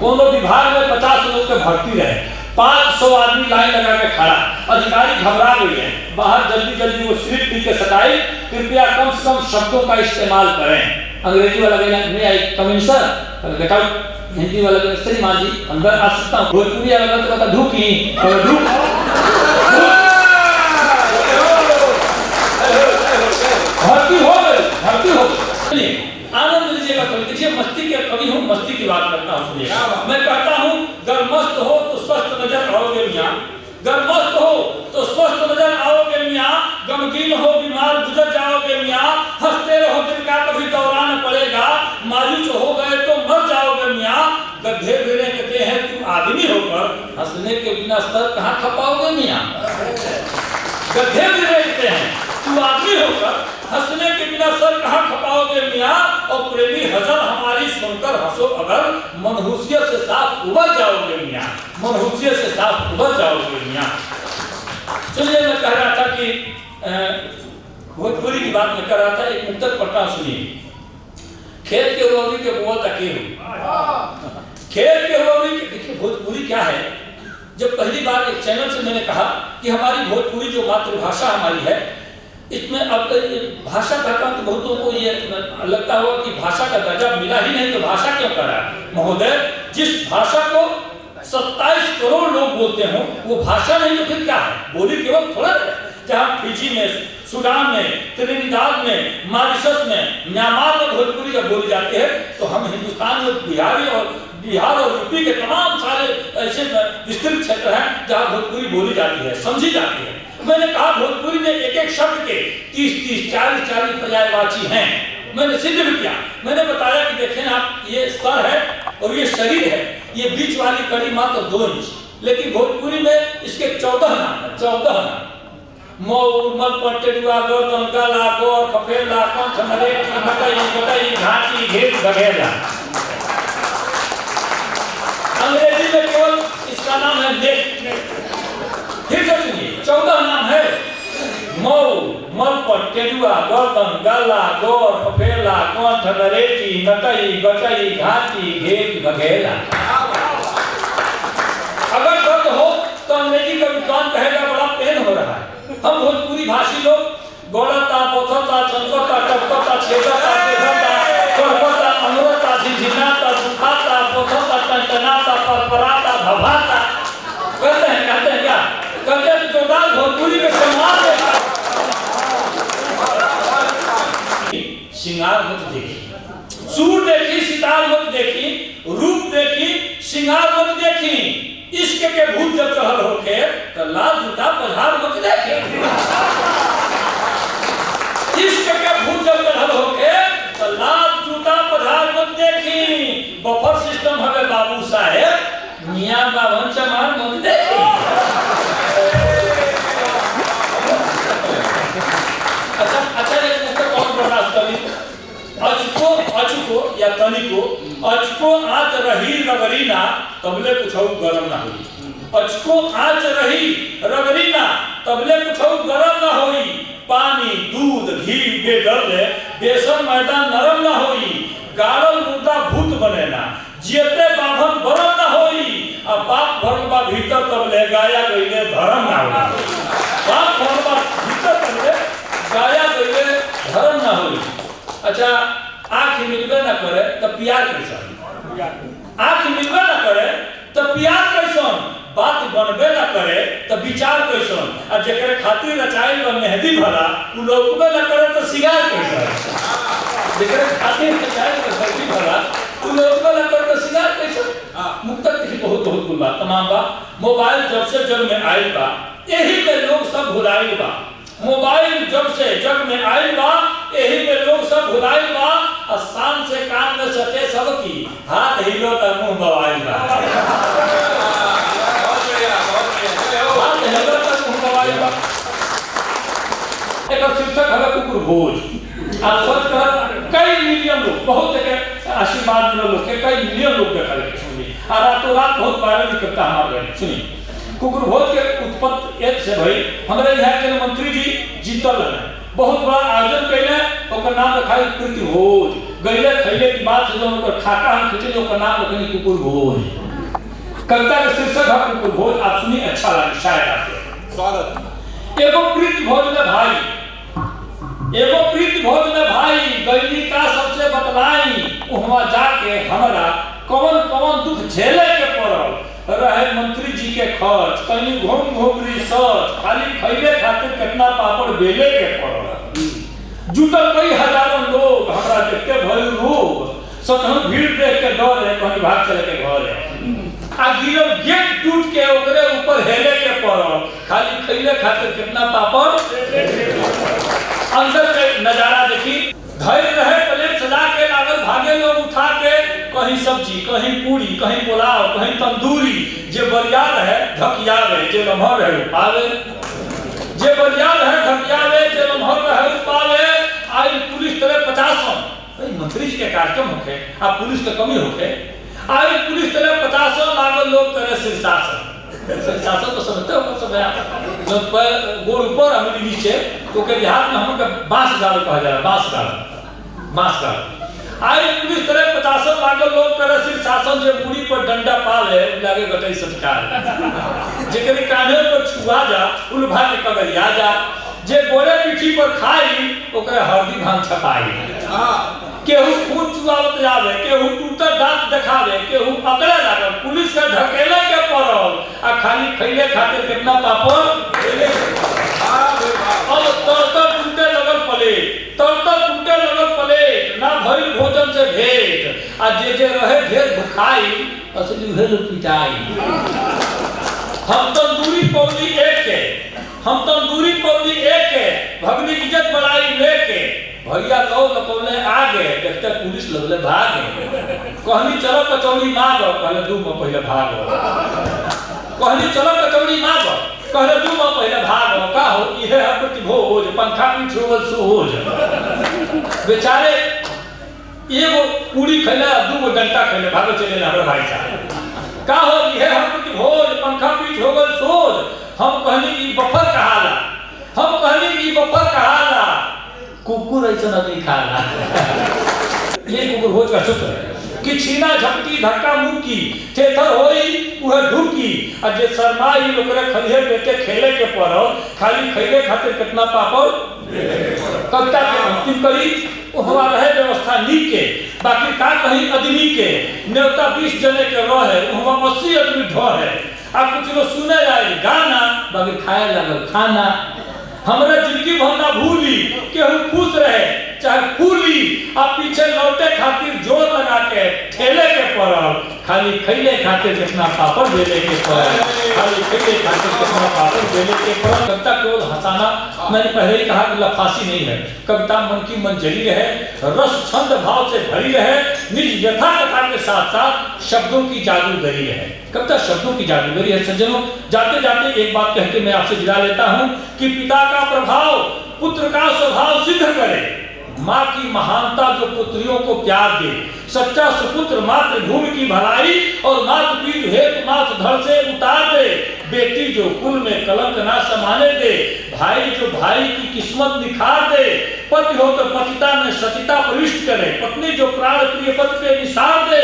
कोनो विभाग में 50 लोग के भर्ती रहे, 500 आदमी लाइन लगा के खड़ा, अधिकारी घबरा गए हैं, बाहर जल्दी वो स्लिप दी के सटाई, कृपया कम से कम शब्दों का इस्तेमाल करें। अंग्रेजी वाला में आई कमिंग सर, बेटा हिंदी वाला में श्रीमान जी अंदर आ सकता हूँ, भोजपुरी वाला तो बता ढूकी भर्ती हो गई। आनंद लीजिएगा कवि, देखिए मस्ती के कवि हूँ, मस्ती की बात करता हूँ। मैं कहता हूँ गर्मस्त हो तो स्वस्थ नजर आओगे मियाँ, गर्मस्त हो तो स्वस्थ नजर आओगे मियाँ, गमगीन हो बीमार गुजर जाओगे मियाँ, हंसते रहो दिल का कभी दौरान पड़ेगा, मायूस हो गए तो मर जाओगे मियाँ, गड्ढे गिरे कहते हैं तुम आदमी होकर हंसने के बिना सर कहाँ खपाओगे मियाँ। गड्ढे गिरे कहते हैं तुम आदमी होकर हंसने के बिना सर कहाँ खपाओगे मियाँ, और प्रेमी हजर हमारी सुनकर हंसो अगर, मनहूसियत से साफ उबर जाओगे मियाँ, मनहूसियत से साफ उबर जाओगे मियाँ। सुनिए मैं कह रहा था कि भोजपुरी की बात मैं कर रहा था, एक मुक्तक पढ़ता सुनिए। खेत के रोवी के बोल तके खेत के रोवी के, देखिए भोजपुरी क्या है। जब पहली बार एक चैनल से मैंने कहा कि हमारी भोजपुरी जो मातृभाषा हमारी है, इसमें अब भाषा कहता हूं तो बहुत लोगों को ये लगता होगा कि भाषा का दर्जा मिला ही नहीं तो भाषा क्यों कर रहा है। महोदय जिस भाषा को 27 करोड़ लोग बोलते हो वो भाषा नहीं तो फिर क्या है, बोली केवल थोड़ा है। जहाँ फिजी में, सूडान में, त्रिनिदाद में, मॉरिशस में, म्यांमार में भोजपुरी जब बोली जाती है तो हम हिंदुस्तान में बिहार और यूपी के तमाम सारे ऐसे विस्तृत क्षेत्र हैं जहाँ भोजपुरी बोली जाती है, समझी जाती है। मैंने कहा भोजपुरी में एक शब्द के 30-30, 40-40 पर्यायवाची हैं। मैंने सिद्ध भी किया, मैंने बताया कि देखें आप ये सर है और ये शरीर है, ये बीच वाली कड़ी मात्र 2 इंच, लेकिन भोजपुरी में इसके 14 नाम है, 14 नाम। मौमल पटेडुआ गर्दन गला गोर कपेला कंठ नरेटी मकई घाटी घेट बघेला। अंग्रेजी में केवल इसका नाम है नेक। फिर से सुनिए 14 नाम है, मऊ मलपट टेडुआ गर्दन गला गोर कपेला कंठ नरेटी मकई बकई घाटी घेट बघेला। अगर दर्द हो तो अंग्रेजी का विद्वान कहेगा बड़ा पेन हो रहा है। हम भोजपुरी भाषी लोग गोड़ता पोथता चंपता टपकता छेदता देखता करपता अनुरता झिझिनाता दुखाता पोथता टंटनाता परपराता भभाता कहते हैं क्या कहते हैं जोरदार भोजपुरी के सम्मान देता। श्रृंगार मत देखी, सूर देखी सितार मत देखी, रूप देखी श्रृंगार मत देखी, इश्क के भूत जब चढ़ल होके तो लाल जूता पधार मत देखे। इश्क के भूत जब चढ़ल होके तो लाल जूता पधार मत देखी, बफर सिस्टम हमें बाबू साहेब मियां बावन चमार मत देखी। अच्छा एक मुझसे कौन बर्दाश्त करी अचुको या तनिको अचको आँच रही रगड़ी ना तबले कुछौ गरम ना होई। अचको आँच रही रगड़ी ना तबले कुछौ गरम ना होई। पानी दूध घी बेदर्दे बेसन मैदा नरम ना होई। गाड़ल मुर्दा भूत बने ना जियते बाभन बरम ना होई। अब बाप भरल बा भीतर तबले गाया गईले धर्म ना होई। बाप भरल बा भीतर तबले गाया गईले धर्म ना होई। अच्छा, आँख मिलबे ना करे तब प्यार कैसन? आँख मिलबे ना करे तब प्यार कैसन? बात बनबे ना करे तब विचार कैसन? और जेकरे खातिर रचाइल बा मेहंदी भला उ लोगबे ना करे तो सिगार कैसन? जेकरे खातिर रचाइल बा मेहंदी भला उ लोगबे ना करे तो सिगार कैसन? मुक्तक की बहुत बहुत गुण बा, तमाम बा। मोबाइल जब से जग में आइल बा यही में लोग सब भुलाइल बा। मोबाइल जब से जग में आइल बा यही में लोग सब भुलाइल बा। और शान से कान में सटे सब की हाथ हिलो का मुंह बवाइल बा। हाथ हिलो का मुंह बवाइल बा। एक शीर्षक है कुकुर भोज। आप सोच कर कई मिलियन लोग, बहुत आशीर्वाद मिले लोग के कई मिलियन लोग देखा सुनी और रातों रात बहुत वायरल करता हमारे सुनी। कुकुर भोज के उत्पत्ति एक से भाई हमारे यहाँ के मंत्री जी जीतल है, बहुत बड़ा आयोजन कैले, ओकर नाम रखा है प्रीति भोज। गईले खैले की बात से जो ओकर खाका हम खींचे ओकर नाम रखनी कुकुर भोज। कविता का शीर्षक है कुकुर भोज। आप सुनिए, अच्छा लगे शायद आपको। स्वागत। एगो प्रीति भोज में भाई, एगो प्रीति भोज में भाई गईली का सबसे बतलाई। वहां जाके हमरा कौन कौन दुख झेले के पड़ल। रहे मंत्री जी के खर्च, कहीं घूम घूम रिसर्च, खाली खैले खातिर कितना पापड़ बेले के पड़ल। जुटल कई हजारों लोग हमरा देखते भइल रोग। सतहन भीड़ देख के डर है, कहीं भाग चले के घर है। आ गिरल गेट टूट के ओकरे ऊपर हेले के पड़ल। खाली खैले खातिर कितना पापड़। अंदर के नजारा देखी, धैर्य रहे प्लेट सजा के लागल भागे लोग उठा के। कहीं सब्जी, कहीं पूरी, कहीं पुलाव, कहीं तंदूरी। जे बरिया रहे ढकियावे, जे लम्हर रहे पावे। जे बरिया रहे ढकियावे, जे लम्हर रहे पावे। आई पुलिस तरह 50 मंत्री जी के कार्यक्रम होके आ पुलिस के कमी होके आई पुलिस तरह 50 लागल लोग करे शीर्षासन। शीर्षासन तो समझते हो सब है जो गोड़ ऊपर अमीरी नीचे तो के बिहार में हमके बांस गाल कहा जा रहा, बांस गाल, बांस गाल। आई पुलिस तरह 50 लागल लोग करे शीर्षासन। जे मुड़ी पर डंडा पाले लागे गटई सरकार। जेकरे कान्हे पर छुआ जा उल्भा के कगरिया जा। जे गोरे पीठी पर खाई ओकरे हरदी भांग छपाई। केहू खून चुआवत जावे, केहू टूटल दांत दिखावे, केहू अकड़े लागल। पुलिस के ढकेले के पड़ल आ खाली खैले खातिर कितना पापड़ बेले। अब तर टूटे लगल प्लेट, तर टूटे लगल प्लेट। ना भइल भोजन से भेंट आ जे रहे ढेर भुखाई असली उहे लोग पिटाई। हम तंदूरी पौली एक के, हम तंदूरी पौली एक के। भगनी इज्जत बढ़ाई लेके भैया कहो लकोले आगे देखते पुलिस लगले भागे। कहनी चलो कचौड़ी मांगो, कहले 2 माह पहले भागो। कहनी चलो कचौड़ी मांगो, कहले 2 माह पहले भागो। का हो इहे है प्रतिभोज, पंखा पीठ होल सोज। बेचारे एगो पूरी खैले 2 गो डंटा खैले भागो चले हमरे भाई साहब। का हो इहे है प्रतिभोज, पंखा पीठ होल सोज। हम कहनी की बफर कहाला, हम कहनी की बफर कहाला। कुकुर ऐसा नहीं खाना। ये कुकुर भोज का सूत्र है कि छीना झपकी धक्का मुक्की थेथर होई उहे ढुकी। और जे शर्माई ओकरे खलिहे बेटे खेले के पड़ो खाली खैले खातिर कितना पापड़। कविता के अंतिम करी वो हमारा रहे व्यवस्था नीक के, बाकी का कहीं आदमी के न्योता 20 जने के रहे वहां 80 आदमी ढह है। आप कुछ लोग सुने जाए गाना बाकी खाए लगल खाना। हमरा जिंदगी भर ना भूली केहू खुश रहे चाहे फूली। आप पीछे लौटे खातिर जोर लगा के ठेले के पड़ल। खाली खैले खातिर कितना पापड़ बेले के पड़ल, खाली खैले खातिर कितना पापड़ बेले के पड़ल। कविता केवल हंसाना, मैंने पहले ही कहा कि लफासी नहीं है। कविता मन की मंजरी रहे, रस छंद भाव से भरी रहे, निज यथा कथा के साथ साथ शब्दों की जादूगरी रहे। कविता शब्दों की जादूगरी है। सज्जनों, जाते जाते एक बात कह के मैं आपसे विदा लेता हूं कि पिता का प्रभाव पुत्र का स्वभाव सिद्ध करे। माँ की महानता जो पुत्रियों को प्यार दे। सच्चा सुपुत्र मातृभूमि की भलाई और मातृपीठ हेतु माथ धड़ से उतार दे। बेटी जो कुल में कलंक ना समाने दे। भाई जो भाई की किस्मत निखार दे। पति हो तो पतिता में सतिता प्रविष्ट करे। पत्नी जो प्राण प्रिय पति पे निसार दे।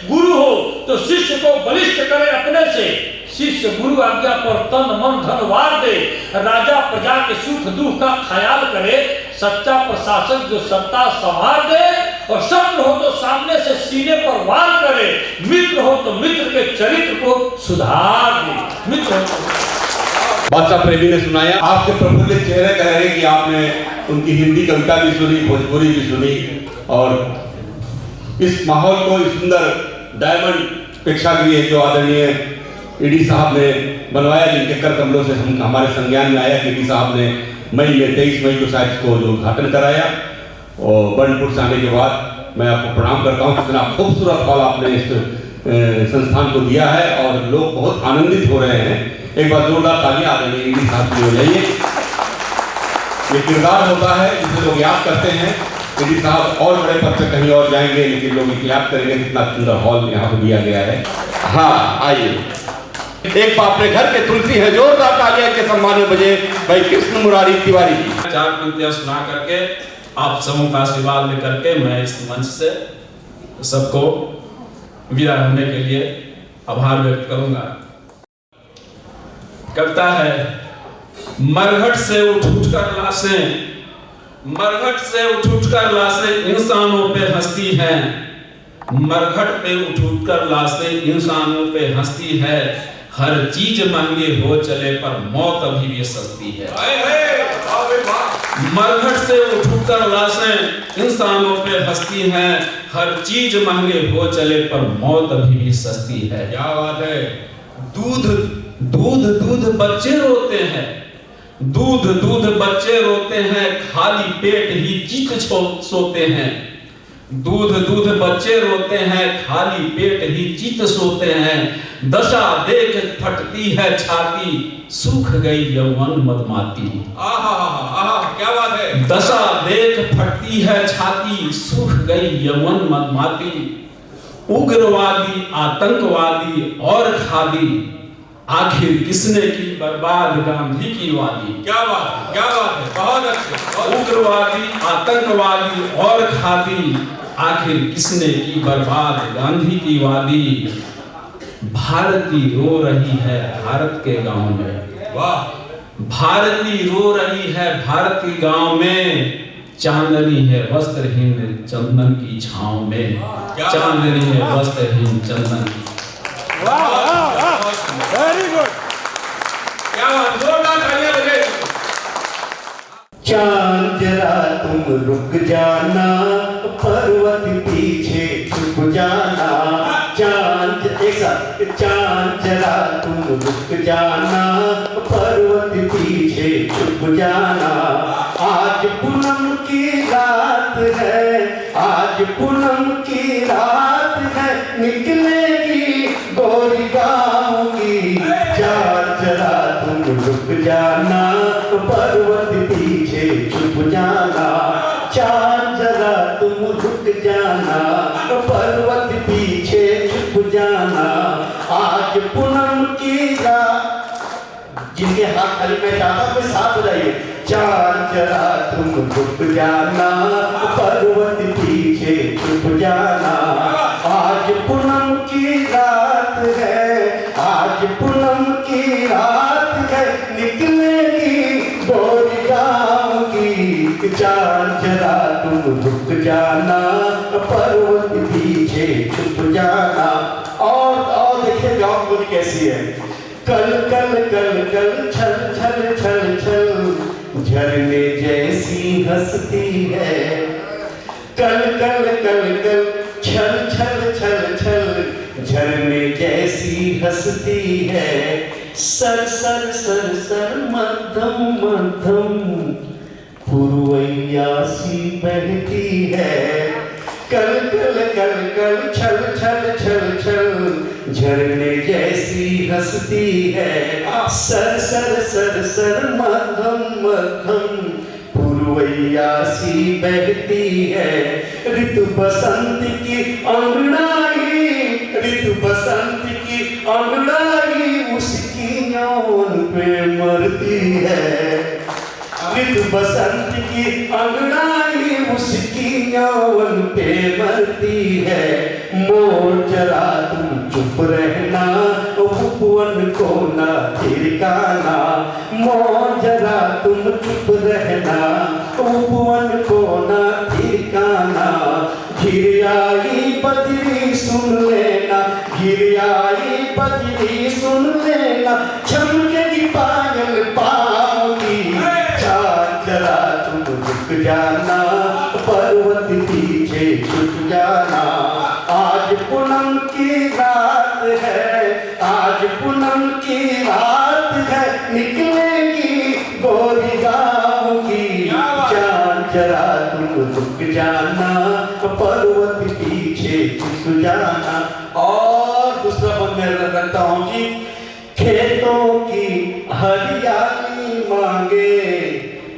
गुरु हो तो शिष्य को बलिष्ठ करे अपने से। शिष्य गुरु आज्ञा पर तन मन धन वार दे। राजा प्रजा के सुख दुख का ख्याल करे। सच्चा प्रशासक जो सत्ता संवार दे। और शत्रु हो तो सामने से सीने पर वार करे। मित्र हो तो मित्र के चरित्र को सुधार दे। मित्र हो बादशाह प्रेमी ने सुनाया। आपके प्रफुल्लित चेहरे कह रहे हैं कि आपने उनकी हिंदी कविता भी सुनी, भोजपुरी भी सुनी, और इस माहौल को इस सुंदर डायमंड प्रेक्षागृह जो आदरणीय ईडी साहब ने बनवाया, जिनके कर कमलों से हमारे संज्ञान में आया कि ईडी साहब ने मई में 23 मई को शायद इसको जो उद्घाटन कराया, और बर्नपुर से आने के बाद मैं आपको प्रणाम करता हूँ। कितना खूबसूरत हॉल आपने इस संस्थान को दिया है और लोग बहुत आनंदित हो रहे हैं। एक बार जोरदार तालियां आदरणीय ईडी साहब की हो जाइए। ये किरदार होता है जिसे लोग याद करते हैं। ईडी साहब और बड़े पद पे कहीं और जाएंगे, लेकिन लोग याद करेंगे कितना सुंदर हॉल यहाँ पर दिया गया है। हाँ, आइए। एक अपने घर के तुलसी है, जोरदार तालियां के सम्मान में बजे भाई कृष्ण मुरारी तिवारी जी। 4 कृतियां सुना करके आप समूह का आशीर्वाद लेकर के मैं इस मंच से सबको विदा होने के लिए आभार व्यक्त करूंगा। कविता है, मरघट से उठ कर लाशें, मरघट से उठ कर लाशें इंसानों पे हंसती हैं। मरघट पे उठ कर लाशें इंसानों पे हंसती है। हर चीज महंगे हो चले पर मौत अभी भी सस्ती है। मरघट से उठकर लाशें इंसानों पे हंसती हैं। हर चीज महंगे हो चले पर मौत अभी भी सस्ती है। क्या बात है। दूध दूध दूध बच्चे रोते हैं, दूध दूध बच्चे रोते हैं, खाली पेट ही चित सोते हैं। दूध दूध बच्चे रोते हैं, खाली पेट ही चित सोते हैं। दशा देख फटती है छाती, सूख गई यौवन मदमाती। क्या बात है। दशा देख फटती है छाती, सूख गई यौवन मदमाती। उग्रवादी आतंकवादी और खादी, आखिर किसने की बर्बाद गांधी की वादी। क्या बात है, बहुत अच्छे। उग्रवादी आतंकवादी और खादी, आखिर किसने की बर्बाद गांधी की वादी। भारती रो रही है भारत के गांव में। वाह। भारती रो रही है भारत के गांव में। चांदनी है वस्त्रहीन चंदन की छांव में। चांदनी है वस्त्रहीन चंदन की। Very good. क्या बात, जोरदार तालियां बजाइए। चांद जरा तुम रुक जाना, पर्वत पीछे छुप जाना। चांद ऐसा, चांद जरा तुम रुक जाना, पर्वत पीछे छुप जाना। आज पूनम की रात है, आज पूनम की रात है, निकलेगी गोरी गाँव की। चांद जरा तुम रुक जाना, पर्वत पीछे छुप जाना। चांद जरा तुम रुक जाना, पर्वत पीछे छुप जाना। आज पूनम की रात, जिनके हाथ खाली में चाहता कोई साथ रहिए। चांद जरा तुम रुक जाना, पर्वत पीछे छुप जाना। आज पूनम की रात है, आज पूनम की रात है, निकलेगी गोरी गाँव की। चांद जरा तुम रुक जाना, पर्वत पीछे छुप जाना। और देखिए गाँव बोली कैसी है। कल कल कल कल छल छल छल छल, झरने जैसी हंसती है। कल कल कल कल छल छल छल छल, झरने जैसी हंसती है। सर सर सर सर मध्यम मध्यम, पुरवैया सी बहती है। कल कल कल कल छल छल छल छल, झरने जैसी हंसती है। सर सर सर सर मध्यम मध्यम, पुरवैया सी बहती है, ऋतु बसंत की अंगड़ाई, ऋतु बसंत की अंगड़ाई उसकी यौवन पे मरती है, ऋतु बसंत की अंगड़ाई उसकी यौवन पे मरती है। मोर जरा तुम चुप रहना, उपवन को ना थिरकाना, मोर जरा तुम चुप रहना, उपवन को ना थिरकाना। घिर आई बजरी सुन लेना, घिर आई बजरी सुन लेना, चमकेगी पायल पाओगी। जरा तुम रुक जाना, पर्वत पीछे छुप जाना। आज पूनम की रात है, आज पूनम की रात है, निकलेगी गोरी गाँव की। चांद जरा तुम रुक जाना, पर्वत पीछे छुप जाना। और दूसरा बंद में रखता हूँ कि खेतों की हरियाली मांगे,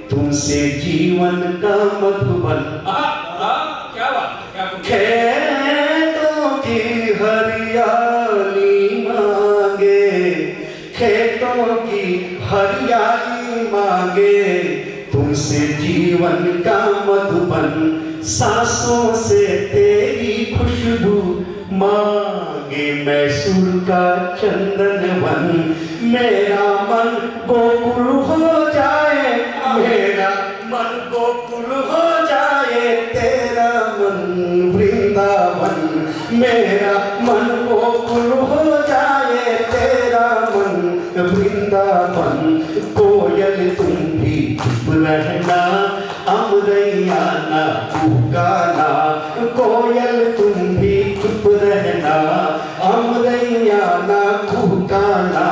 तुमसे जीवन का मधुबन। क्या बात, क्या खेतों की हरियाली मांगे, खेतों की हरियाली मांगे, तुमसे जीवन का मधुबन। सांसों से तेरी खुशबू मांगे, मैसूर का चंदन वन। मेरा मन गोकुल हो जाए, मेरा मन गोकुल हो जाए, तेरा मन वृंदावन। मेरा मन गोकुल हो जाए, तेरा मन वृंदावन। कोयल तुम भी चुप रहना, अमरैया ना पुकाना। कोयल तुम भी चुप रहना, अमरैया ना पुकाना।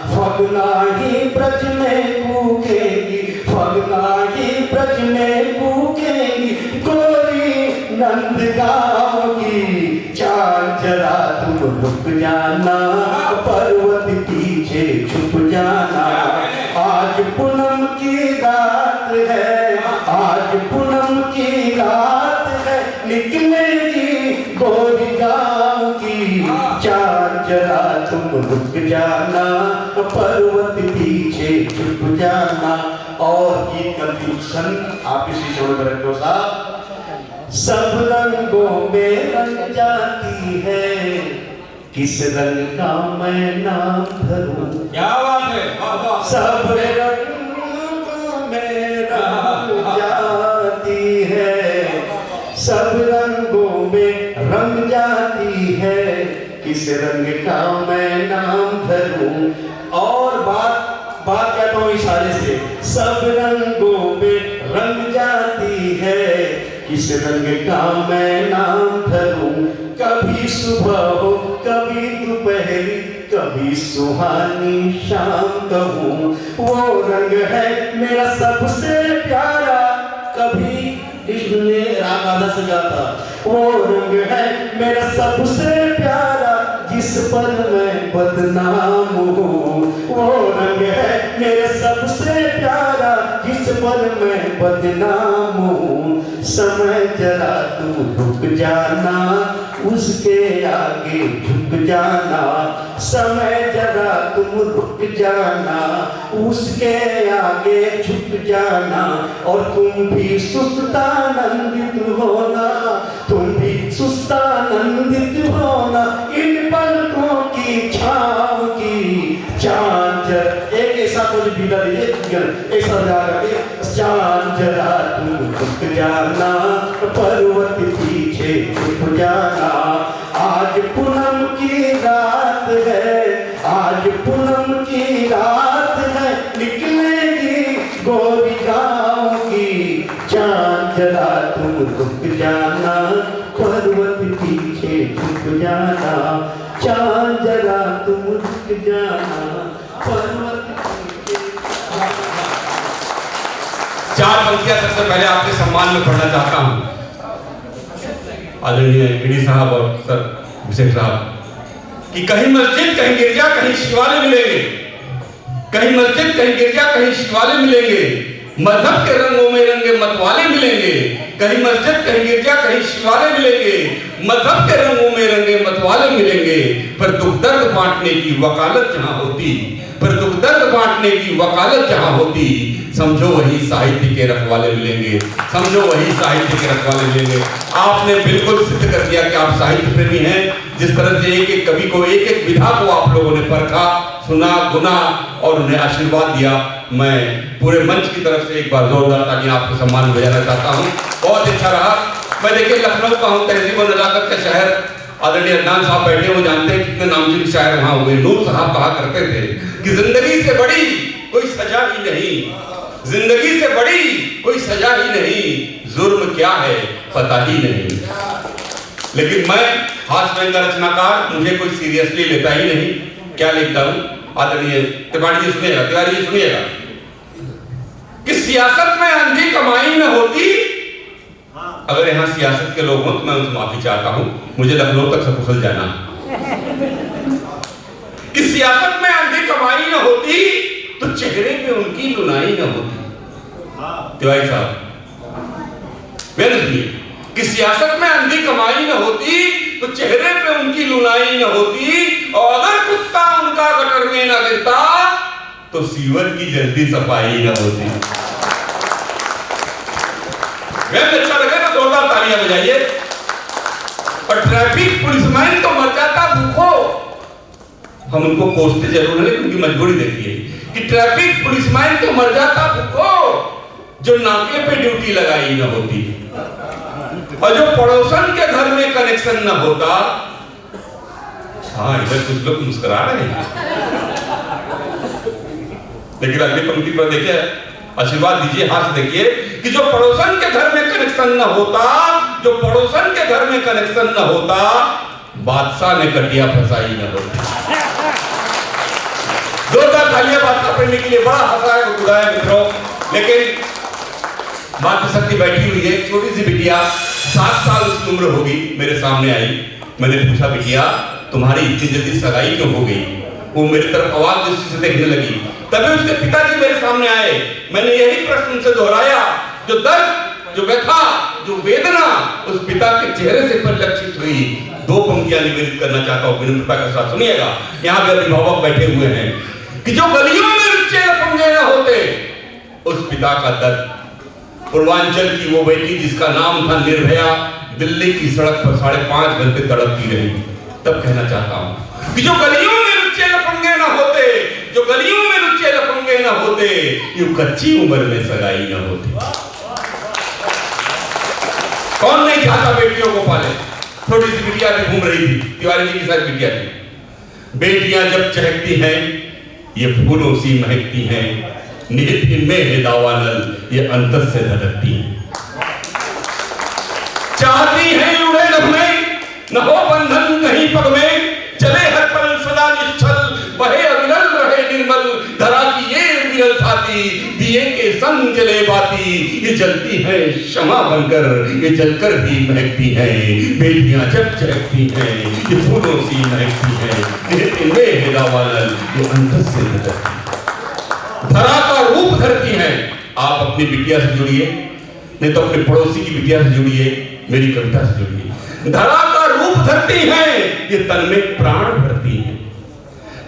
फगना ही ब्रज में कूकेगी, फगना ही ब्रज में कूकेगी, गोरी नंद गाँव की। चांद जरा तुम रुक जाना, पर्वत पीछे छुप जाना। आज पूनम की रात है, आज पूनम की रात है, निकलेगी गोरी गाँव की। चांद जरा तुम रुक जाना, पर्वत पीछे छुप जाना। और गीत कंट्रीब्यूशन आप इसी छोड़ कर रखो साहब। सब रंगों में रंग जाती है, किस रंग का मैं नाम धरूं। क्या बात है, वाह वाह। सब रंगों में रंग जाती है, सब रंगों में रंग जाती है, किस रंग का मैं नाम धरूं। और बात कहता हूँ इशारे से। सब रंगों में रंग जाती है, किस रंग का मैं नाम धरूं। कभी सुबह हो, कभी दोपहरी, कभी सुहानी शाम कहूँ। वो रंग है मेरा सबसे प्यारा, कभी इश्क में राग आधा सजाता। वो रंग है मेरा सबसे प्यारा, जिस पर मैं बदनाम हूँ। वो रंग है मेरा सबसे प्यारा, जिस पर मैं बदनाम हूँ। समय जरा तू रुक जाना, उसके आगे झुक जाना। समय जरा तुम रुक जाना, उसके आगे झुक जाना। और तुम भी सुस्तानंदित होना, तुम भी सुस्तानंदित होना। इन पलकों की छाँव की चांद एक ऐसा कुछ बीता दीजिए, ऐसा जाकर चांद जरा तुम रुक जाना, पर्वत पीछे छुप जाना। आज पूनम की रात है, आज पूनम की रात है, निकलेगी गोरी गाँव की। चांद जरा तुम रुक जाना, पर्वत पीछे छुप जाना। चांद जरा तुम रुक जाना, पर्वत पीछे। चार पंक्तियां सबसे पहले आपके सम्मान में पढ़ना चाहता हूं। आदरणीय गिरी साहब और सर अभिषेक साहब कि कहीं मस्जिद, कहीं गिरजा, कहीं शिवालय मिलेंगे। कहीं मस्जिद, कहीं गिरजा, कहीं शिवालय मिलेंगे। मजहब के रंगों में रंगे मतवाले मिलेंगे, कहीं मस्जिद, कहीं गिरजा, कहीं शिवाले मिलेंगे। मजहब के रंगों में रंगे मतवाले मिलेंगे, पर दुख दर्द बांटने की वकालत जहां होती, पर दुख दर्द बांटने की वकालत जहां होती, समझो वही साहित्य के रखवाले मिलेंगे, समझो वही साहित्य के रखवाले मिलेंगे। आपने बिल्कुल सिद्ध कर दिया कि आप साहित्य प्रेमी हैं। जिस तरह से एक एक कवि को, एक एक विधा को आप लोगों ने परखा, सुना, गुना और उन्हें आशीर्वाद दिया, मैं पूरे मंच की तरफ से एक बार जोरदार ताली आपको सम्मान बजाना चाहता हूँ। बहुत अच्छा रहा। मैं देखिए लखनऊ का हूँ, तहजीब और नजाकत का शहर। आदरणीय अदनान साहब बैठे, वो जानते हैं कितने नामचीन शायर वहाँ हुए। नूर साहब कहा करते थे कि जिंदगी से बड़ी कोई सजा ही नहीं, जिंदगी से बड़ी कोई सजा ही नहीं, जुर्म क्या है पता ही नहीं। लेकिन मैं हास्य व्यंग्य रचनाकार, मुझे कोई सीरियसली लेता ही नहीं। क्या लिखता हूँ? आदरणीय तिवारी जी सुनिएगा, तिवारी जी सुनिएगा कि सियासत में अंधी कमाई न होती। अगर यहाँ सियासत के लोग हों तो मैं उनसे माफी चाहता हूँ, मुझे लखनऊ तक सकुशल जाना। कि सियासत में अंधी कमाई न होती तो चेहरे पे उनकी लुनाई न होती। तिवारी साहब कि सियासत में अंधी कमाई न होती तो चेहरे पे उनकी लुनाई न होती, और अगर कुत्ता उनका गटर में न गिरता तो सीवर की जल्दी सफाई न होती। अच्छा लगे ना, जोरदार तालियां बजाइए। और ट्रैफिक पुलिसमैन तो मर जाता भूखो। हम उनको कोसते जरूर है, लेकिन उनकी मजबूरी देखिए कि ट्रैफिक पुलिसमैन तो मर जाता भूखो, जो नाके पे ड्यूटी लगाई न होती, और जो पड़ोसन के घर में कनेक्शन न होता। हाँ, इधर कुछ लोग मुस्कुरा रहे हैं, लेकिन अगली पंक्ति पर देखिए, आशीर्वाद दीजिए, हाथ से देखिए कि जो पड़ोसन के घर में कनेक्शन न होता, जो पड़ोसन के घर में कनेक्शन न होता, बादशाह ने कटिया फसाई न होती। जोरदार तालियां बादशाह प्रेमी के लिए। बड़ा हंसा है, गुड़ाया मित्रों। लेकिन मातृशक्ति बैठी हुई है, छोटी सी बिटिया 7 साल उसकी उम्र होगी, मेरे सामने आई। मैंने पूछा, बिटिया तुम्हारी इतनी जल्दी सगाई क्यों हो गई? वो मेरी तरफ अवाक दृष्टि से देखने लगी। तभी उसके पिताजी मेरे सामने आए। मैंने यही प्रश्न उनसे दोहराया। जो दर्द, जो व्यथा, जो वेदना उस पिता के चेहरे से परिलक्षित हुई। 2 पंक्तियां निवेदित करना चाहता हूँ, विनम्रता के साथ सुनिएगा। यहाँ पे अभिभावक बैठे हुए हैं कि जो गलियों में लुच्चे लफंगे न होते, उस पिता का दर्द। पूर्वांचल की वो बेटी जिसका नाम था निर्भया, दिल्ली की सड़क पर 5.5 घंटे तड़पती रही। तब कहना चाहता हूं कि जो गलियों में लुच्चे लफंगे न होते, जो गलियों में लुच्चे लफंगे न होते, यूं कच्ची उम्र में सगाई न होती। कौन नहीं चाहता बेटियों को पाले? छोटी सी बिटिया भी घूम रही थी, तिवारी जी की सारी बिटिया थी। बेटियां जब चहकती हैं ये फूलों सी महकती हैं, निहित इनमें है दावानल, ये अंतर से धड़कती हैं। चाहती हैं उड़े नभ में, न हो बंधन नहीं पग में, चले हर पल सदा निश्चल, बहे अविरल रहे निर्मल, धरा की ये विरल छाती, दिए के संग जले बाती, ये जलती है क्षमा बनकर, ये जलकर भी महकती हैं। बेटियां जब चहकती हैं ये फूलों सी महकती हैं, निहित इनमें है दावानल, ये अंतर से धड़कती हैं। धरा का रूप धरती हैं। आप अपनी बिटिया से जुड़िए, नहीं तो अपने पड़ोसी की बिटिया से जुड़िए, मेरी कविता से जुड़िए। धरा का रूप धरती हैं, ये तन में प्राण भरती हैं।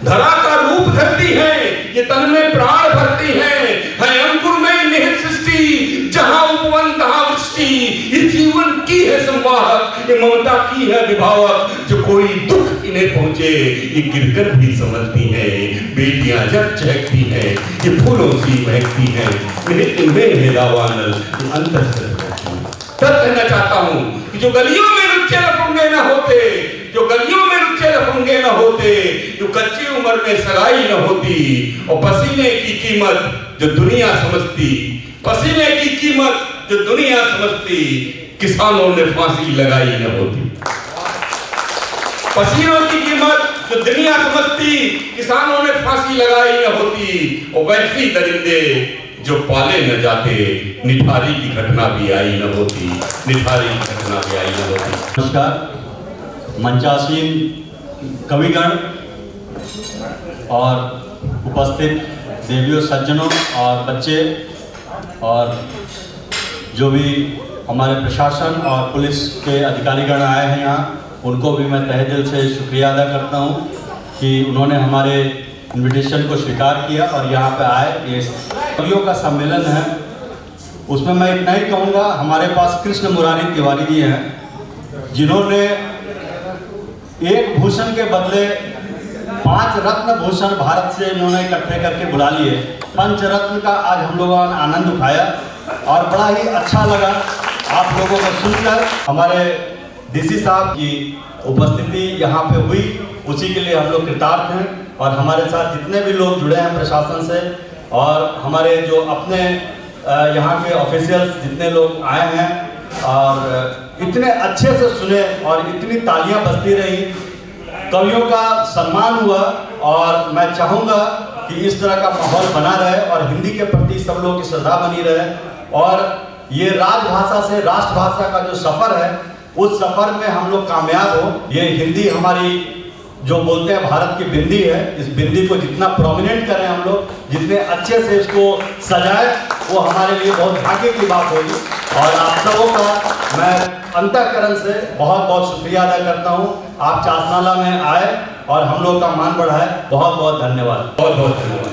धरा का रूप धरती हैं, ये तन में प्राण भरती हैं। है अंकुर में निहित सृष्टि, जहां उपवन तहां वृष्टि, ये जीवन की है संवाहक, ये ममता की है विभावक, जो कोई दुख इन्हें पहुंचे ये गिरकर भी संभलती हैं। बेटियां जब चहकती हैं ये फूलों सी महकती हैं, इनमें है दावानल, अंतर से तब कहना चाहता हूं कि जो गलियों में लुच्चे लफंगे न होते, जो गलियों में लुच्चे लफंगे न होते, जो कच्ची उम्र में सगाई न होती, और पसीने की कीमत जो दुनिया समझती, पसीने की कीमत जो दुनिया समझती, किसानों ने फांसी लगाई न होती। पसीनों की कीमत जो दुनिया समझती, किसानों ने फांसी लगाई न होती, और वैसी दरिंदे जो पाले न जाते, निठारी की घटना भी आई न होती, निठारी की घटना भी आई न होती। नमस्कार मंचासीन कविगण और उपस्थित देवियों, सज्जनों और बच्चे, और जो भी हमारे प्रशासन और पुलिस के अधिकारीगण आए हैं यहाँ, उनको भी मैं तहे दिल से शुक्रिया अदा करता हूँ कि उन्होंने हमारे इनविटेशन को स्वीकार किया और यहाँ पे आए। ये कवियों का सम्मेलन है, उसमें मैं इतना ही कहूँगा, हमारे पास कृष्ण मुरारी तिवारी जी हैं जिन्होंने एक भूषण के बदले 5 रत्न भूषण भारत से इन्होंने इकट्ठे करके बुला लिए। पंचरत्न का आज हम लोगों ने आनंद उठाया और बड़ा ही अच्छा लगा आप लोगों को सुनकर। हमारे डीसी साहब की उपस्थिति यहाँ पे हुई, उसी के लिए हम लोग कृतार्थ हैं। और हमारे साथ जितने भी लोग जुड़े हैं प्रशासन से और हमारे जो अपने यहाँ के ऑफिशियल्स जितने लोग आए हैं और इतने अच्छे से सुने और इतनी तालियां बजती रही, कवियों का सम्मान हुआ। और मैं चाहूँगा कि इस तरह का माहौल बना रहे और हिंदी के प्रति सब लोगों की श्रद्धा बनी रहे और ये राजभाषा से राष्ट्रभाषा का जो सफ़र है उस सफ़र में हम लोग कामयाब हो। ये हिंदी हमारी जो बोलते हैं भारत की बिंदी है, इस बिंदी को जितना प्रोमिनेंट करें हम लोग, जितने अच्छे से इसको सजाए, वो हमारे लिए बहुत भाग्य की बात होगी। और आप सबों का मैं अंतःकरण से बहुत बहुत शुक्रिया अदा करता हूँ। आप चासनाला में आए और हम लोग का मान बढ़ाए, बहुत बहुत धन्यवाद। बहुत बहुत धन्यवाद।